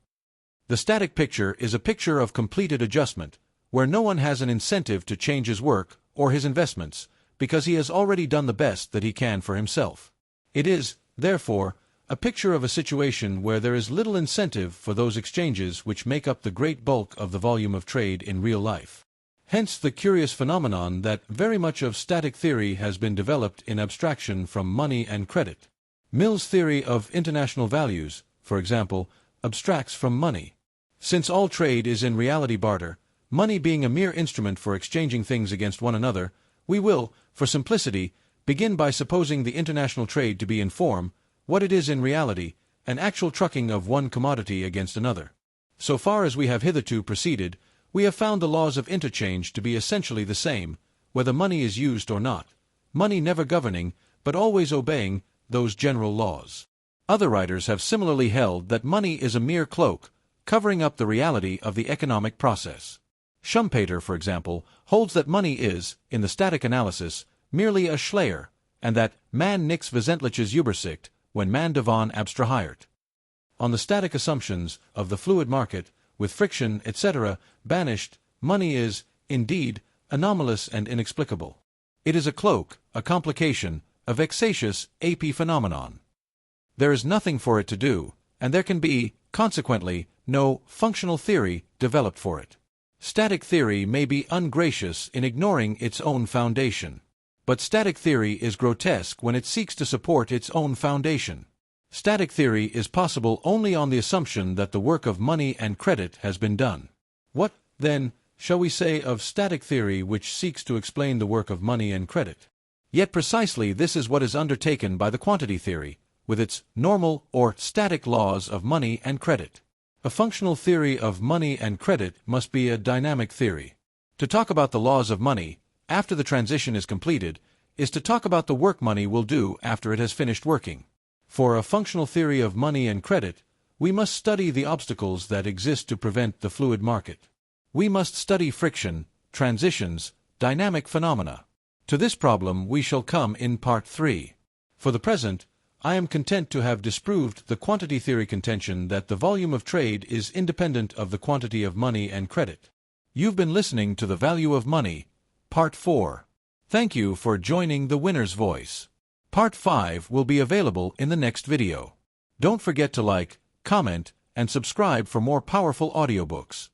Speaker 1: The static picture is a picture of completed adjustment, where no one has an incentive to change his work or his investments, because he has already done the best that he can for himself. It is, therefore, a picture of a situation where there is little incentive for those exchanges which make up the great bulk of the volume of trade in real life. Hence the curious phenomenon that very much of static theory has been developed in abstraction from money and credit. Mill's theory of international values, for example, abstracts from money. Since all trade is in reality barter, money being a mere instrument for exchanging things against one another, we will, for simplicity, begin by supposing the international trade to be in form, what it is in reality, an actual trucking of one commodity against another. So far as we have hitherto proceeded, we have found the laws of interchange to be essentially the same, whether money is used or not, money never governing, but always obeying, those general laws. Other writers have similarly held that money is a mere cloak, covering up the reality of the economic process. Schumpeter, for example, holds that money is, in the static analysis, merely a Schleier, and that man nix wesentliches Übersicht, when man davon abstrahiert. On the static assumptions of the fluid market, with friction, etc., banished, money is, indeed, anomalous and inexplicable. It is a cloak, a complication, a vexatious epiphenomenon. There is nothing for it to do, and there can be, consequently, no functional theory developed for it. Static theory may be ungracious in ignoring its own foundation. But static theory is grotesque when it seeks to support its own foundation. Static theory is possible only on the assumption that the work of money and credit has been done. What, then, shall we say of static theory which seeks to explain the work of money and credit? Yet precisely this is what is undertaken by the quantity theory, with its normal or static laws of money and credit. A functional theory of money and credit must be a dynamic theory. To talk about the laws of money, after the transition is completed, is to talk about the work money will do after it has finished working. For a functional theory of money and credit, we must study the obstacles that exist to prevent the fluid market. We must study friction, transitions, dynamic phenomena. To this problem we shall come in Part 3. For the present, I am content to have disproved the quantity theory contention that the volume of trade is independent of the quantity of money and credit. You've been listening to The Value of Money, Part 4. Thank you for joining The Winner's Voice. Part 5 will be available in the next video. Don't forget to like, comment, and subscribe for more powerful audiobooks.